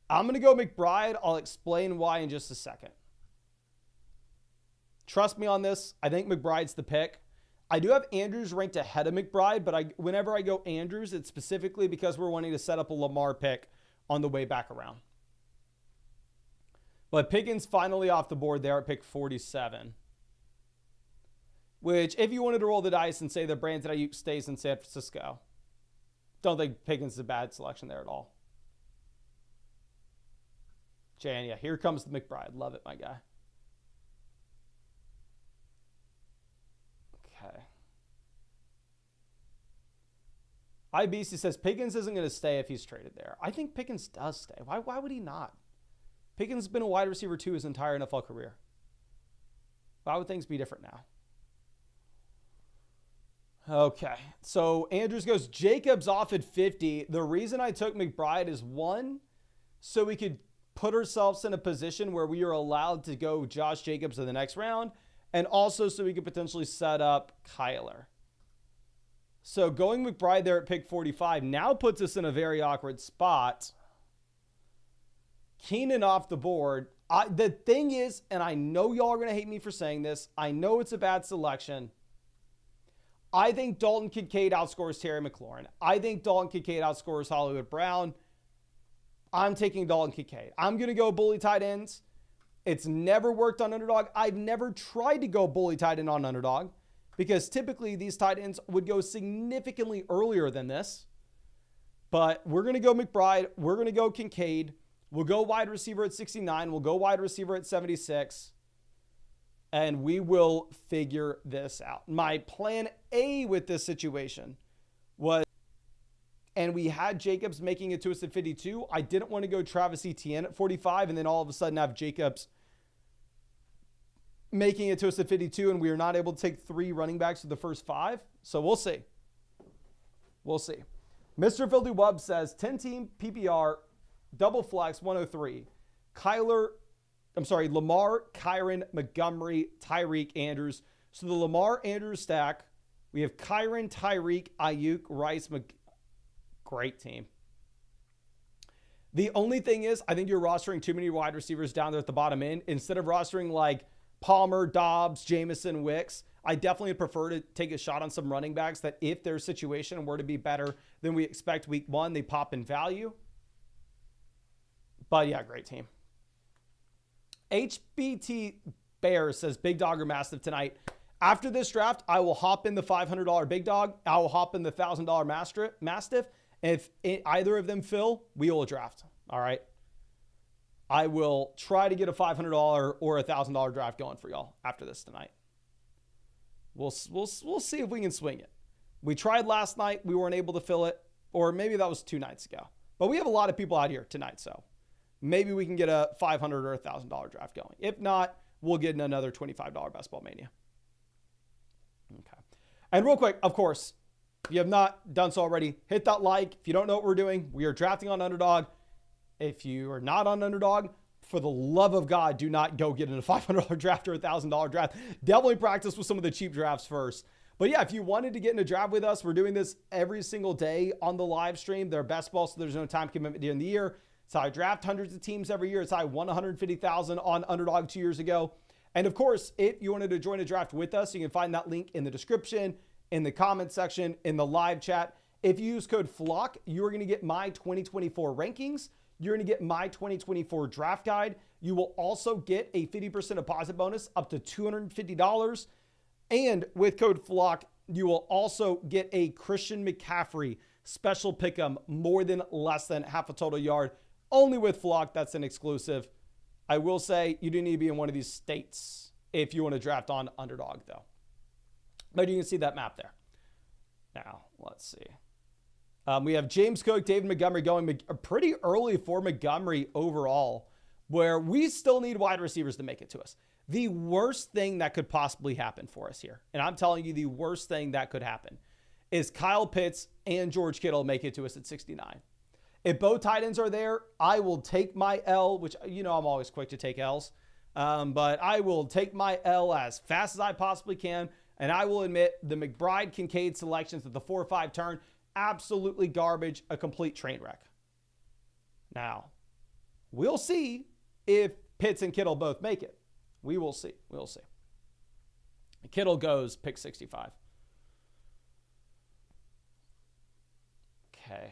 Speaker 1: I'm going to go McBride. I'll explain why in just a second. Trust me on this. I think McBride's the pick. I do have Andrews ranked ahead of McBride, but whenever I go Andrews, it's specifically because we're wanting to set up a Lamar pick on the way back around. But Pickens finally off the board there at pick 47. Which, if you wanted to roll the dice and say that Brandon Ayuk stays in San Francisco, don't think Pickens is a bad selection there at all. Jan, yeah, here comes the McBride. Love it, my guy. Okay. IBC says Pickens isn't going to stay if he's traded there. I think Pickens does stay. Why would he not? Pickens has been a wide receiver too his entire NFL career. Why would things be different now? Okay. So Andrews goes, Jacobs off at 50. The reason I took McBride is one, so we could put ourselves in a position where we are allowed to go Josh Jacobs in the next round, and also so we could potentially set up Kyler. So going McBride there at pick 45 now puts us in a very awkward spot. Keenan off the board. The thing is, and I know y'all are going to hate me for saying this, I know it's a bad selection. I think Dalton Kincaid outscores Terry McLaurin. I think Dalton Kincaid outscores Hollywood Brown. I'm taking Dalton Kincaid. I'm going to go bully tight ends. It's never worked on Underdog. I've never tried to go bully tight end on Underdog because typically these tight ends would go significantly earlier than this. But we're going to go McBride. We're going to go Kincaid. We'll go wide receiver at 69. We'll go wide receiver at 76. And we will figure this out. My plan A with this situation was, and we had Jacobs making it to us at 52. I didn't want to go Travis Etienne at 45 and then all of a sudden have Jacobs making it to us at 52, and we are not able to take 3 running backs to the first 5. So we'll see. We'll see. Mr. Filthy Wub says 10-team PPR, double flex 103. Lamar, Kyron, Montgomery, Tyreek, Andrews. So the Lamar Andrews stack, we have Kyron, Tyreek, Ayuk, Rice, great team. The only thing is, I think you're rostering too many wide receivers down there at the bottom end. Instead of rostering like Palmer, Dobbs, Jameson, Wicks, I definitely prefer to take a shot on some running backs that if their situation were to be better than we expect week 1, they pop in value. But yeah, great team. HBT Bear says Big Dog or Mastiff tonight. After this draft, I will hop in the $500 Big Dog. I will hop in the $1,000 Mastiff. And if either of them fill, we will draft. All right. I will try to get a $500 or a $1,000 draft going for y'all after this tonight. We'll see if we can swing it. We tried last night. We weren't able to fill it. Or maybe that was 2 nights ago. But we have a lot of people out here tonight, so maybe we can get a $500 or $1,000 draft going. If not, we'll get in another $25 Best Ball Mania. Okay. And real quick, of course, if you have not done so already, hit that like. If you don't know what we're doing, we are drafting on Underdog. If you are not on Underdog, for the love of God, do not go get in a $500 draft or a $1,000 draft. Definitely practice with some of the cheap drafts first. But yeah, if you wanted to get in a draft with us, we're doing this every single day on the live stream. They're best ball, so there's no time commitment during the year. So I draft hundreds of teams every year. It's I won 150,000 on Underdog 2 years ago. And of course, if you wanted to join a draft with us, you can find that link in the description, in the comment section, in the live chat. If you use code FLOCK, you're going to get my 2024 rankings. You're going to get my 2024 draft guide. You will also get a 50% deposit bonus up to $250. And with code FLOCK, you will also get a Christian McCaffrey special pick'em, more than less than half a total yard. Only with Flock, that's an exclusive. I will say you do need to be in one of these states if you want to draft on Underdog, though. But you can see that map there. Now, let's see. We have James Cook, David Montgomery going pretty early for Montgomery overall, where we still need wide receivers to make it to us. The worst thing that could possibly happen for us here, and I'm telling you the worst thing that could happen, is Kyle Pitts and George Kittle make it to us at 69. If both tight ends are there, I will take my L, which, you know, I'm always quick to take L's. But I will take my L as fast as I possibly can. And I will admit the McBride Kincaid selections at the 4-5 turn, absolutely garbage, a complete train wreck. Now, we'll see if Pitts and Kittle both make it. We will see. We'll see. Kittle goes pick 65. Okay.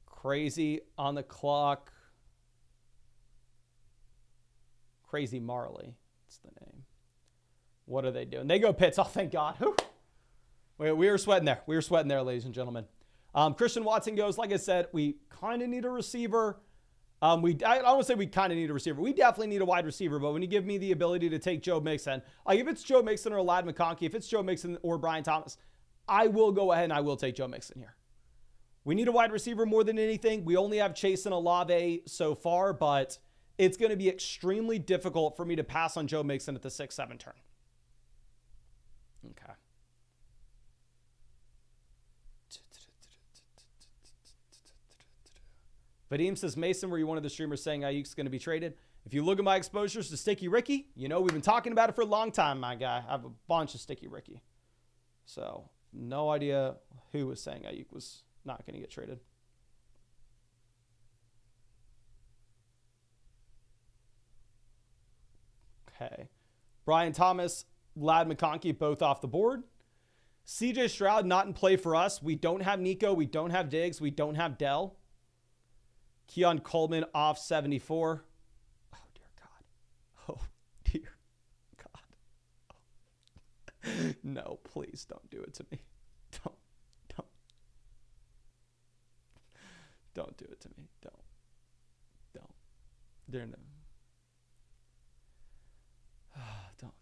Speaker 1: Crazy on the clock. Crazy Marley. That's the name. What are they doing? They go Pitts. Oh, thank God. We were sweating there. We were sweating there, ladies and gentlemen. Christian Watson goes, like I said, we kind of need a receiver. I don't want to say we kind of need a receiver. We definitely need a wide receiver, but when you give me the ability to take Joe Mixon, like if it's Joe Mixon or Ladd McConkey, if it's Joe Mixon or Brian Thomas, I will go ahead and I will take Joe Mixon here. We need a wide receiver more than anything. We only have Chase and Olave so far, but it's going to be extremely difficult for me to pass on Joe Mixon at the 6-7 turn. Okay. Vadim says, Mason, were you one of the streamers saying Ayuk's going to be traded? If you look at my exposures to Sticky Ricky, you know we've been talking about it for a long time, my guy. I have a bunch of Sticky Ricky. So, no idea who was saying Ayuk was not going to get traded. Okay. Brian Thomas, Lad McConkey, both off the board. CJ Stroud not in play for us. We don't have Nico. We don't have Diggs. We don't have Dell. Keon Coleman off 74. Oh, dear God. Oh, dear God. No, please don't do it to me. Don't do it to me. Don't. There no. Don't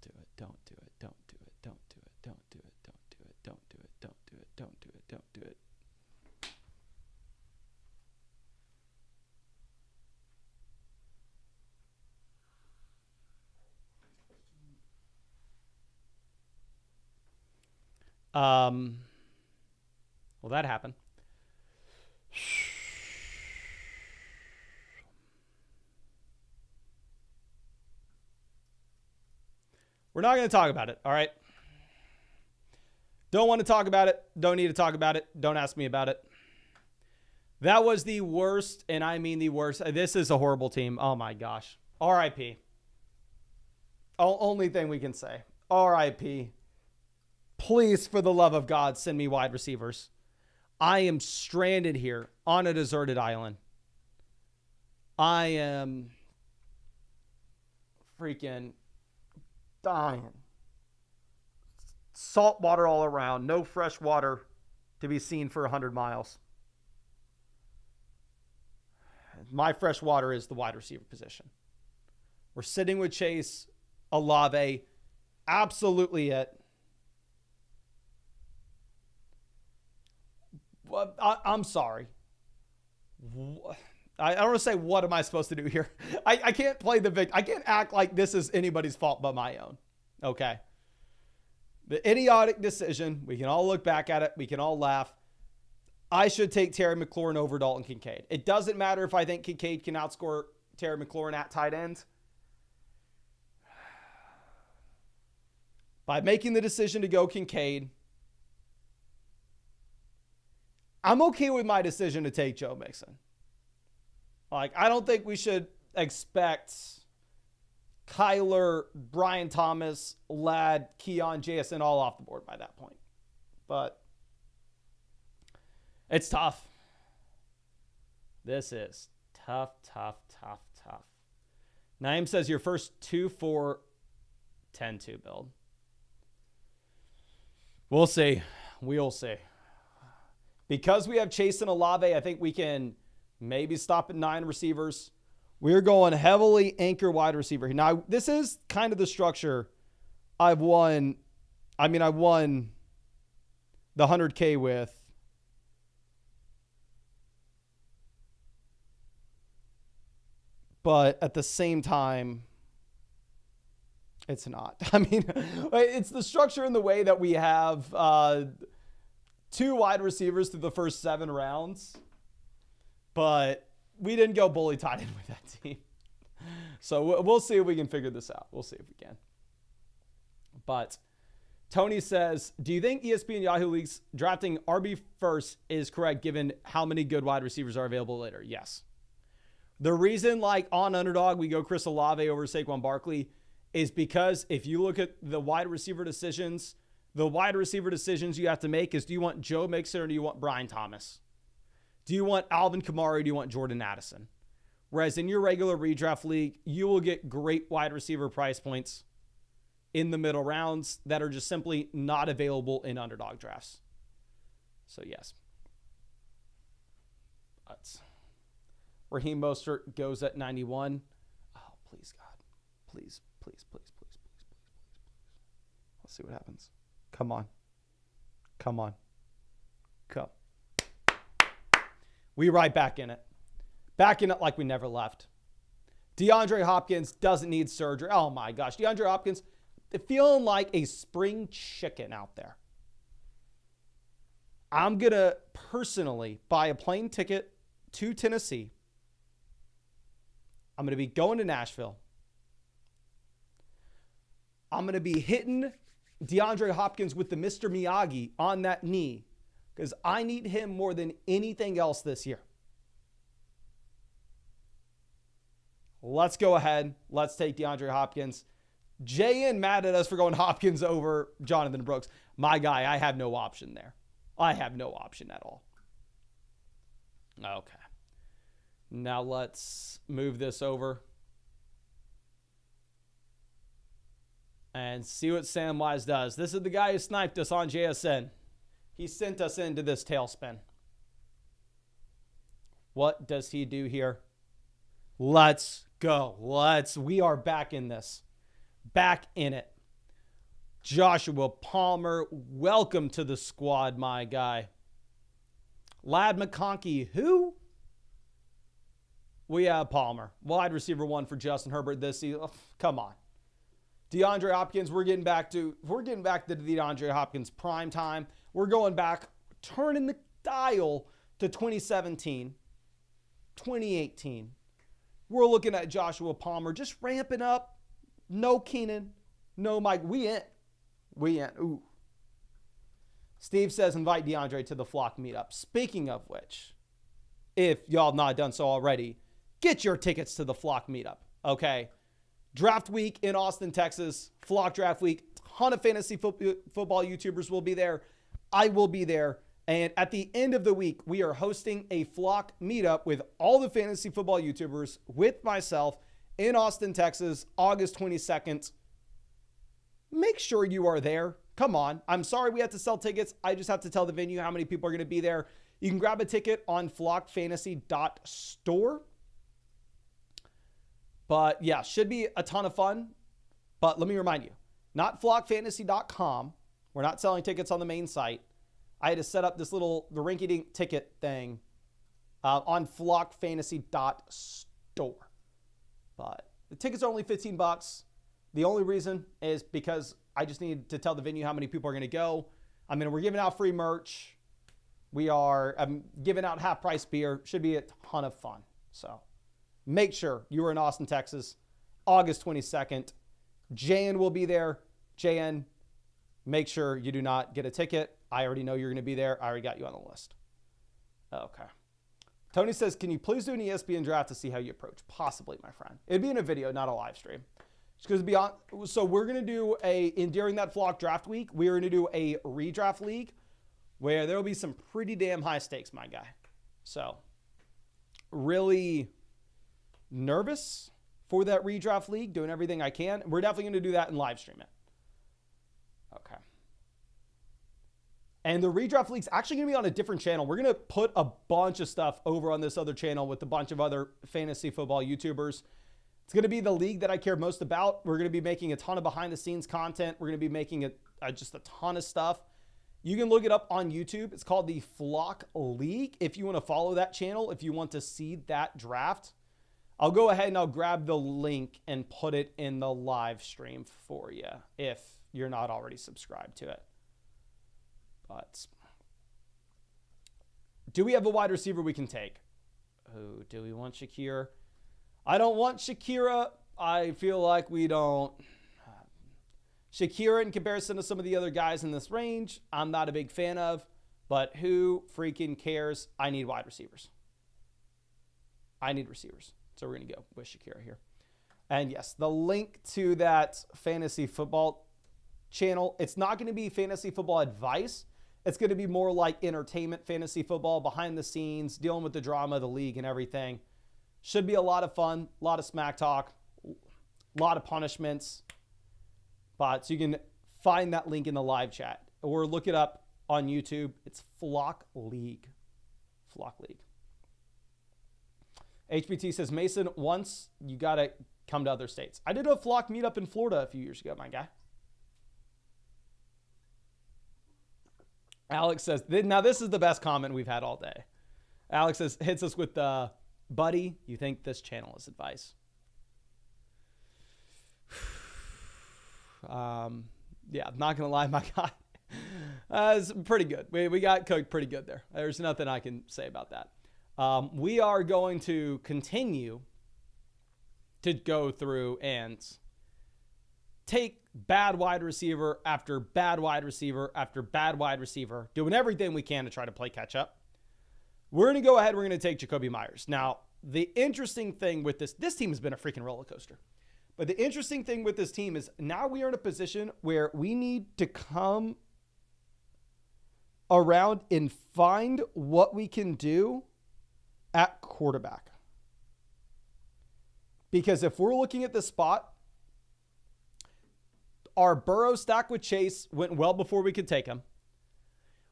Speaker 1: do it. Don't do it. Don't do it. Don't do it. Don't do it. Don't do it. Don't do it. Don't do it. Don't do it. Don't do it. Don't do it. Well, that happened. We're not going to talk about it, all right? Don't want to talk about it. Don't need to talk about it. Don't ask me about it. That was the worst, and I mean the worst. This is a horrible team. Oh, my gosh. RIP. Only thing we can say. RIP. Please, for the love of God, send me wide receivers. I am stranded here on a deserted island. I am freaking dying. Salt water all around. No fresh water to be seen for 100 miles. My fresh water is the wide receiver position. We're sitting with Chase, Olave. Absolutely it. I'm sorry. I don't want to say, what am I supposed to do here? I can't play the victim. I can't act like this is anybody's fault but my own. Okay. The idiotic decision. We can all look back at it. We can all laugh. I should take Terry McLaurin over Dalton Kincaid. It doesn't matter if I think Kincaid can outscore Terry McLaurin at tight end. By making the decision to go Kincaid, I'm okay with my decision to take Joe Mixon. Like, I don't think we should expect Kyler, Brian Thomas, Ladd, Keon, JSN all off the board by that point. But it's tough. This is tough. Naeem says your first 2-4 10-2 build. We'll see. We'll see. Because we have Chase and Olave, I think we can maybe stop at 9 receivers. We're going heavily anchor wide receiver. Now, this is kind of the structure I won the 100K with. But at the same time, it's not. I mean, it's the structure in the way that we have 2 wide receivers through the first 7 rounds. But we didn't go bully tight end with that team. So we'll see if we can figure this out. We'll see if we can. But Tony says, do you think ESPN Yahoo Leagues drafting RB first is correct given how many good wide receivers are available later? Yes. The reason, like on Underdog, we go Chris Olave over Saquon Barkley is because if you look at the wide receiver decisions you have to make is, do you want Joe Mixon or do you want Brian Thomas? Do you want Alvin Kamara or do you want Jordan Addison? Whereas in your regular redraft league, you will get great wide receiver price points in the middle rounds that are just simply not available in Underdog drafts. So yes. Raheem Mostert goes at 91. Oh, please, God. Please. Let's see what happens. Come on. Come. We right back in it. Back in it like we never left. DeAndre Hopkins doesn't need surgery. Oh my gosh. DeAndre Hopkins feeling like a spring chicken out there. I'm going to personally buy a plane ticket to Tennessee. I'm going to be going to Nashville. I'm going to be hitting DeAndre Hopkins with the Mr. Miyagi on that knee because I need him more than anything else this year. Let's go ahead. Let's take DeAndre Hopkins. JN mad at us for going Hopkins over Jonathan Brooks. My guy, I have no option there. I have no option at all. Okay. Now let's move this over and see what Samwise does. This is the guy who sniped us on JSN. He sent us into this tailspin. What does he do here? Let's go. We are back in this. Back in it. Joshua Palmer, welcome to the squad, my guy. Lad McConkey, who? We have Palmer. Wide receiver 1 for Justin Herbert this season. Oh, come on. DeAndre Hopkins, we're getting back to the DeAndre Hopkins prime time. We're going back, turning the dial to 2017, 2018. We're looking at Joshua Palmer just ramping up. No Keenan, no Mike. We in. Ooh. Steve says invite DeAndre to the Flock meetup. Speaking of which, if y'all have not done so already, get your tickets to the Flock meetup, okay? Draft week in Austin, Texas. Flock draft week. Ton of fantasy football YouTubers will be there. I will be there. And at the end of the week, we are hosting a Flock meetup with all the fantasy football YouTubers with myself in Austin, Texas, August 22nd. Make sure you are there. Come on. I'm sorry we had to sell tickets. I just have to tell the venue how many people are going to be there. You can grab a ticket on flockfantasy.store. But yeah, should be a ton of fun. But let me remind you, not flockfantasy.com. We're not selling tickets on the main site. I had to set up this the rinky-dink ticket thing on flockfantasy.store. But the tickets are only $15. The only reason is because I just need to tell the venue how many people are going to go. I mean, we're giving out free merch. I'm giving out half-price beer. Should be a ton of fun. So make sure you are in Austin, Texas, August 22nd. JN will be there. JN, make sure you do not get a ticket. I already know you're going to be there. I already got you on the list. Okay. Tony says, can you please do an ESPN draft to see how you approach? Possibly, my friend. It'd be in a video, not a live stream. So we're going to do during that Flock draft week, we're going to do a redraft league where there will be some pretty damn high stakes, my guy. So really nervous for that redraft league, doing everything I can. We're definitely going to do that and live stream it. Okay. And the redraft league's actually going to be on a different channel. We're going to put a bunch of stuff over on this other channel with a bunch of other fantasy football YouTubers. It's going to be the league that I care most about. We're going to be making a ton of behind-the-scenes content. We're going to be making just a ton of stuff. You can look it up on YouTube. It's called the Flock League. If you want to follow that channel, if you want to see that draft, I'll go ahead and I'll grab the link and put it in the live stream for you if you're not already subscribed to it. But do we have a wide receiver we can take? Oh, do we want Shakira? I don't want Shakira. I feel like we don't. Shakira, in comparison to some of the other guys in this range, I'm not a big fan of. But who freaking cares? I need wide receivers. I need receivers. So we're going to go with Shakira here. And yes, the link to that fantasy football channel, it's not going to be fantasy football advice. It's going to be more like entertainment fantasy football, behind the scenes, dealing with the drama of the league and everything. Should be a lot of fun, a lot of smack talk, a lot of punishments. But so you can find that link in the live chat or look it up on YouTube. It's Flock League. Flock League. HBT says, Mason, once you got to come to other states. I did a Flock meetup in Florida a few years ago, my guy. Alex says, now this is the best comment we've had all day. Alex says, hits us with the, buddy, you think this channel is advice? Yeah, I'm not going to lie, my guy is pretty good. We got cooked pretty good there. There's nothing I can say about that. We are going to continue to go through and take bad wide receiver after bad wide receiver after bad wide receiver, doing everything we can to try to play catch up. We're going to go ahead. We're going to take Jacoby Myers. Now, the interesting thing with this team has been a freaking roller coaster. But the interesting thing with this team is now we are in a position where we need to come around and find what we can do at quarterback. Because if we're looking at this spot, our Burrow stack with Chase went well before we could take him.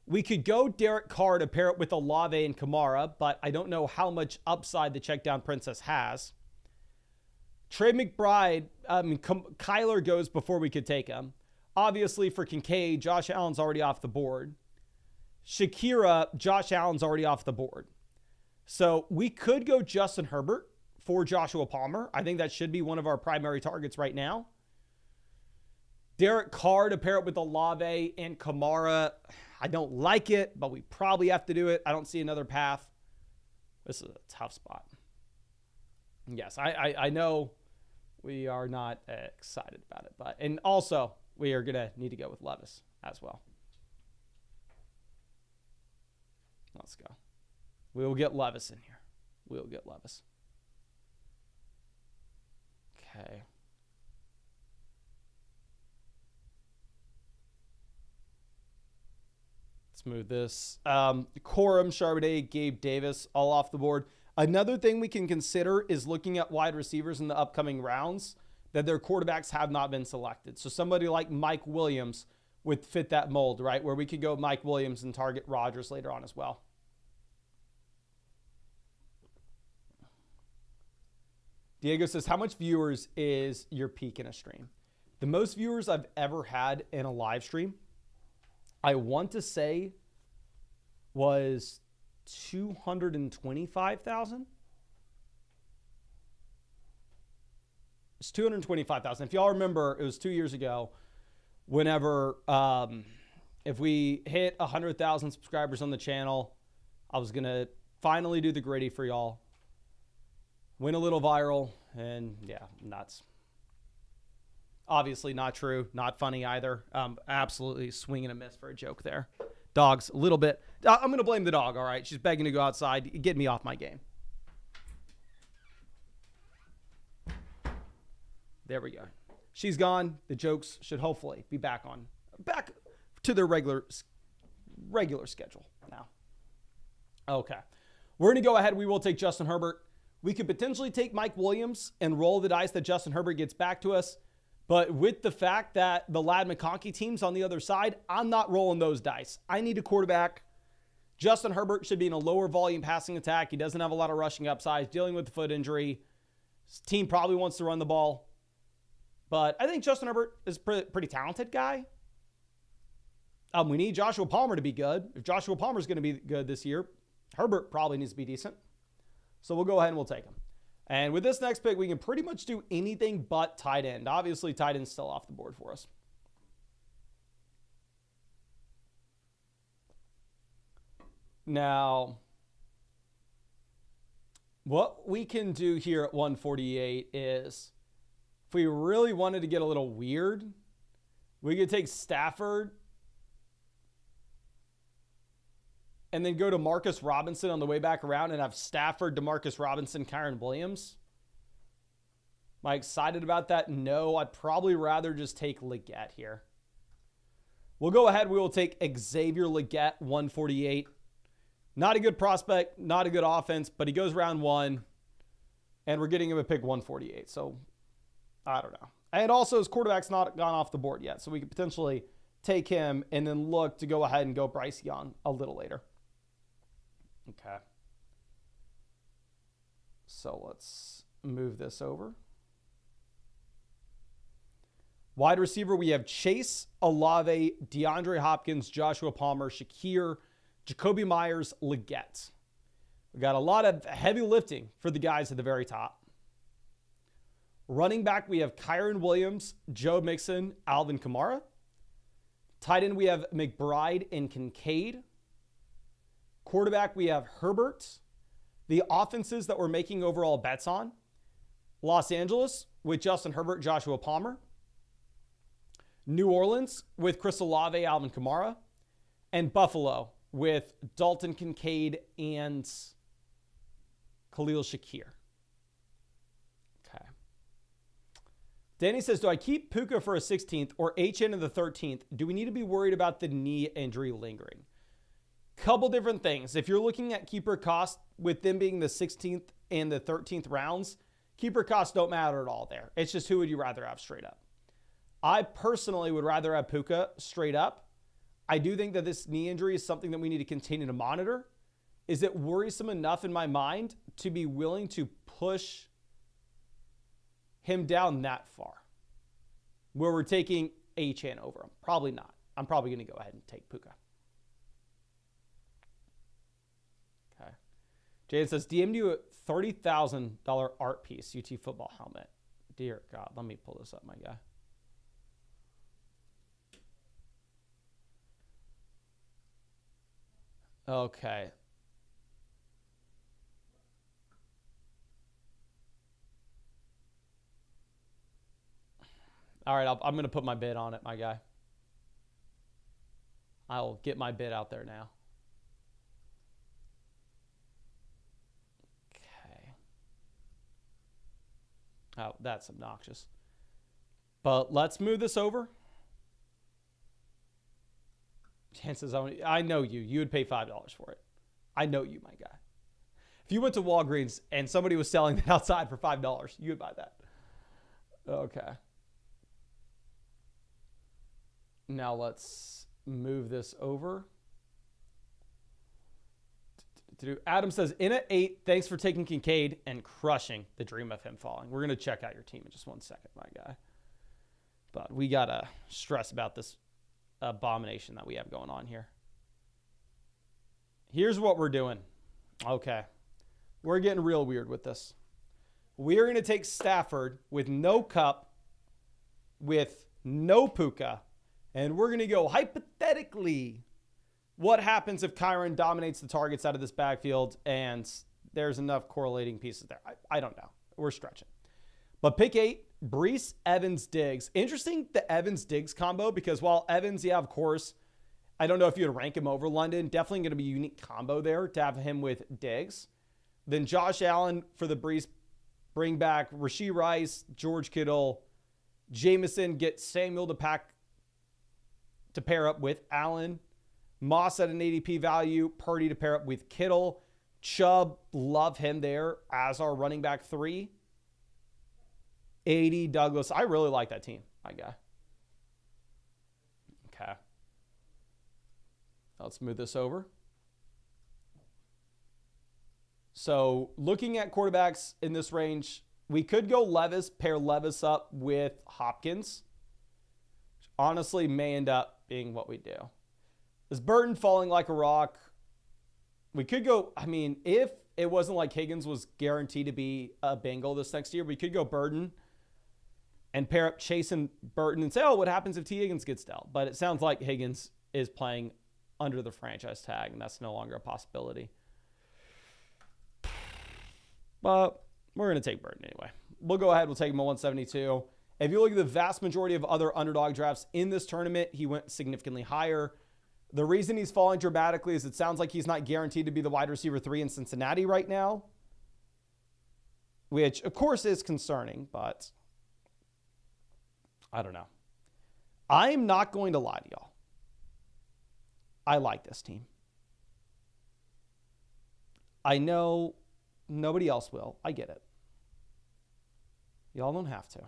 Speaker 1: We could go Derek Carr to pair it with Olave and Kamara, but I don't know how much upside the checkdown princess has. Trey McBride, Kyler goes before we could take him. Obviously for Kincaid, Josh Allen's already off the board. Shakira, Josh Allen's already off the board. So we could go Justin Herbert for Joshua Palmer. I think that should be one of our primary targets right now. Derek Carr to pair it with Olave and Kamara. I don't like it, but we probably have to do it. I don't see another path. This is a tough spot. Yes, I know we are not excited about it, and also we are going to need to go with Levis as well. Let's go. We will get Levis in here. We'll get Levis. Okay. Let's move this. Corum, Charbonnet, Gabe Davis, all off the board. Another thing we can consider is looking at wide receivers in the upcoming rounds that their quarterbacks have not been selected. So somebody like Mike Williams would fit that mold, right? Where we could go Mike Williams and target Rodgers later on as well. Diego says, how much viewers is your peak in a stream? The most viewers I've ever had in a live stream, I want to say, was 225,000. It's 225,000. If y'all remember, it was 2 years ago whenever, if we hit 100,000 subscribers on the channel, I was going to finally do the gritty for y'all. Went a little viral, and yeah, nuts. Obviously not true, not funny either. Absolutely swing and a miss for a joke there. Dog's a little bit. I'm going to blame the dog, all right? She's begging to go outside. Get me off my game. There we go. She's gone. The jokes should hopefully be back to their regular schedule now. Okay. We're going to go ahead. We will take Justin Herbert. We could potentially take Mike Williams and roll the dice that Justin Herbert gets back to us. But with the fact that the Ladd McConkey team's on the other side, I'm not rolling those dice. I need a quarterback. Justin Herbert should be in a lower volume passing attack. He doesn't have a lot of rushing upside, dealing with the foot injury. His team probably wants to run the ball. But I think Justin Herbert is a pretty talented guy. We need Joshua Palmer to be good. If Joshua Palmer's going to be good this year, Herbert probably needs to be decent. So we'll go ahead and we'll take him. And with this next pick, we can pretty much do anything but tight end. Obviously, tight end's still off the board for us. Now, what we can do here at 148 is, if we really wanted to get a little weird, we could take Stafford and then go to Marcus Robinson on the way back around and have Stafford, DeMarcus Robinson, Kyren Williams. Am I excited about that? No, I'd probably rather just take Leggett here. We'll go ahead. We will take Xavier Leggett, 148. Not a good prospect, not a good offense, but he goes round one, and we're getting him a pick 148. So, I don't know. And also, his quarterback's not gone off the board yet, so we could potentially take him and then look to go ahead and go Bryce Young a little later. Okay. So let's move this over. Wide receiver, we have Chase, Olave, DeAndre Hopkins, Joshua Palmer, Shakir, Jacoby Myers, Leggett. We got a lot of heavy lifting for the guys at the very top. Running back, we have Kyron Williams, Joe Mixon, Alvin Kamara. Tight end, we have McBride and Kincaid. Quarterback, we have Herbert. The offenses that we're making overall bets on: Los Angeles with Justin Herbert, Joshua Palmer. New Orleans with Chris Olave, Alvin Kamara. And Buffalo with Dalton Kincaid and Khalil Shakir. Okay. Danny says, do I keep Puka for a 16th or HN in the 13th? Do we need to be worried about the knee injury lingering? Couple different things. If you're looking at keeper cost, with them being the 16th and the 13th rounds, keeper costs don't matter at all there. It's just who would you rather have straight up. I personally would rather have Puka straight up. I do think that this knee injury is something that we need to continue to monitor. Is it worrisome enough in my mind to be willing to push him down that far where we're taking HN over him? Probably not. I'm probably going to go ahead and take Puka. Okay. Jaden says, DM'd you a $30,000 art piece, UT football helmet. Dear God, let me pull this up, my guy. Okay. All right, I'm going to put my bid on it, my guy. I'll get my bid out there now. Okay. Oh, that's obnoxious. But let's move this over. Chances I know you. You would pay $5 for it. I know you, my guy. If you went to Walgreens and somebody was selling that outside for $5, you would buy that. Okay. Now let's move this over. Adam says, in at 8, thanks for taking Kincaid and crushing the dream of him falling. We're going to check out your team in just 1 second, my guy. But we got to stress about this abomination that we have going on here. Here's what we're doing. Okay. We're getting real weird with this. We're going to take Stafford with no Cup, with no Puka, and we're going to go hypothetically, what happens if Kyron dominates the targets out of this backfield and there's enough correlating pieces there? I don't know. We're stretching. But pick 8, Brees, Evans, Diggs. Interesting, the Evans-Diggs combo, because while Evans, yeah, of course, I don't know if you'd rank him over London. Definitely going to be a unique combo there to have him with Diggs. Then Josh Allen for the Brees, bring back Rashee Rice, George Kittle, Jameson, get Samuel to pair up with Allen. Moss at an ADP value, Purdy to pair up with Kittle. Chubb, love him there as our running back 3. 80, Douglas. I really like that team, my guy. Okay. Let's move this over. So looking at quarterbacks in this range, we could go Levis, pair Levis up with Hopkins. Which honestly may end up being what we do. Is Burton falling like a rock? We could go, I mean, if it wasn't like Higgins was guaranteed to be a Bengal this next year, we could go Burton and pair up Chase and Burton and say, oh, what happens if T. Higgins gets dealt? But it sounds like Higgins is playing under the franchise tag, and that's no longer a possibility. But we're going to take Burton anyway. We'll go ahead. We'll take him at 172. If you look at the vast majority of other underdog drafts in this tournament, he went significantly higher. The reason he's falling dramatically is it sounds like he's not guaranteed to be the wide receiver 3 in Cincinnati right now, which, of course, is concerning, but I don't know. I'm not going to lie to y'all. I like this team. I know nobody else will. I get it. Y'all don't have to.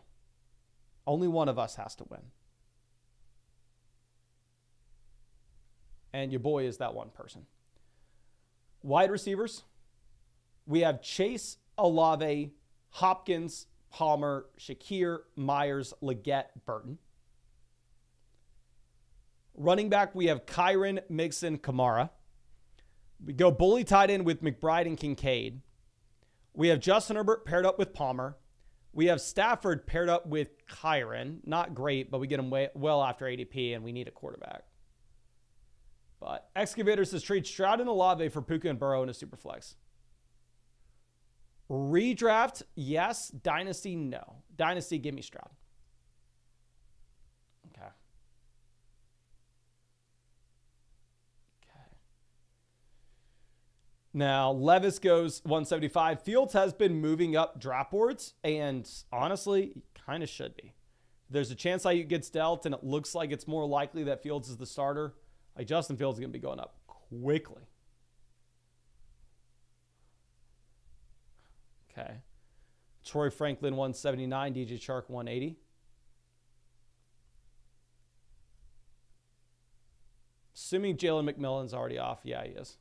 Speaker 1: Only one of us has to win. And your boy is that one person. Wide receivers. We have Chase, Olave, Hopkins, Palmer, Shakir, Myers, Leggett, Burton. Running back, we have Kyron, Mixon, Kamara. We go bully tight end with McBride and Kincaid. We have Justin Herbert paired up with Palmer. We have Stafford paired up with Kyron. Not great, but we get him well after ADP, and we need a quarterback. But Excavator says trade Stroud and Olave for Puka and Burrow in a super flex. Redraft, yes. Dynasty, no. Dynasty, give me Stroud. Okay. Now, Levis goes 175. Fields has been moving up draft boards, and honestly, he kind of should be. There's a chance Ayuk gets dealt, and it looks like it's more likely that Fields is the starter. Like, Justin Fields is going to be going up quickly. Okay. Troy Franklin, 179. DJ Chark, 180. Assuming Jalen McMillan's already off. Yeah, he is.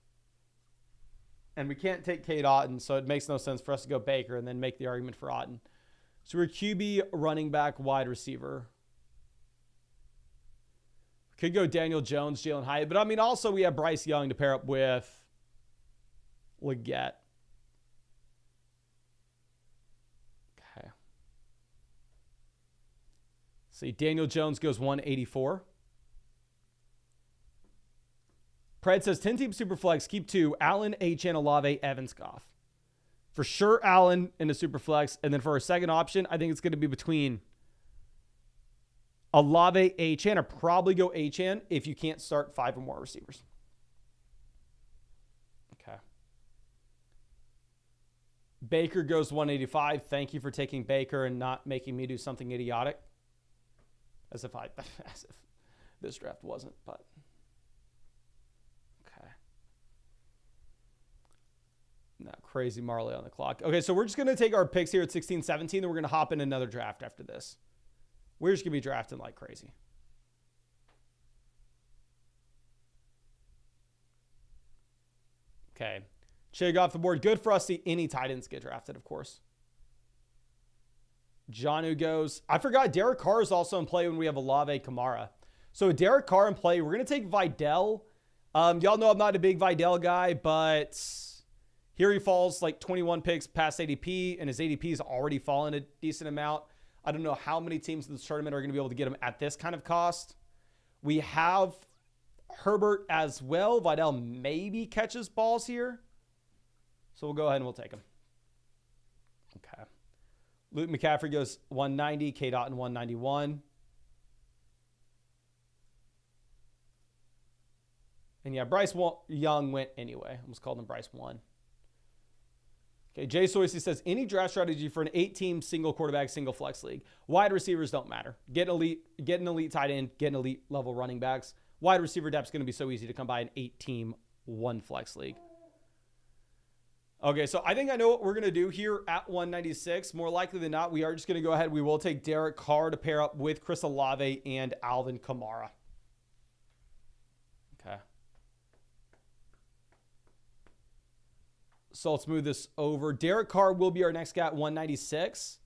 Speaker 1: And we can't take Cade Otton, so it makes no sense for us to go Baker and then make the argument for Otton. So we're QB, running back, wide receiver. Could go Daniel Jones, Jalen Hyatt. But, I mean, also we have Bryce Young to pair up with Leggett. Okay. See, Daniel Jones goes 184. Pred says 10-team Superflex, keep 2, Allen, Achane, Olave, Evans, Goff. For sure, Allen in the Superflex. And then for our second option, I think it's going to be between Olave, Achane, or probably go Achane if you can't start 5 or more receivers. Okay. Baker goes 185. Thank you for taking Baker and not making me do something idiotic. As if this draft wasn't, but... No, crazy Marley on the clock. Okay, so we're just going to take our picks here at 16, 17, and we're going to hop in another draft after this. We're just going to be drafting like crazy. Okay. Chig off the board. Good for us to see any tight ends get drafted, of course. Jonnu goes. I forgot Derek Carr is also in play when we have Olave Kamara. So Derek Carr in play. We're going to take Vidal. Y'all know I'm not a big Vidal guy, but... Here he falls like 21 picks past ADP, and his ADP has already fallen a decent amount. I don't know how many teams in this tournament are going to be able to get him at this kind of cost. We have Herbert as well. Vidal maybe catches balls here. So we'll go ahead and we'll take him. Okay. Luke McCaffrey goes 190. K. Dotton 191. And yeah, Bryce Young went anyway. I almost called him Bryce 1. Okay, Jay Soisey says, any draft strategy for an 8-team single quarterback, single flex league? Wide receivers don't matter. Get an elite tight end, get an elite level running backs. Wide receiver depth is going to be so easy to come by an 8-team, 1 flex league. Okay, so I think I know what we're going to do here at 196. More likely than not, we are just going to go ahead. We will take Derek Carr to pair up with Chris Olave and Alvin Kamara. Okay. So let's move this over. Derek Carr will be our next guy at 196.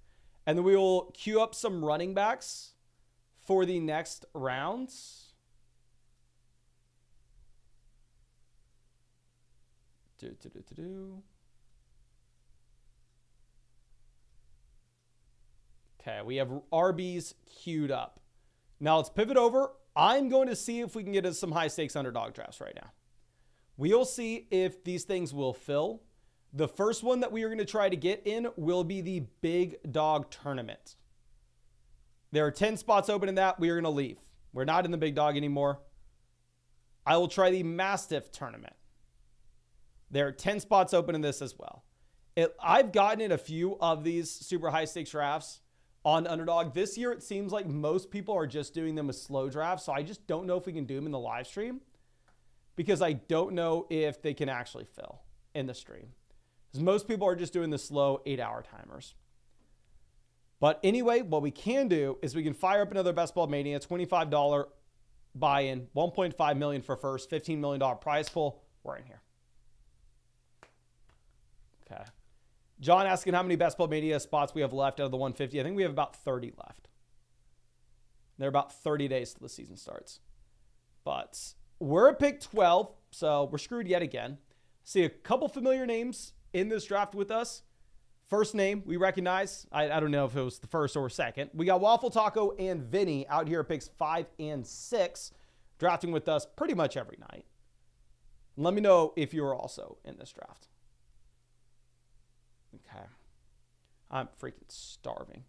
Speaker 1: And then we will queue up some running backs for the next rounds. Okay, we have RBs queued up. Now let's pivot over. I'm going to see if we can get us some high stakes underdog drafts right now. We'll see if these things will fill. The first one that we are going to try to get in will be the Big Dog Tournament. There are 10 spots open in that. We are going to leave. We're not in the Big Dog anymore. I will try the Mastiff Tournament. There are 10 spots open in this as well. I've gotten in a few of these super high stakes drafts on Underdog. This year, it seems like most people are just doing them as slow drafts. So I just don't know if we can do them in the live stream because I don't know if they can actually fill in the stream. Because most people are just doing the slow 8-hour timers. But anyway, what we can do is we can fire up another Best Ball Mania, $25 buy-in, $1.5 million for first, $15 million prize pool. We're in here. Okay. John asking how many Best Ball Mania spots we have left out of the 150. I think we have about 30 left. They're about 30 days till the season starts. But we're at pick 12, so we're screwed yet again. See a couple familiar names in this draft with us. First name we recognize. I don't know if it was the first or second. We got Waffle Taco and Vinny out here at picks 5 and 6, drafting with us pretty much every night. Let me know if you're also in this draft. Okay. I'm freaking starving.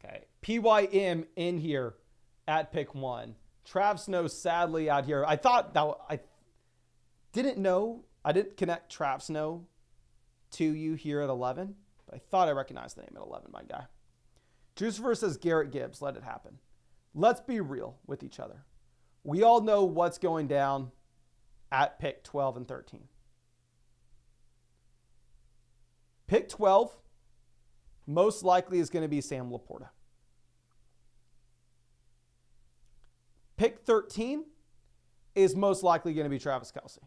Speaker 1: Okay. PYM in here at pick 1. Trav Snow sadly out here. I thought that I didn't know. I didn't connect Trav Snow to you here at 11, but I thought I recognized the name at 11, my guy. Juice versus Garrett Gibbs. Let it happen. Let's be real with each other. We all know what's going down at pick 12 and 13. Pick 12 most likely is going to be Sam Laporta. Pick 13 is most likely going to be Travis Kelce.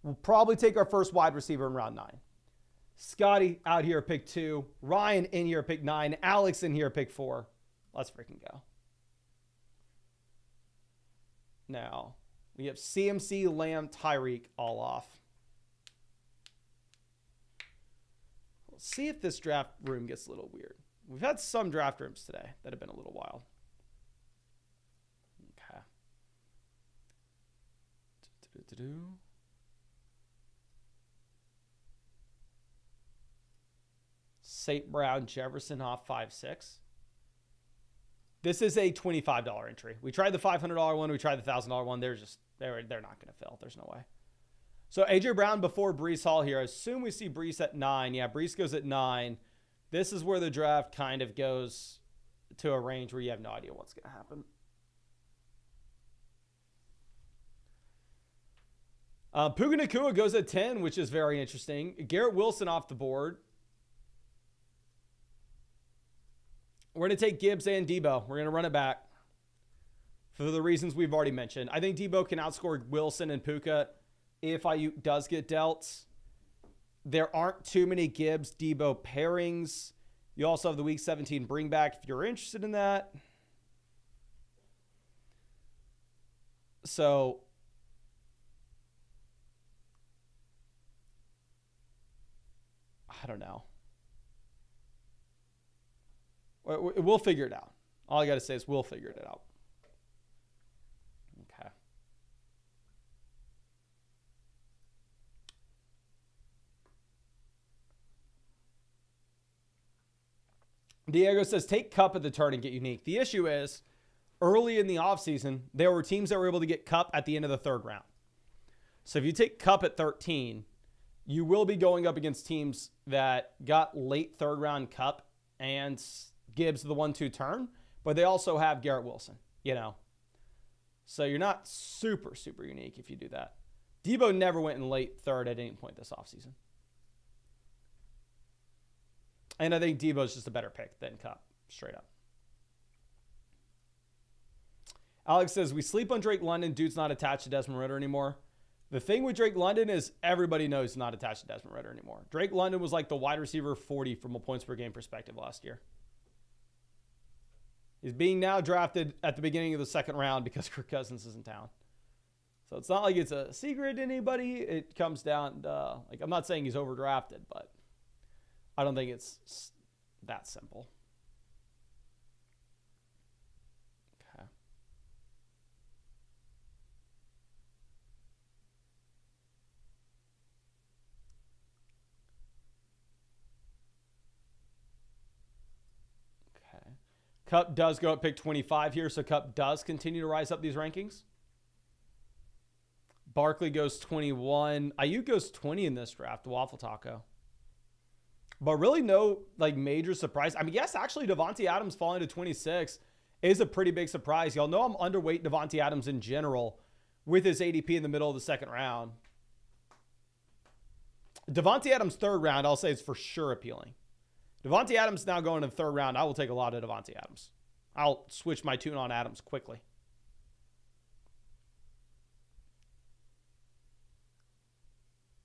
Speaker 1: We'll probably take our first wide receiver in round 9. Scotty out here at pick 2. Ryan in here at pick 9. Alex in here at pick 4. Let's freaking go. Now, we have CMC, Lamb, Tyreek all off. We'll see if this draft room gets a little weird. We've had some draft rooms today that have been a little wild. Okay. St. Brown, Jefferson off 5-6. This is a $25 entry. We tried the $500 one. We tried the $1,000 one. They're not going to fill. There's no way. So AJ Brown before Breece Hall here. I assume we see Breece at 9. Yeah, Breece goes at 9. This is where the draft kind of goes to a range where you have no idea what's going to happen. Puka Nacua goes at 10, which is very interesting. Garrett Wilson off the board. We're going to take Gibbs and Debo. We're going to run it back for the reasons we've already mentioned. I think Debo can outscore Wilson and Puka if Ayuk does get dealt. There aren't too many Gibbs-Debo pairings. You also have the Week 17 bring back if you're interested in that. So I don't know. We'll figure it out. All I got to say is we'll figure it out. Okay. Diego says, take Cup at the turn and get unique. The issue is, early in the offseason, there were teams that were able to get Cup at the end of the 3rd round. So if you take Cup at 13, you will be going up against teams that got late 3rd round Cup and Gibbs the 1-2 turn, but they also have Garrett Wilson, you know. So you're not super, super unique if you do that. Debo never went in late 3rd at any point this offseason. And I think Debo's just a better pick than Cup, straight up. Alex says, we sleep on Drake London. Dude's not attached to Desmond Ridder anymore. The thing with Drake London is everybody knows he's not attached to Desmond Ridder anymore. Drake London was like the wide receiver 40 from a points per game perspective last year. He's being now drafted at the beginning of the 2nd round because Kirk Cousins is in town. So it's not like it's a secret to anybody. It comes down to, like, I'm not saying he's overdrafted, but I don't think it's that simple. Okay. Cup does go at pick 25 here, so Cup does continue to rise up these rankings. Barkley goes 21. Ayuk goes 20 in this draft, Waffle Taco. But really no like major surprise. I mean, yes, actually Devontae Adams falling to 26 is a pretty big surprise. Y'all know I'm underweight Devontae Adams in general with his ADP in the middle of the 2nd round. Devontae Adams 3rd round, I'll say, is for sure appealing. Devontae Adams now going to the 3rd round. I will take a lot of Devontae Adams. I'll switch my tune on Adams quickly.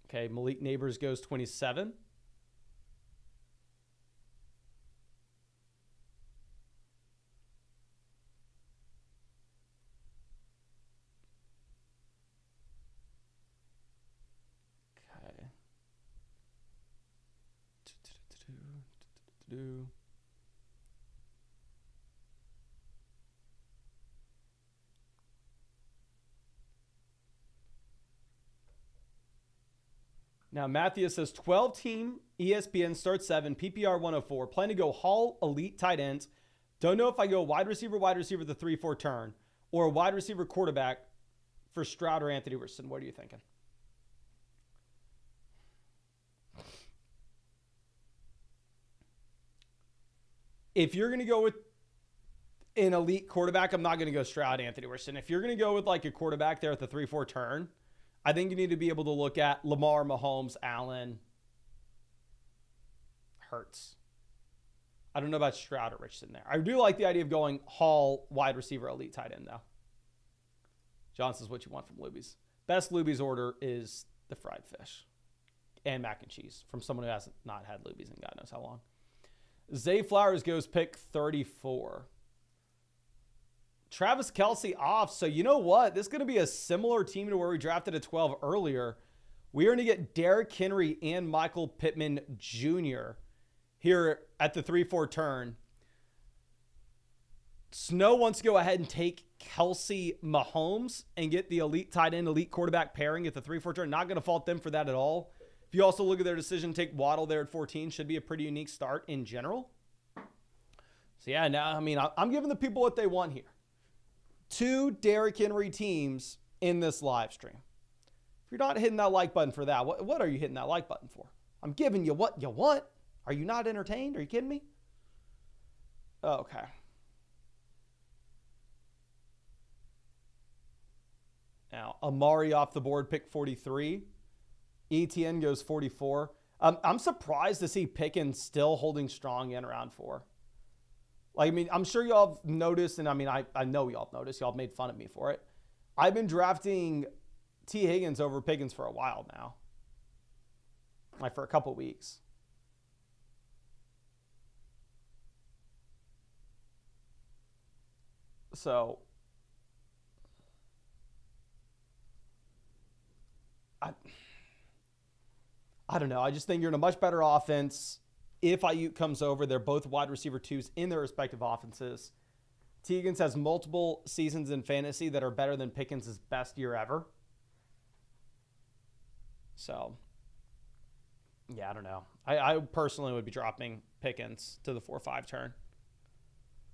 Speaker 1: Okay, Malik Neighbors goes 27. Now, Matthias says 12-team ESPN start 7, PPR 104. Plan to go Hall, elite tight ends. Don't know if I go wide receiver, the 3-4 turn, or a wide receiver quarterback for Stroud or Anthony Richardson. What are you thinking? If you're going to go with an elite quarterback, I'm not going to go Stroud, Anthony Richardson. If you're going to go with like a quarterback there at the 3-4 turn, I think you need to be able to look at Lamar, Mahomes, Allen, Hurts. I don't know about Stroud or Richardson there. I do like the idea of going Hall, wide receiver, elite tight end, though. John says what you want from Luby's. Best Luby's order is the fried fish and mac and cheese from someone who hasn't not had Luby's in God knows how long. Zay Flowers goes pick 34. Travis Kelce off. So you know what? This is going to be a similar team to where we drafted at 12 earlier. We are going to get Derrick Henry and Michael Pittman Jr. here at the 3-4 turn. Snow wants to go ahead and take Kelce Mahomes and get the elite tight end, elite quarterback pairing at the 3-4 turn. Not going to fault them for that at all. If you also look at their decision to take Waddle there at 14, should be a pretty unique start in general. So yeah, now, I mean, I'm giving the people what they want here. 2 Derrick Henry teams in this live stream. If you're not hitting that like button for that, what are you hitting that like button for? I'm giving you what you want. Are you not entertained? Are you kidding me? Okay. Now, Amari off the board, pick 43. ETN goes 44. I'm surprised to see Pickens still holding strong in round 4. Like, I mean, I'm sure y'all have noticed, and I mean, I know y'all have noticed. Y'all have made fun of me for it. I've been drafting T. Higgins over Pickens for a while now. Like, for a couple weeks. So, I don't know. I just think you're in a much better offense. If Ayuk comes over, they're both wide receiver 2s in their respective offenses. T. Higgins has multiple seasons in fantasy that are better than Pickens' best year ever. So, yeah, I don't know. I personally would be dropping Pickens to the 4-5 turn.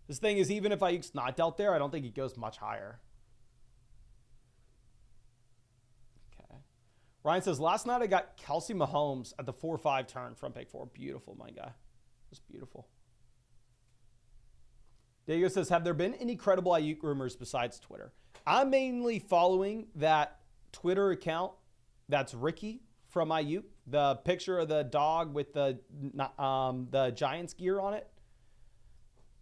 Speaker 1: This thing is, even if Ayuk's not dealt there, I don't think he goes much higher. Ryan says, last night I got Kelce Mahomes at the 4-5 turn from pick 4. Beautiful, my guy. Just beautiful. Diego says, have there been any credible Ayuk rumors besides Twitter? I'm mainly following that Twitter account. That's Ricky from Ayuk. The picture of the dog with the Giants gear on it.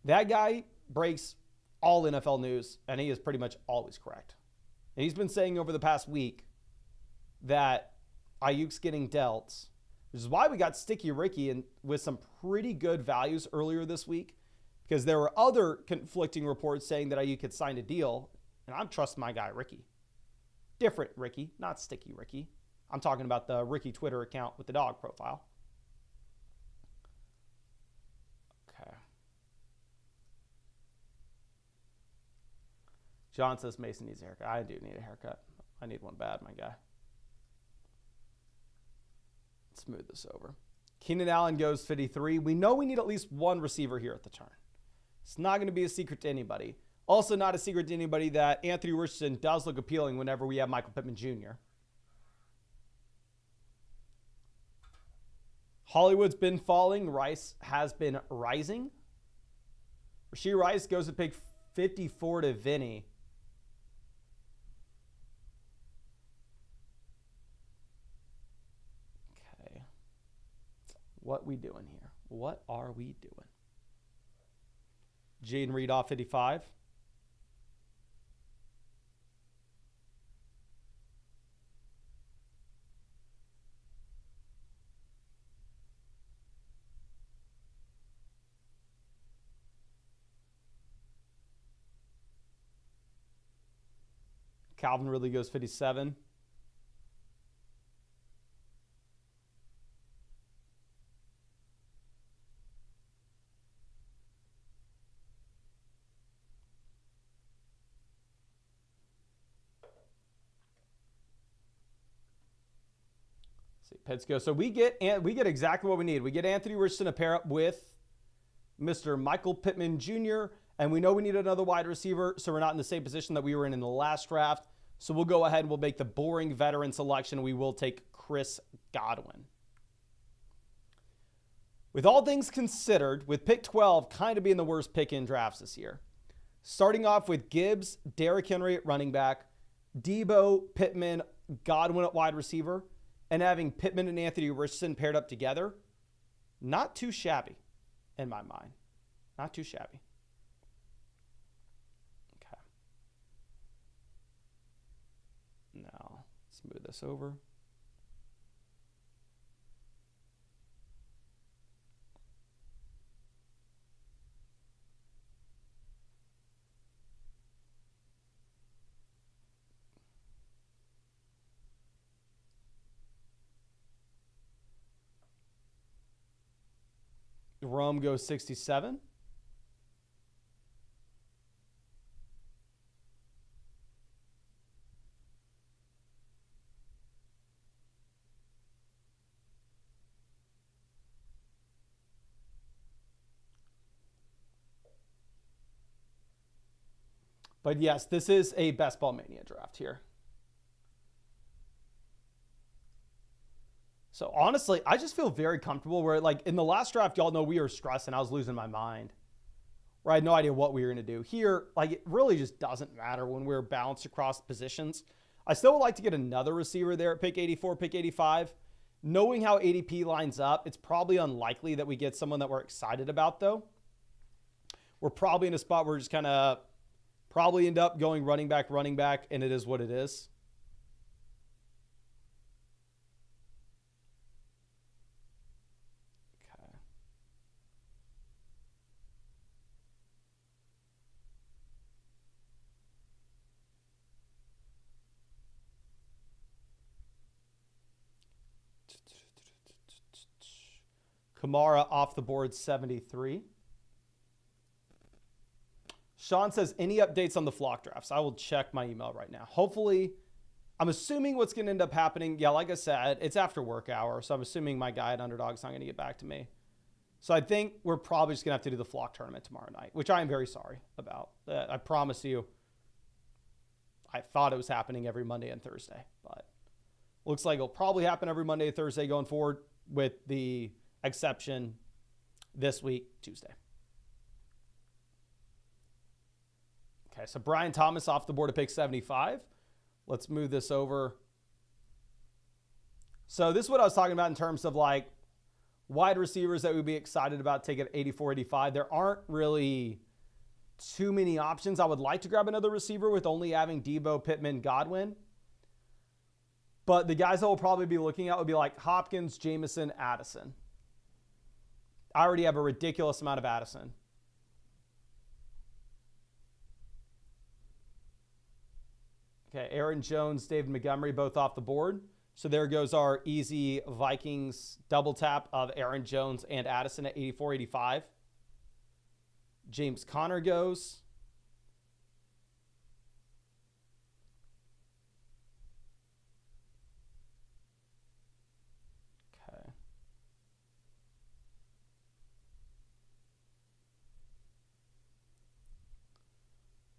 Speaker 1: That guy breaks all NFL news, and he is pretty much always correct. And he's been saying over the past week that Ayuk's getting dealt, which is why we got Sticky Ricky and with some pretty good values earlier this week, because there were other conflicting reports saying that Ayuk had signed a deal, and I'm trusting my guy Ricky. Different Ricky, not Sticky Ricky. I'm talking about the Ricky Twitter account with the dog profile. Okay. John says Mason needs a haircut. I do need a haircut. I need one bad, my guy. Smooth this over. Keenan Allen goes 53. We know we need at least one receiver here at the turn. It's not going to be a secret to anybody. Also not a secret to anybody that Anthony Richardson does look appealing whenever we have Michael Pittman Jr. Hollywood's been falling. Rice has been rising. Rashee Rice goes to pick 54 to Vinny. What we doing here? What are we doing? Jaden Reed off 55. Calvin Ridley goes 57. See, Pitts go. So we get exactly what we need. We get Anthony Richardson to pair up with Mr. Michael Pittman Jr., and we know we need another wide receiver, so we're not in the same position that we were in the last draft. So we'll go ahead and we'll make the boring veteran selection. We will take Chris Godwin. With all things considered, with pick 12 kind of being the worst pick in drafts this year, starting off with Gibbs, Derrick Henry at running back, Debo, Pittman, Godwin at wide receiver, and having Pittman and Anthony Richardson paired up together, not too shabby in my mind. Not too shabby. Okay. Now, let's move this over. Rome goes 67. But yes, this is a best ball mania draft here. So honestly, I just feel very comfortable where, like, in the last draft, y'all know we were stressing. I was losing my mind. Where I had no idea what we were going to do. Here, like, it really just doesn't matter when we're balanced across positions. I still would like to get another receiver there at pick 84, pick 85. Knowing how ADP lines up, it's probably unlikely that we get someone that we're excited about, though. We're probably in a spot where we're just kind of probably end up going running back, and it is what it is. Kamara off the board, 73. Sean says, any updates on the flock drafts? I will check my email right now. Hopefully, I'm assuming what's going to end up happening. Yeah, like I said, it's after work hour, so I'm assuming my guy at Underdog's not going to get back to me. So I think we're probably just going to have to do the flock tournament tomorrow night, which I am very sorry about. I promise you, I thought it was happening every Monday and Thursday, but looks like it'll probably happen every Monday and Thursday going forward, with the exception this week, Tuesday. Okay, so Brian Thomas off the board at pick 75. Let's move this over. So this is what I was talking about in terms of, like, wide receivers that we'd be excited about taking at 84, 85. There aren't really too many options. I would like to grab another receiver with only having Debo, Pittman, Godwin. But the guys that we'll probably be looking at would be like Hopkins, Jameson, Addison. I already have a ridiculous amount of Addison. Okay, Aaron Jones, David Montgomery, both off the board. So there goes our easy Vikings double tap of Aaron Jones and Addison at 84, 85. James Conner goes. Okay.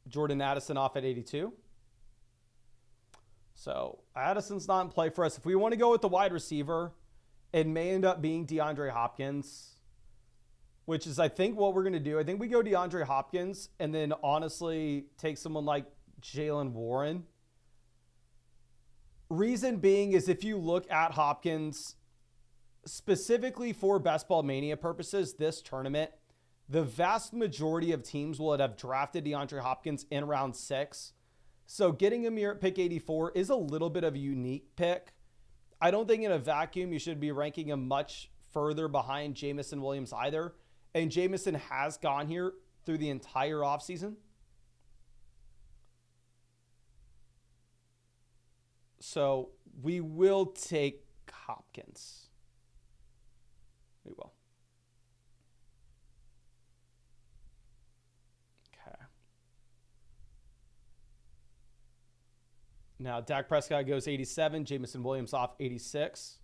Speaker 1: Jordan Addison off at 82. So Addison's not in play for us. If we want to go with the wide receiver, it may end up being DeAndre Hopkins, which is, I think, what we're going to do. I think we go DeAndre Hopkins and then honestly take someone like Jalen Warren. Reason being is, if you look at Hopkins, specifically for Best Ball Mania purposes, this tournament, the vast majority of teams will have drafted DeAndre Hopkins in round 6. So getting him here at pick 84 is a little bit of a unique pick. I don't think in a vacuum you should be ranking him much further behind Jameson Williams either. And Jameson has gone here through the entire offseason. So we will take Hopkins. We will. Now, Dak Prescott goes 87. Jameson Williams off 86.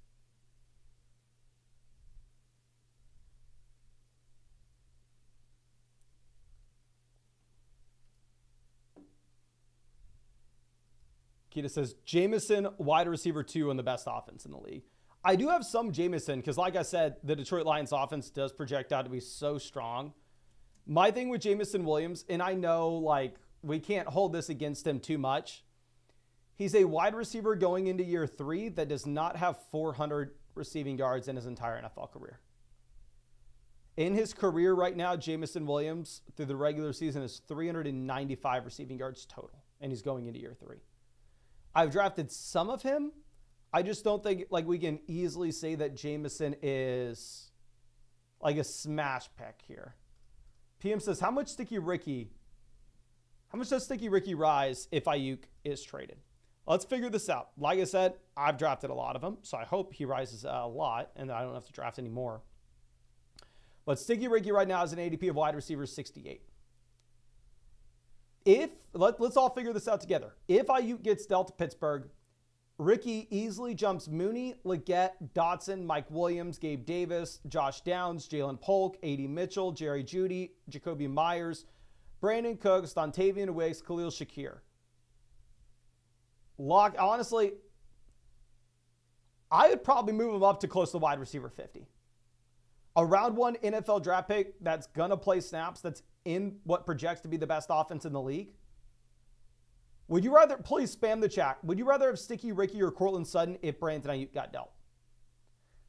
Speaker 1: Kita says, Jameson, wide receiver 2 and the best offense in the league. I do have some Jameson because, like I said, the Detroit Lions offense does project out to be so strong. My thing with Jameson Williams, and I know like we can't hold this against him too much. He's a wide receiver going into year 3 that does not have 400 receiving yards in his entire NFL career. In his career right now, Jameson Williams, through the regular season, is 395 receiving yards total, and he's going into year 3. I've drafted some of him. I just don't think like we can easily say that Jameson is like a smash pick here. PM says, how much does Sticky Ricky rise if Ayuk is traded? Let's figure this out. Like I said, I've drafted a lot of them, so I hope he rises a lot and I don't have to draft any more. But Sticky Ricky right now is an ADP of wide receiver 68. Let's all figure this out together. If Ayuk gets dealt to Pittsburgh, Ricky easily jumps Mooney, Leggett, Dotson, Mike Williams, Gabe Davis, Josh Downs, Jalen Polk, A.D. Mitchell, Jerry Jeudy, Jacoby Myers, Brandon Cooks, Dontavian Wicks, Khalil Shakir. Honestly, I would probably move him up to close to wide receiver 50. A round 1 NFL draft pick that's going to play snaps, that's in what projects to be the best offense in the league. Would you rather, please spam the chat, would you rather have Sticky Ricky or Cortland Sutton if Brandon Ayuk got dealt?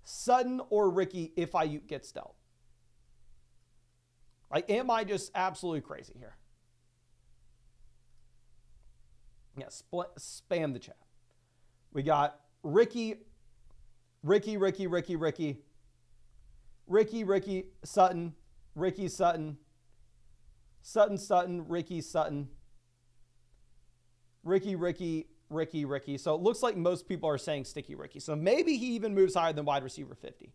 Speaker 1: Sutton or Ricky if Ayuk gets dealt? Like, am I just absolutely crazy here? Yeah, spam the chat. We got Ricky, Sutton, Ricky, Sutton, Sutton, Ricky, Sutton, Ricky. So it looks like most people are saying Sticky Ricky. So maybe he even moves higher than wide receiver 50.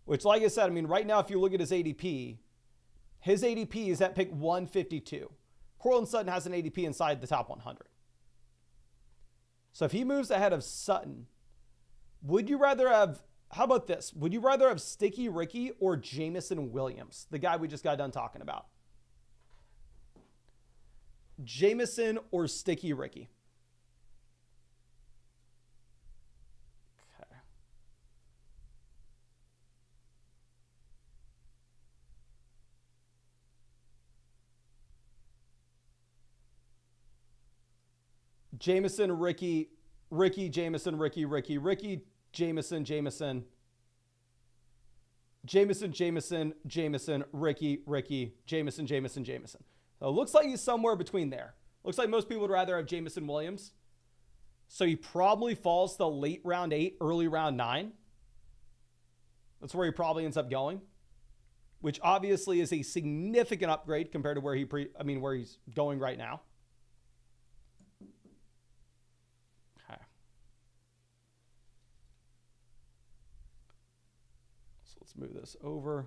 Speaker 1: Which, like I said, I mean, right now, if you look at his ADP is at pick 152. Cortland Sutton has an ADP inside the top 100. So if he moves ahead of Sutton, would you rather have, how about this? Would you rather have Sticky Ricky or Jameson Williams, the guy we just got done talking about? Jameson or Sticky Ricky? Okay. Jameson, Ricky, Jameson, Ricky, Jameson, Jameson, Ricky, Jameson. So it looks like he's somewhere between there. Looks like most people would rather have Jameson Williams. So he probably falls to late round 8, early round 9. That's where he probably ends up going, which obviously is a significant upgrade compared to where where he's going right now. Okay. So let's move this over.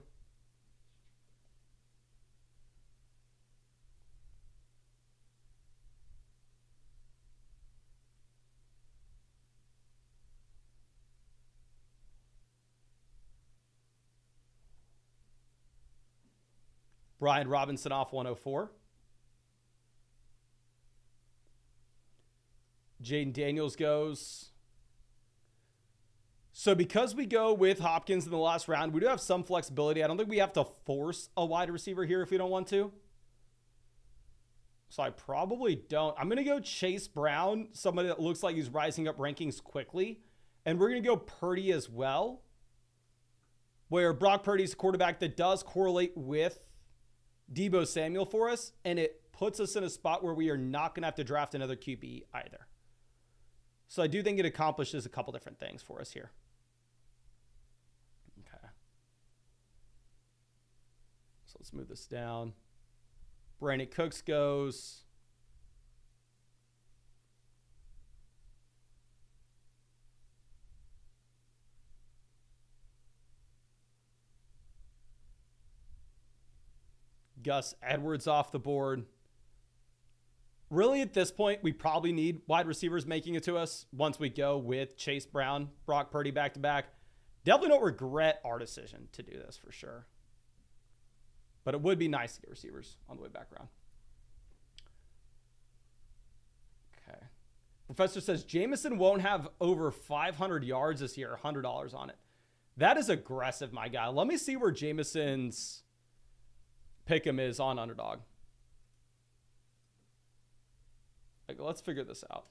Speaker 1: Brian Robinson off 104. Jaden Daniels goes. So because we go with Hopkins in the last round, we do have some flexibility. I don't think we have to force a wide receiver here if we don't want to. So I probably don't. I'm going to go Chase Brown, somebody that looks like he's rising up rankings quickly. And we're going to go Purdy as well, where Brock Purdy's a quarterback that does correlate with Deebo Samuel for us, and it puts us in a spot where we are not going to have to draft another QB either. So I do think it accomplishes a couple different things for us here. Okay. So let's move this down. Brandon Cooks goes. Gus Edwards off the board. Really, at this point, we probably need wide receivers making it to us once we go with Chase Brown, Brock Purdy back-to-back. Definitely don't regret our decision to do this for sure. But it would be nice to get receivers on the way back around. Okay. Professor says Jameson won't have over 500 yards this year, $100 on it. That is aggressive, my guy. Let me see where Jameson's pick'em is on Underdog. Like, let's figure this out.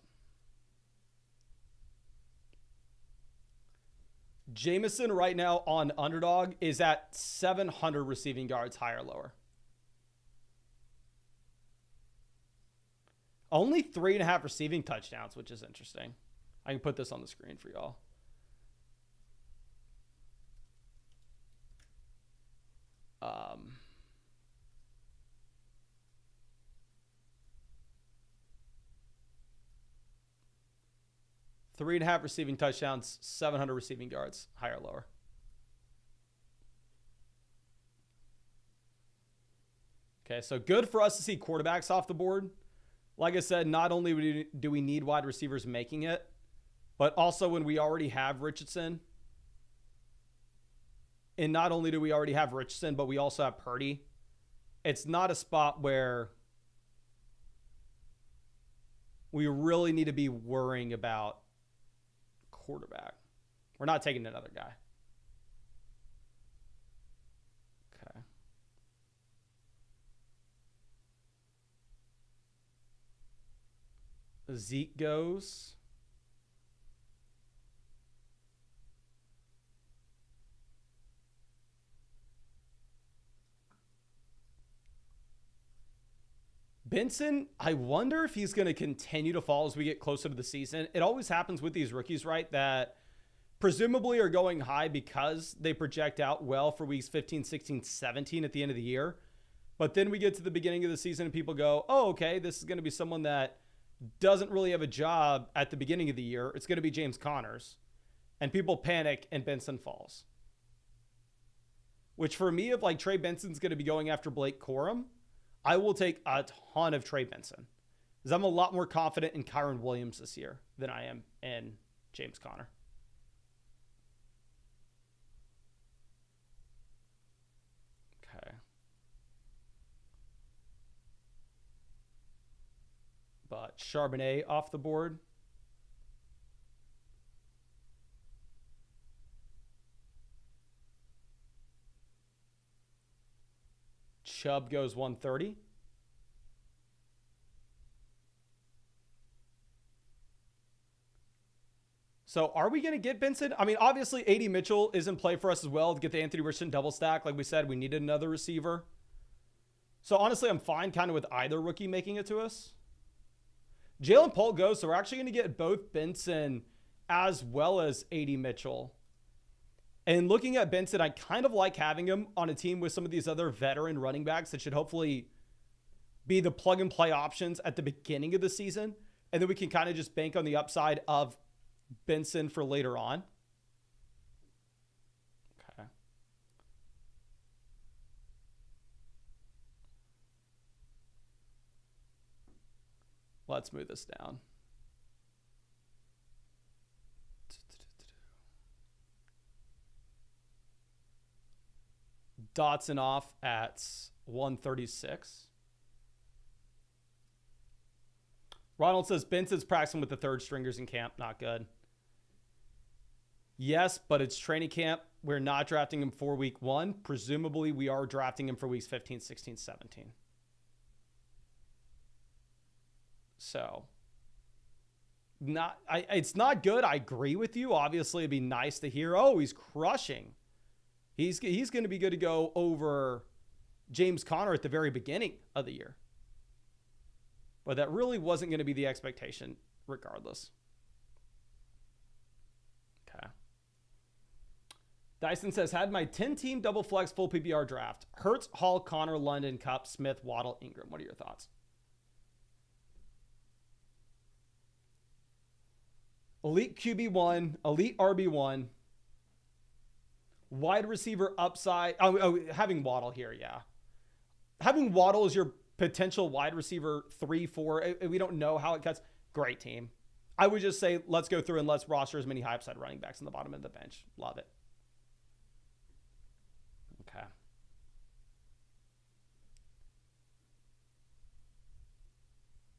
Speaker 1: Jameson right now on Underdog is at 700 receiving yards, higher or lower. Only 3.5 receiving touchdowns, which is interesting. I can put this on the screen for y'all. Three and a half receiving touchdowns, 700 receiving yards, higher or lower. Okay, so good for us to see quarterbacks off the board. Like I said, not only do we need wide receivers making it, but also when we already have Richardson. And not only do we already have Richardson, but we also have Purdy. It's not a spot where we really need to be worrying about quarterback. We're not taking another guy. Okay. Zeke goes. Benson, I wonder if he's going to continue to fall as we get closer to the season. It always happens with these rookies, right? That presumably are going high because they project out well for weeks 15, 16, 17 at the end of the year. But then we get to the beginning of the season and people go, oh, okay, this is going to be someone that doesn't really have a job at the beginning of the year. It's going to be James Connors. And people panic and Benson falls. Which for me, if like Trey Benson's going to be going after Blake Corum, I will take a ton of Trey Benson because I'm a lot more confident in Kyron Williams this year than I am in James Conner. Okay. But Charbonnet off the board. Chubb goes 130. So are we going to get Benson? I mean, obviously, A.D. Mitchell is in play for us as well to get the Anthony Richardson double stack. Like we said, we needed another receiver. So honestly, I'm fine kind of with either rookie making it to us. Jalen Polt goes, so we're actually going to get both Benson as well as A.D. Mitchell. And looking at Benson, I kind of like having him on a team with some of these other veteran running backs that should hopefully be the plug-and-play options at the beginning of the season. And then we can kind of just bank on the upside of Benson for later on. Okay. Let's move this down. Dotson off at 136. Ronald says Benson's practicing with the third stringers in camp. Not good. Yes, but it's training camp. We're not drafting him for week 1. Presumably, we are drafting him for weeks 15, 16, 17. So, it's not good. I agree with you. Obviously, it'd be nice to hear, oh, he's crushing. He's going to be good to go over James Conner at the very beginning of the year. But that really wasn't going to be the expectation regardless. Okay. Dyson says, had my 10-team double flex full PPR draft. Hurts, Hall, Connor, London, Kupp, Smith, Waddle, Ingram. What are your thoughts? Elite QB1, elite RB1. Wide receiver upside. Having Waddle here, yeah. Having Waddle as your potential wide receiver 3, 4. We don't know how it cuts. Great team. I would just say let's go through and let's roster as many high upside running backs on the bottom of the bench. Love it. Okay.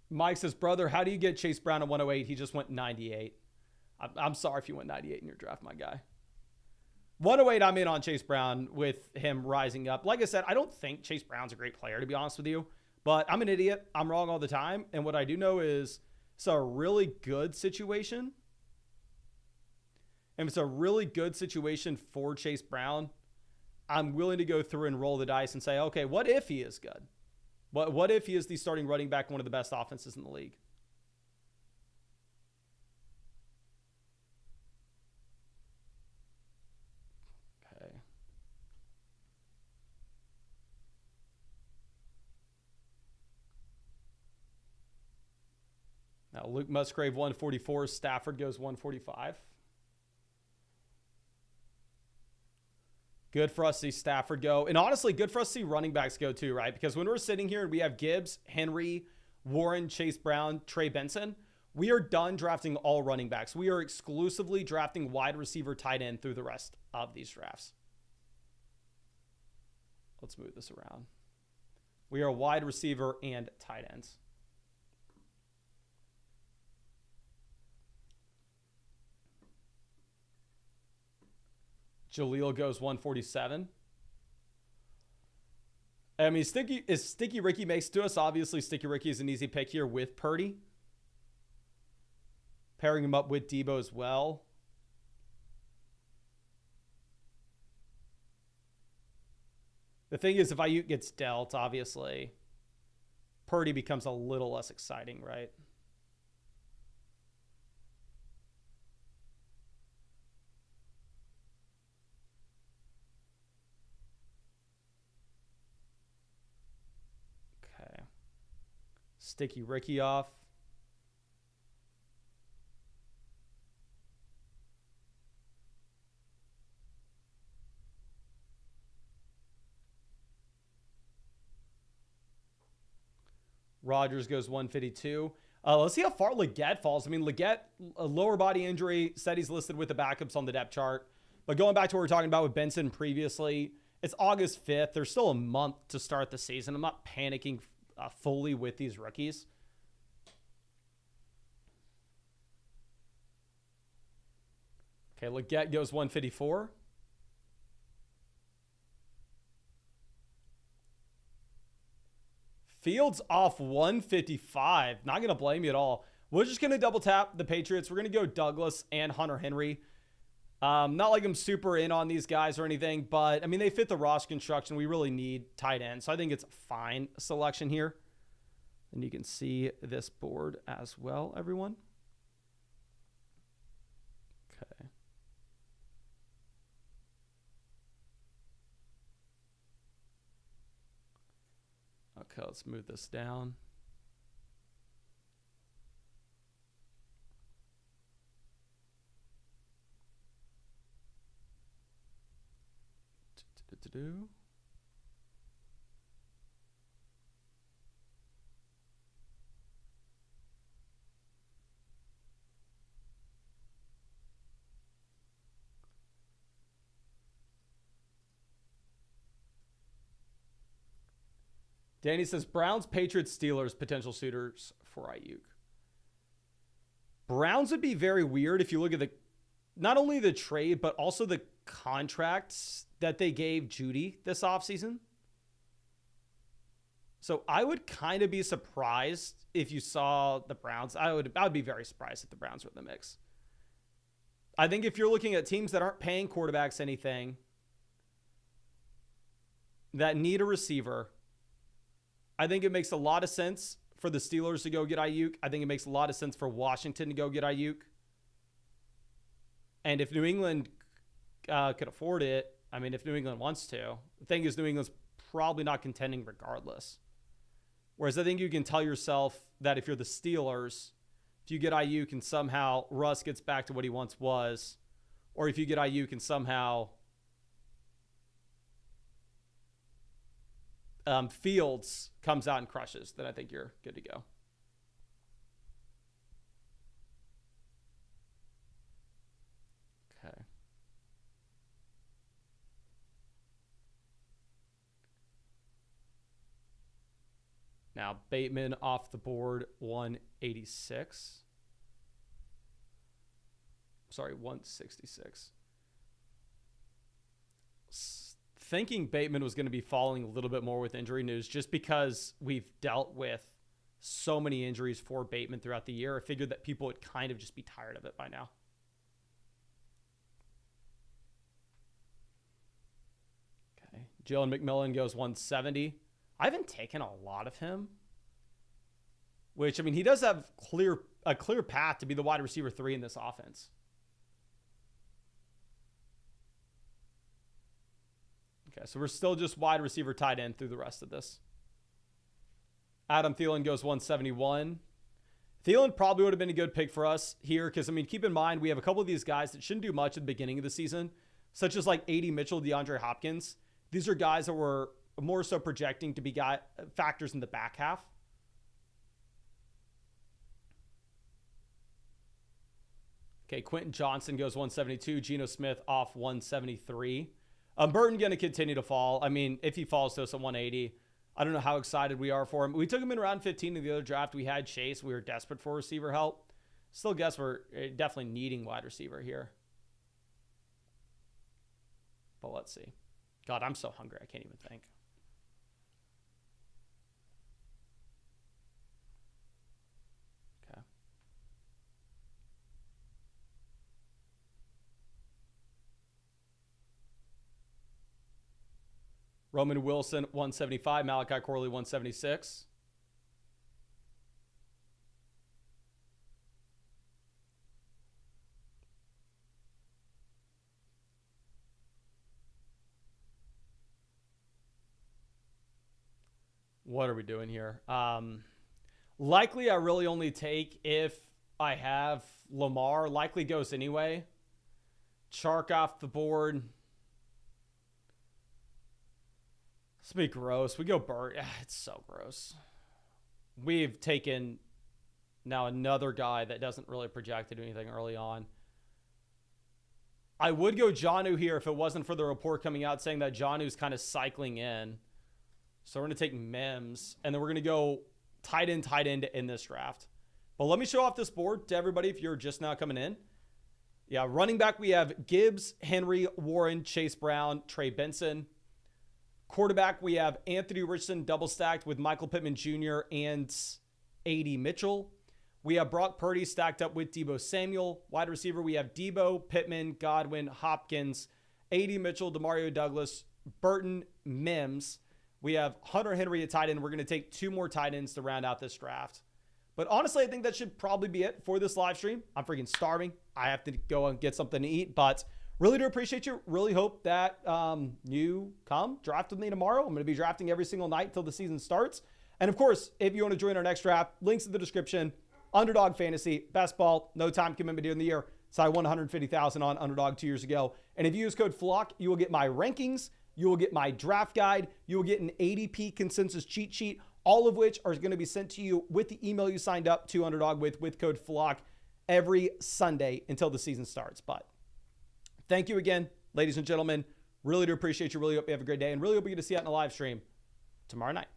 Speaker 1: Mike says, brother, how do you get Chase Brown at 108? He just went 98. I'm sorry if you went 98 in your draft, my guy. 108, I'm in on Chase Brown with him rising up. Like I said, I don't think Chase Brown's a great player, to be honest with you. But I'm an idiot. I'm wrong all the time. And what I do know is it's a really good situation. And if it's a really good situation for Chase Brown, I'm willing to go through and roll the dice and say, okay, what if he is good? What if he is the starting running back, one of the best offenses in the league? Okay. Now, Luke Musgrave, 144. Stafford goes 145. Good for us to see Stafford go. And honestly, good for us to see running backs go too, right? Because when we're sitting here and we have Gibbs, Henry, Warren, Chase Brown, Trey Benson, we are done drafting all running backs. We are exclusively drafting wide receiver, tight end through the rest of these drafts. Let's move this around. We are wide receiver and tight ends. Jaleel goes 147. I mean, Sticky Ricky makes to us. Obviously, Sticky Ricky is an easy pick here with Purdy. Pairing him up with Debo as well. The thing is, if Ayuk gets dealt, obviously, Purdy becomes a little less exciting, right? Sticky Ricky off. Rodgers goes 152. Let's see how far Leggett falls. I mean, Leggett, a lower body injury, said he's listed with the backups on the depth chart. But going back to what we were talking about with Benson previously, it's August 5th. There's still a month to start the season. I'm not panicking fully with these rookies. Okay, Leggett goes 154. Fields off 155. Not going to blame you at all. We're just going to double tap the Patriots. We're going to go Douglas and Hunter Henry. Not like I'm super in on these guys or anything, but I mean, they fit the roster construction. We really need tight end. So I think it's a fine selection here. And you can see this board as well, everyone. Okay. Okay, let's move this down. Danny says, Browns, Patriots, Steelers, potential suitors for Ayuk. Browns would be very weird if you look at the not only the trade, but also the contracts that they gave Judy this offseason. So I would kind of be surprised if you saw the Browns. I would be very surprised if the Browns were in the mix. I think if you're looking at teams that aren't paying quarterbacks anything, that need a receiver, I think it makes a lot of sense for the Steelers to go get Ayuk. I think it makes a lot of sense for Washington to go get Ayuk. And if New England could afford it, I mean, if New England wants to, the thing is New England's probably not contending regardless. Whereas I think you can tell yourself that if you're the Steelers, if you get Ayuk and somehow Russ gets back to what he once was, or if you get Ayuk and somehow Fields comes out and crushes, then I think you're good to go. Okay. Now, Bateman off the board, 186. Sorry, 166. Thinking Bateman was going to be falling a little bit more with injury news just because we've dealt with so many injuries for Bateman throughout the year. I figured that people would kind of just be tired of it by now. Okay. Jalen McMillan goes 170. I haven't taken a lot of him, which, I mean, he does have a clear path to be the wide receiver 3 in this offense. Okay, so we're still just wide receiver tight end through the rest of this. Adam Thielen goes 171. Thielen probably would have been a good pick for us here because, I mean, keep in mind, we have a couple of these guys that shouldn't do much at the beginning of the season, such as like A.D. Mitchell, DeAndre Hopkins. These are guys that were more so projecting to be factors in the back half. Okay, Quentin Johnson goes 172. Geno Smith off 173. Burton going to continue to fall. I mean, if he falls to us at 180, I don't know how excited we are for him. We took him in round 15 in the other draft. We had Chase. We were desperate for receiver help. Still guess we're definitely needing wide receiver here. But let's see. God, I'm so hungry. I can't even think. Okay. Roman Wilson, 175. Malachi Corley, 176. What are we doing here? Likely I really only take if I have Lamar. Likely goes anyway. Chark off the board. This will be gross. We go Burt. It's so gross. We've taken now another guy that doesn't really project to do anything early on. I would go Jonnu here if it wasn't for the report coming out saying that Jonnu's kind of cycling in. So we're going to take Mims, and then we're going to go tight end in this draft. But let me show off this board to everybody if you're just now coming in. Yeah, running back, we have Gibbs, Henry, Warren, Chase Brown, Trey Benson. Quarterback, we have Anthony Richardson double stacked with Michael Pittman Jr. and A.D. Mitchell. We have Brock Purdy stacked up with Deebo Samuel. Wide receiver, we have Deebo, Pittman, Godwin, Hopkins, A.D. Mitchell, Demario Douglas, Burton, Mims. We have Hunter Henry at tight end. We're going to take 2 more tight ends to round out this draft. But honestly, I think that should probably be it for this live stream. I'm freaking starving. I have to go and get something to eat. But really do appreciate you. Really hope that you come draft with me tomorrow. I'm going to be drafting every single night until the season starts. And of course, if you want to join our next draft, links in the description. Underdog Fantasy, best ball, no time commitment during the year. So I won $150,000 on Underdog 2 years ago. And if you use code FLOCK, you will get my rankings. You will get my draft guide. You will get an ADP consensus cheat sheet, all of which are going to be sent to you with the email you signed up to Underdog with code FLOCK every Sunday until the season starts. But thank you again, ladies and gentlemen. Really do appreciate you. Really hope you have a great day, and really hope we get to see you out in the live stream tomorrow night.